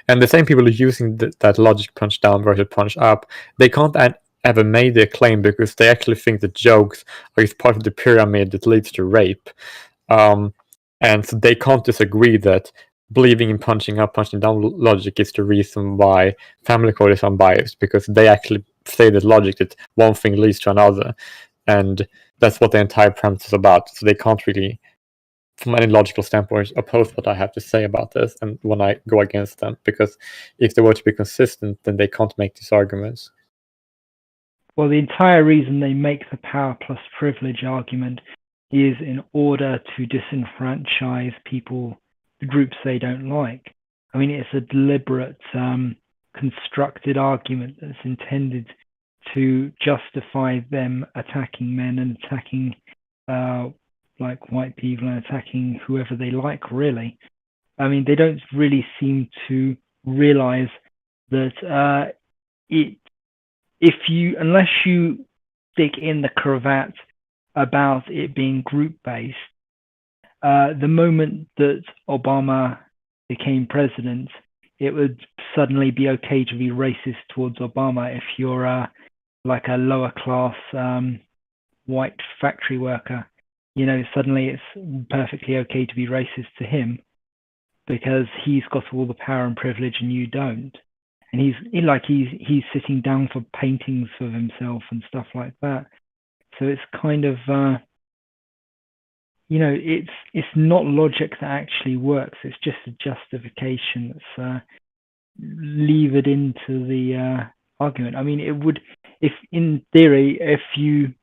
And the same people who are using that logic, punch down versus punch up, they can't ever made their claim because they actually think that jokes are part of the pyramid that leads to rape. And so they can't disagree that believing in punching up, punching down logic is the reason why family court is unbiased, because they actually say that logic, that one thing leads to another. And that's what the entire premise is about. So they can't really, from any logical standpoint, oppose what I have to say about this and when I go against them, because if they were to be consistent, then they can't make these arguments. Well, the entire reason they make the power plus privilege argument is in order to disenfranchise people, the groups they don't like. I mean, it's a deliberate, constructed argument that's intended to justify them attacking men and attacking like white people and attacking whoever they like, really. I mean, they don't really seem to realize that unless you stick in the cravat about it being group-based, the moment that Obama became president, it would suddenly be okay to be racist towards Obama if you're like a lower class white factory worker. You know, suddenly it's perfectly okay to be racist to him because he's got all the power and privilege and you don't. And he's sitting down for paintings of himself and stuff like that. So it's kind of, it's not logic that actually works. It's just a justification that's levered into the argument. I mean, it would, if in theory, if you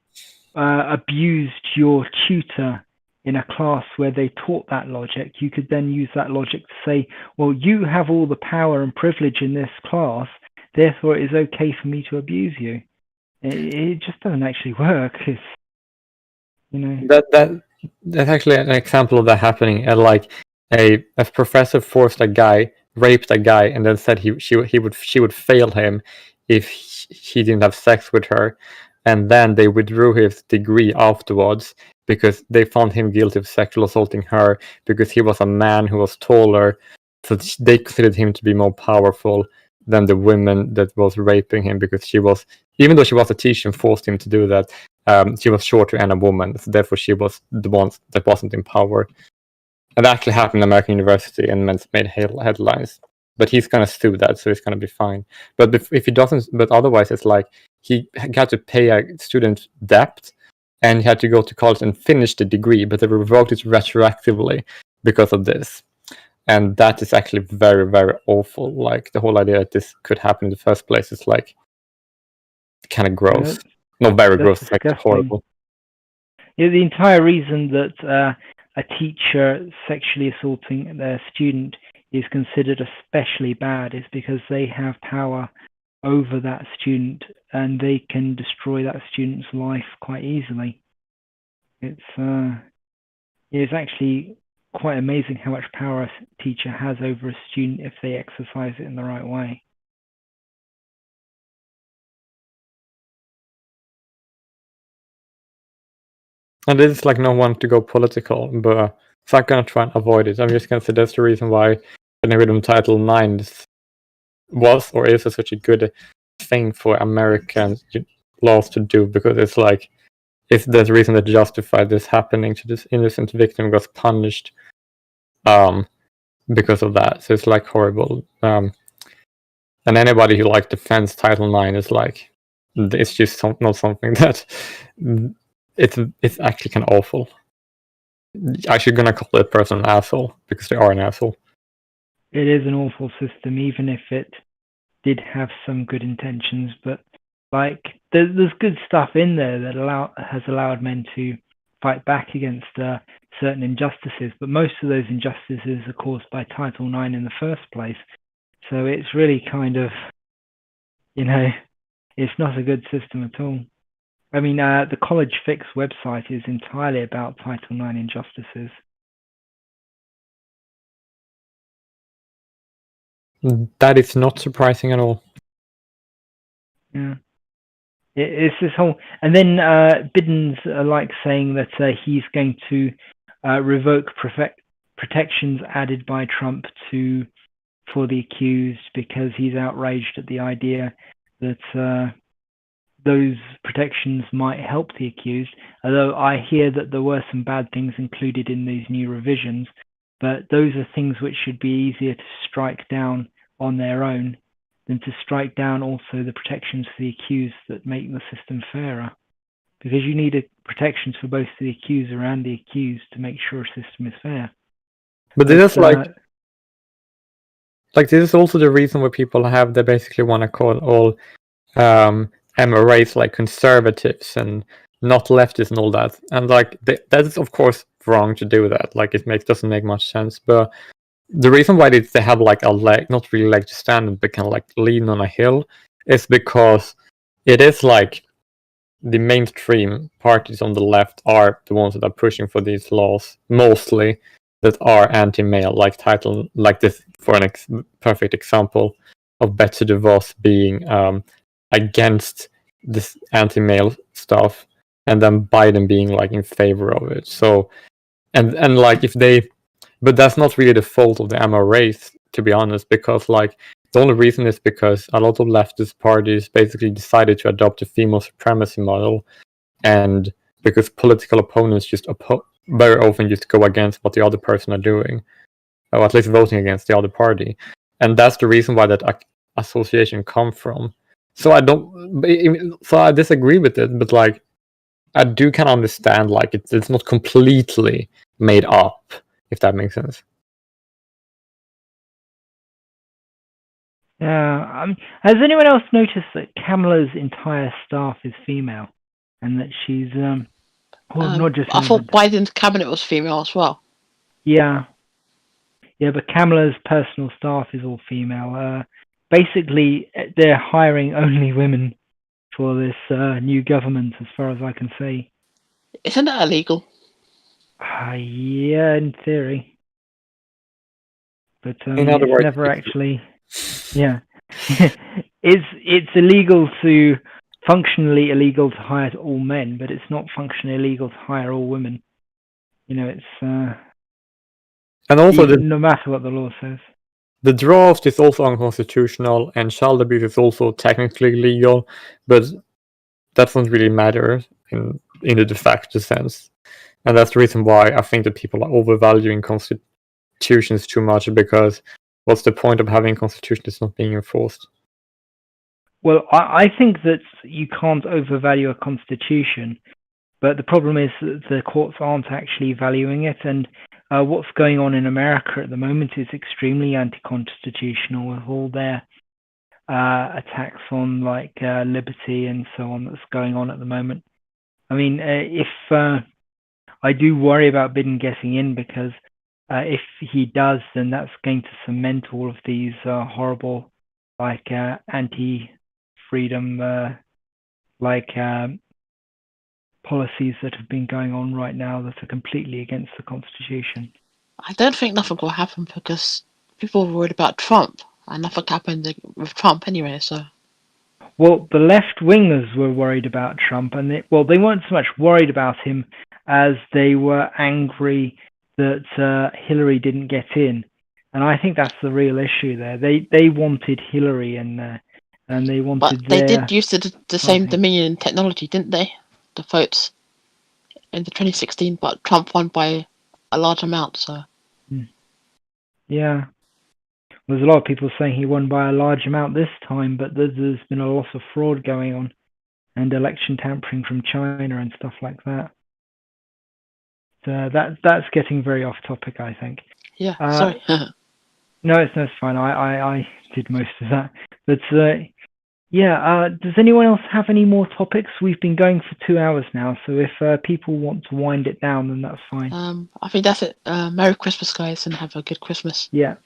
abused your tutor in a class where they taught that logic, you could then use that logic to say, well, you have all the power and privilege in this class, therefore it is okay for me to abuse you. It just doesn't actually work. It's, That's actually an example of that happening. And like a professor raped a guy, and then said she would fail him if he didn't have sex with her, and then they withdrew his degree afterwards because they found him guilty of sexual assaulting her because he was a man who was taller, so they considered him to be more powerful than the women that was raping him, because she was, even though she was a teacher and forced him to do that, she was shorter and a woman, so therefore she was the one that wasn't in power. And that actually happened in American University and made headlines. But he's gonna sue that, so he's gonna be fine. But if he doesn't, but otherwise it's like he had to pay a student debt, and he had to go to college and finish the degree, but they revoked it retroactively because of this. And that is actually very, very awful. Like, the whole idea that this could happen in the first place is like kind of gross. Not very gross, it's like horrible. Yeah, the entire reason that a teacher sexually assaulting their student is considered especially bad is because they have power over that student and they can destroy that student's life quite easily. It's actually quite amazing how much power a teacher has over a student if they exercise it in the right way. And this is like no one to go political, but so I'm gonna try and avoid it. I'm just gonna say that's the reason why getting rid of Title IX was or is such a good thing for American laws to do, because it's like if there's a reason to justify this happening to this innocent victim was punished because of that. So it's like horrible. And anybody who like defends Title IX is like, it's just not something that it's actually kind of awful. I should gonna call that person an asshole because they are an asshole. It is an awful system, even if it did have some good intentions. But like, there's good stuff in there that has allowed men to fight back against certain injustices. But most of those injustices are caused by Title IX in the first place. So it's really kind of, it's not a good system at all. I mean, the College Fix website is entirely about Title IX injustices. That is not surprising at all. Yeah. It's this whole... And then Biden's like saying that he's going to revoke protections added by Trump for the accused because he's outraged at the idea that those protections might help the accused, although I hear that there were some bad things included in these new revisions, but those are things which should be easier to strike down on their own than to strike down also the protections for the accused that make the system fairer. Because you need protections for both the accuser and the accused to make sure a system is fair. But this is like this is also the reason why people they basically want to call all MRAs like conservatives and not leftists and all that. And like that is of course wrong to do that. Like it doesn't make much sense. But the reason why they have like a leg, not really leg to stand on, but kind of like lean on a hill, is because it is like the mainstream parties on the left are the ones that are pushing for these laws mostly that are anti-male, like this for a perfect example of Betsy DeVos being against this anti-male stuff, and then Biden being like in favor of it. So, and like but that's not really the fault of the MRAs, to be honest, because like the only reason is because a lot of leftist parties basically decided to adopt a female supremacy model, and because political opponents just very often just go against what the other person are doing, or at least voting against the other party, and that's the reason why that association come from. So I disagree with it, but like I do kind of understand like it's not completely made up, if that makes sense. Yeah. Has anyone else noticed that Kamala's entire staff is female, and that she's not just? I thought Biden's cabinet was female as well. Yeah, but Kamala's personal staff is all female. Basically, they're hiring only women for this new government, as far as I can see. Isn't that illegal? Yeah, in theory. But in other words, never actually. Yeah, it's functionally illegal to hire all men, but it's not functionally illegal to hire all women. It's and also no matter what the law says. The draft is also unconstitutional, and child abuse is also technically legal, but that doesn't really matter in the de facto sense. And that's the reason why I think that people are overvaluing constitutions too much, because what's the point of having a constitution that's not being enforced? Well, I think that you can't overvalue a constitution, but the problem is that the courts aren't actually valuing it, and what's going on in America at the moment is extremely anti-constitutional, with all their attacks on like liberty and so on that's going on at the moment. I mean, if I do worry about Biden getting in, because if he does, then that's going to cement all of these horrible, like anti-freedom, policies that have been going on right now that are completely against the Constitution. I don't think nothing will happen because people were worried about Trump, and nothing happened with Trump anyway. So. Well, the left-wingers were worried about Trump, and they weren't so much worried about him as they were angry that Hillary didn't get in, and I think that's the real issue there. They wanted Hillary in there, and they wanted. But they did use the same Dominion technology, didn't they? The votes in the 2016, but Trump won by a large amount. So. Yeah. There's a lot of people saying he won by a large amount this time, but there's been a lot of fraud going on and election tampering from China and stuff like that. So that's getting very off topic, I think. Yeah, sorry. No, it's fine. I did most of that. But does anyone else have any more topics? We've been going for 2 hours now, so if people want to wind it down, then that's fine. I think that's it. Merry Christmas, guys, and have a good Christmas. Yeah.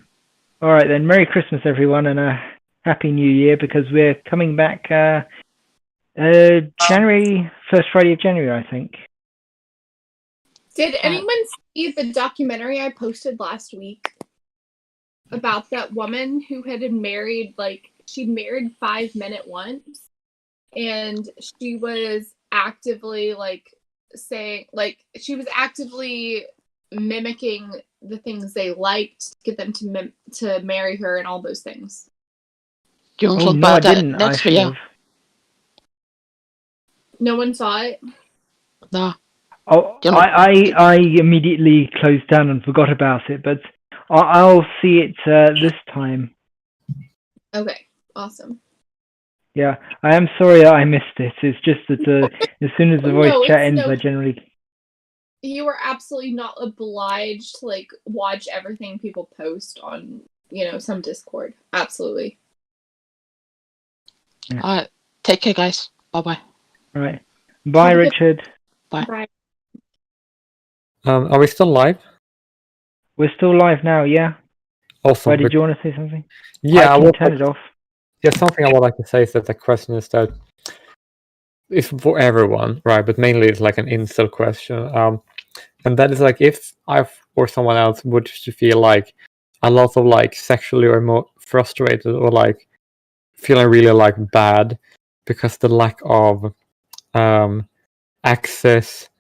All right then. Merry Christmas, everyone, and a Happy New Year, because we're coming back January, first Friday of January, I think. Did anyone see the documentary I posted last week about that woman who had been married, she'd married 5 men at once, and she was actively actively mimicking the things they liked to get them to marry her and all those things. Do you want to talk about that didn't. next year? No one saw it? No. Oh, I immediately closed down and forgot about it, but I'll see it this time. Okay, awesome. Yeah, I am sorry I missed it. It's just that as soon as the voice chat ends, I generally... You are absolutely not obliged to watch everything people post on, some Discord. Absolutely. Yeah. All right, take care, guys. Bye-bye. All right. Bye, Richard. Bye. Bye. Are we still live? We're still live now, yeah. Awesome. Why, did you want to say something? Yeah, I can turn it off. Yeah, something I would like to say is that the question is that it's for everyone, right? But mainly it's like an incel question. And that is if I or someone else would feel a lot of sexually or more frustrated or feeling really bad because the lack of access,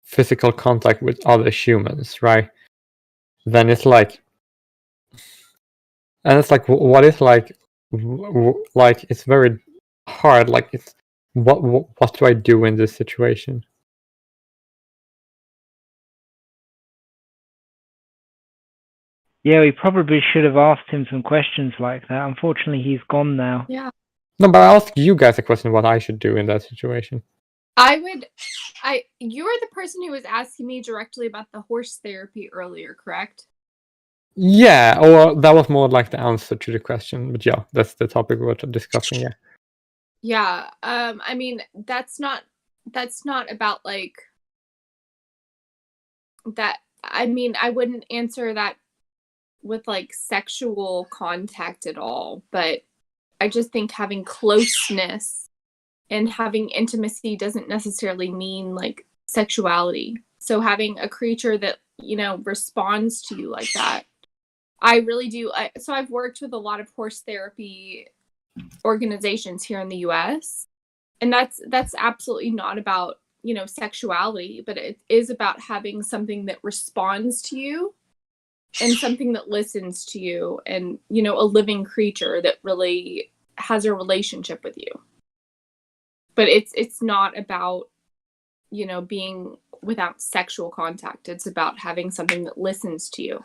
physical contact with other humans, right? Then it's what is it's very hard. It's what do I do in this situation? Yeah, we probably should have asked him some questions like that. Unfortunately, he's gone now. Yeah. No, but I asked you guys a question what I should do in that situation. You were the person who was asking me directly about the horse therapy earlier, correct? Yeah, or that was more the answer to the question. But yeah, that's the topic we were discussing, yeah. Yeah, I mean, that's not about that. I mean, I wouldn't answer that with sexual contact at all, but I just think having closeness and having intimacy doesn't necessarily mean sexuality. So having a creature that, responds to you like that, I really do. So I've worked with a lot of horse therapy organizations here in the US, and that's absolutely not about, sexuality, but it is about having something that responds to you and something that listens to you and, a living creature that really has a relationship with you. But it's not about, being without sexual contact. It's about having something that listens to you.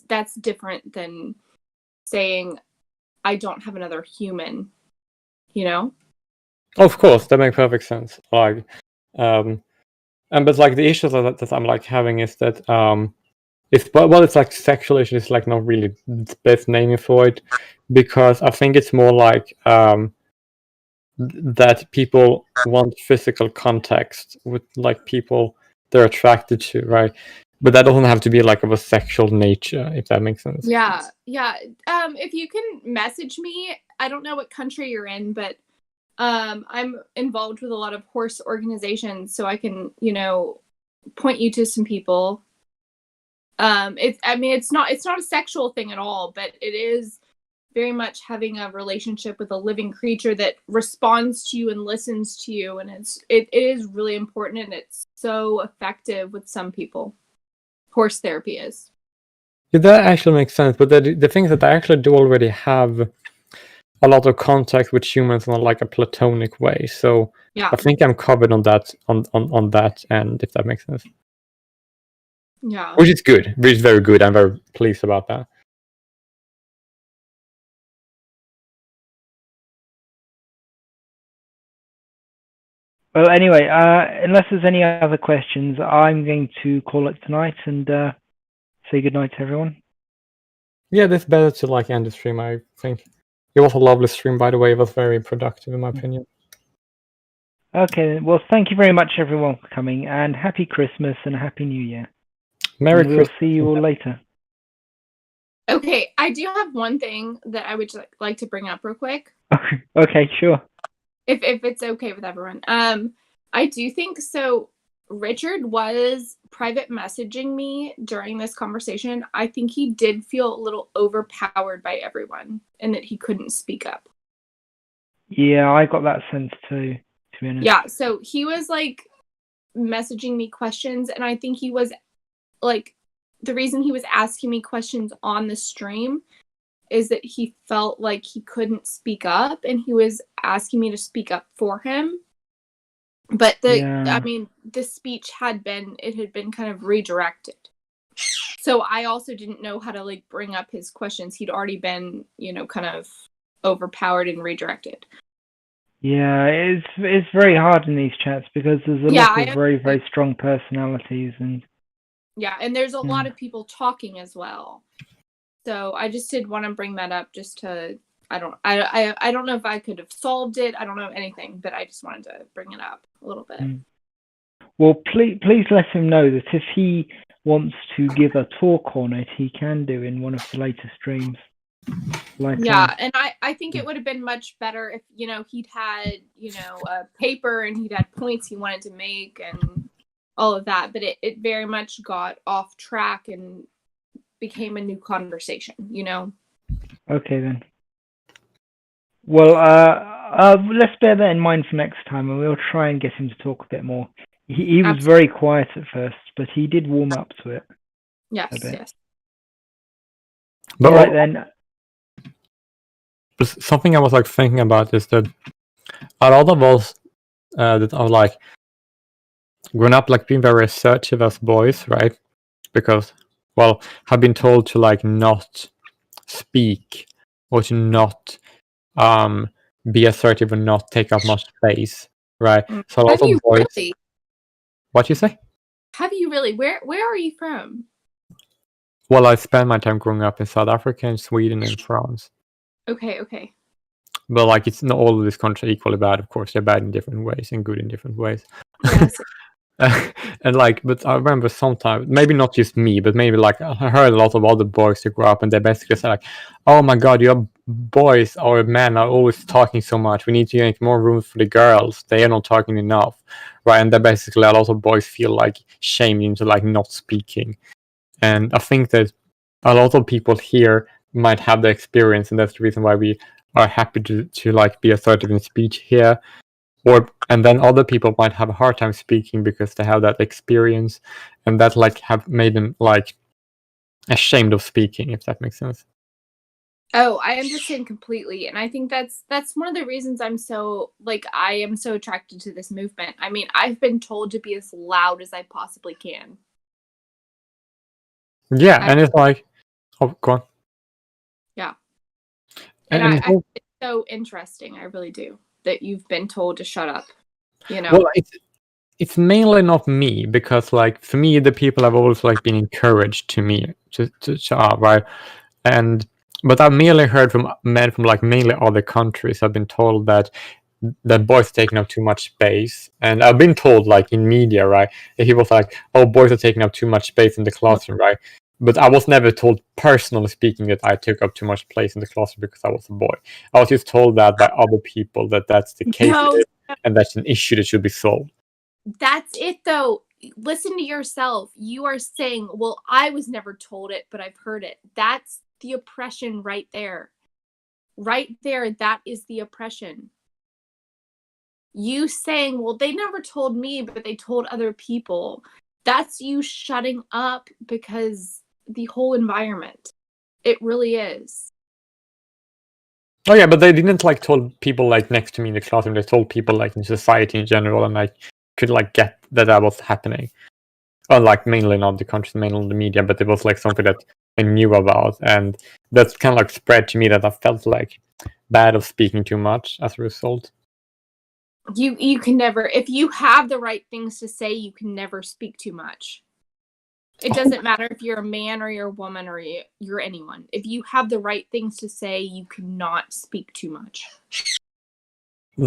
That's different than saying I don't have another human, Of course, that makes perfect sense. But the issue that I'm having is that it's sexual issue is not really the best naming for it, because I think it's more that people want physical context with people they're attracted to, right? But that doesn't have to be like of a sexual nature, if that makes sense. Yeah. If you can message me, I don't know what country you're in, but I'm involved with a lot of horse organizations, so I can, point you to some people. It's not a sexual thing at all, but it is very much having a relationship with a living creature that responds to you and listens to you, and it is really important, and it's so effective with some people. Horse therapy is. Yeah, that actually makes sense. But the thing is that I actually do already have a lot of contact with humans in like a platonic way. So Yeah. I think I'm covered on that on that end, if that makes sense. Yeah. Which is good. Which is very good. I'm very pleased about that. Well, anyway, unless there's any other questions, I'm going to call it tonight and say goodnight to everyone. Yeah, it's better to like end the stream, I think. It was a lovely stream, by the way. It was very productive, in my opinion. Okay, well, thank you very much, everyone, for coming, and Happy Christmas and Happy New Year. Merry And we'll Christmas. see you all later. Okay, I do have one thing that I would like to bring up real quick. Okay, sure. If it's okay with everyone. I do think so. Richard was private messaging me during this conversation. I think he did feel a little overpowered by everyone and that he couldn't speak up. Yeah, I got that sense too, to be honest. Yeah, so he was like messaging me questions, and I think he was like, the reason he was asking me questions on the stream is that he felt like he couldn't speak up, and he was asking me to speak up for him. But the speech had been kind of redirected. So I also didn't know how to like bring up his questions. He'd already been, kind of overpowered and redirected. Yeah, it's very hard in these chats because there's a lot of very, very strong personalities and there's a lot of people talking as well. So I just did want to bring that up just to I don't know if I could have solved it. I don't know anything, but I just wanted to bring it up a little bit. Well, please let him know that if he wants to give a talk on it, he can do in one of the later streams. And I think it would have been much better if, he'd had, a paper and he'd had points he wanted to make and all of that. But it very much got off track and became a new conversation, Okay, then. Well, let's bear that in mind for next time, and we'll try and get him to talk a bit more. He was very quiet at first, but he did warm up to it. Yes, a bit. yes. But all right, then. Something I was like thinking about is that a lot of us that are like grown up like being very assertive as boys, right? Because, well, have been told to like not speak or to not be assertive and not take up much space, right? So a lot of boys. Really? What you say? Have you really? Where are you from? Well, I spent my time growing up in South Africa, and Sweden, and France. Okay. But like, it's not all of these countries equally bad. Of course, they're bad in different ways and good in different ways. Yes. And like, but I remember sometimes, maybe not just me, but maybe like I heard a lot of other boys that grew up, and they basically said like, "Oh my God, your boys or men are always talking so much. We need to make more room for the girls. They are not talking enough." Right, and then basically a lot of boys feel like shamed into like not speaking, and I think that a lot of people here might have the experience, and that's the reason why we are happy to like be assertive in speech here, and then other people might have a hard time speaking because they have that experience, and that like have made them like ashamed of speaking, if that makes sense. Oh, I understand completely. And I think that's one of the reasons I am so attracted to this movement. I mean, I've been told to be as loud as I possibly can. Yeah, and it's like, oh, go on. Yeah. And I it's so interesting, I really do, that you've been told to shut up, Well, it's mainly not me, because like for me, the people have always like been encouraged to shut up, right? But I've merely heard from men from like mainly other countries have been told that that boys are taking up too much space. And I've been told, like in media, right, that he was like, "Oh, boys are taking up too much space in the classroom," right? But I was never told, personally speaking, that I took up too much place in the classroom because I was a boy. I was just told that by other people that that's the case, No, and that's an issue that should be solved. that's it though. Listen to yourself. You are saying, well, I was never told it, but I've heard it. That's the oppression right there. Right there, that is the oppression. You saying, well, they never told me, but they told other people. That's you shutting up because the whole environment. It really is. Oh yeah, but they didn't like told people like next to me in the classroom. They told people like in society in general, and I could like get that was happening. Or like mainly not the country, mainly the media, but it was like something that I knew about, and that's kind of like spread to me that I felt like bad of speaking too much as a result. You can never, if you have the right things to say, you can never speak too much. It doesn't matter if you're a man or you're a woman or you're anyone. If you have the right things to say, you cannot speak too much.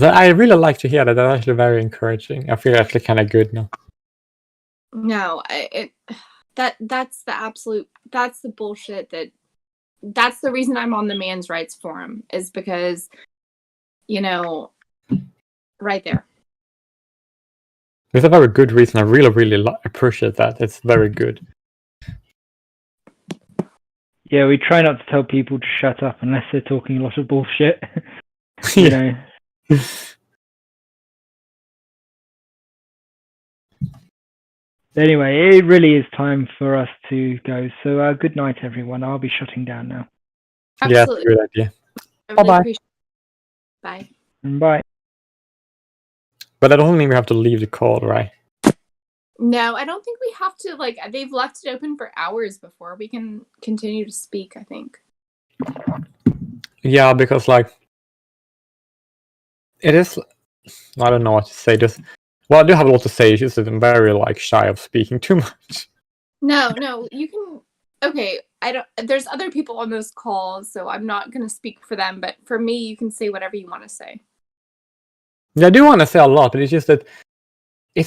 I really like to hear that. That's actually very encouraging. I feel actually kind of good now. No, that's the bullshit that's the reason I'm on the Man's Rights Forum, is because, right there. It's a very good reason. I really appreciate that. It's very good. Yeah, we try not to tell people to shut up unless they're talking a lot of bullshit. you know. Anyway, it really is time for us to go. So good night, everyone. I'll be shutting down now. Yeah, Absolutely. good idea. I really Bye-bye. appreciate it. Bye. And bye. But I don't think we have to leave the call, right? No, I don't think we have to. Like, they've left it open for hours before we can continue to speak, I think. Yeah, because like it is. I don't know what to say. Well, I do have a lot to say. It's just that I'm very like shy of speaking too much. No, you can. Okay, I don't. There's other people on those calls, so I'm not gonna speak for them. But for me, you can say whatever you want to say. Yeah, I do want to say a lot, but it's just that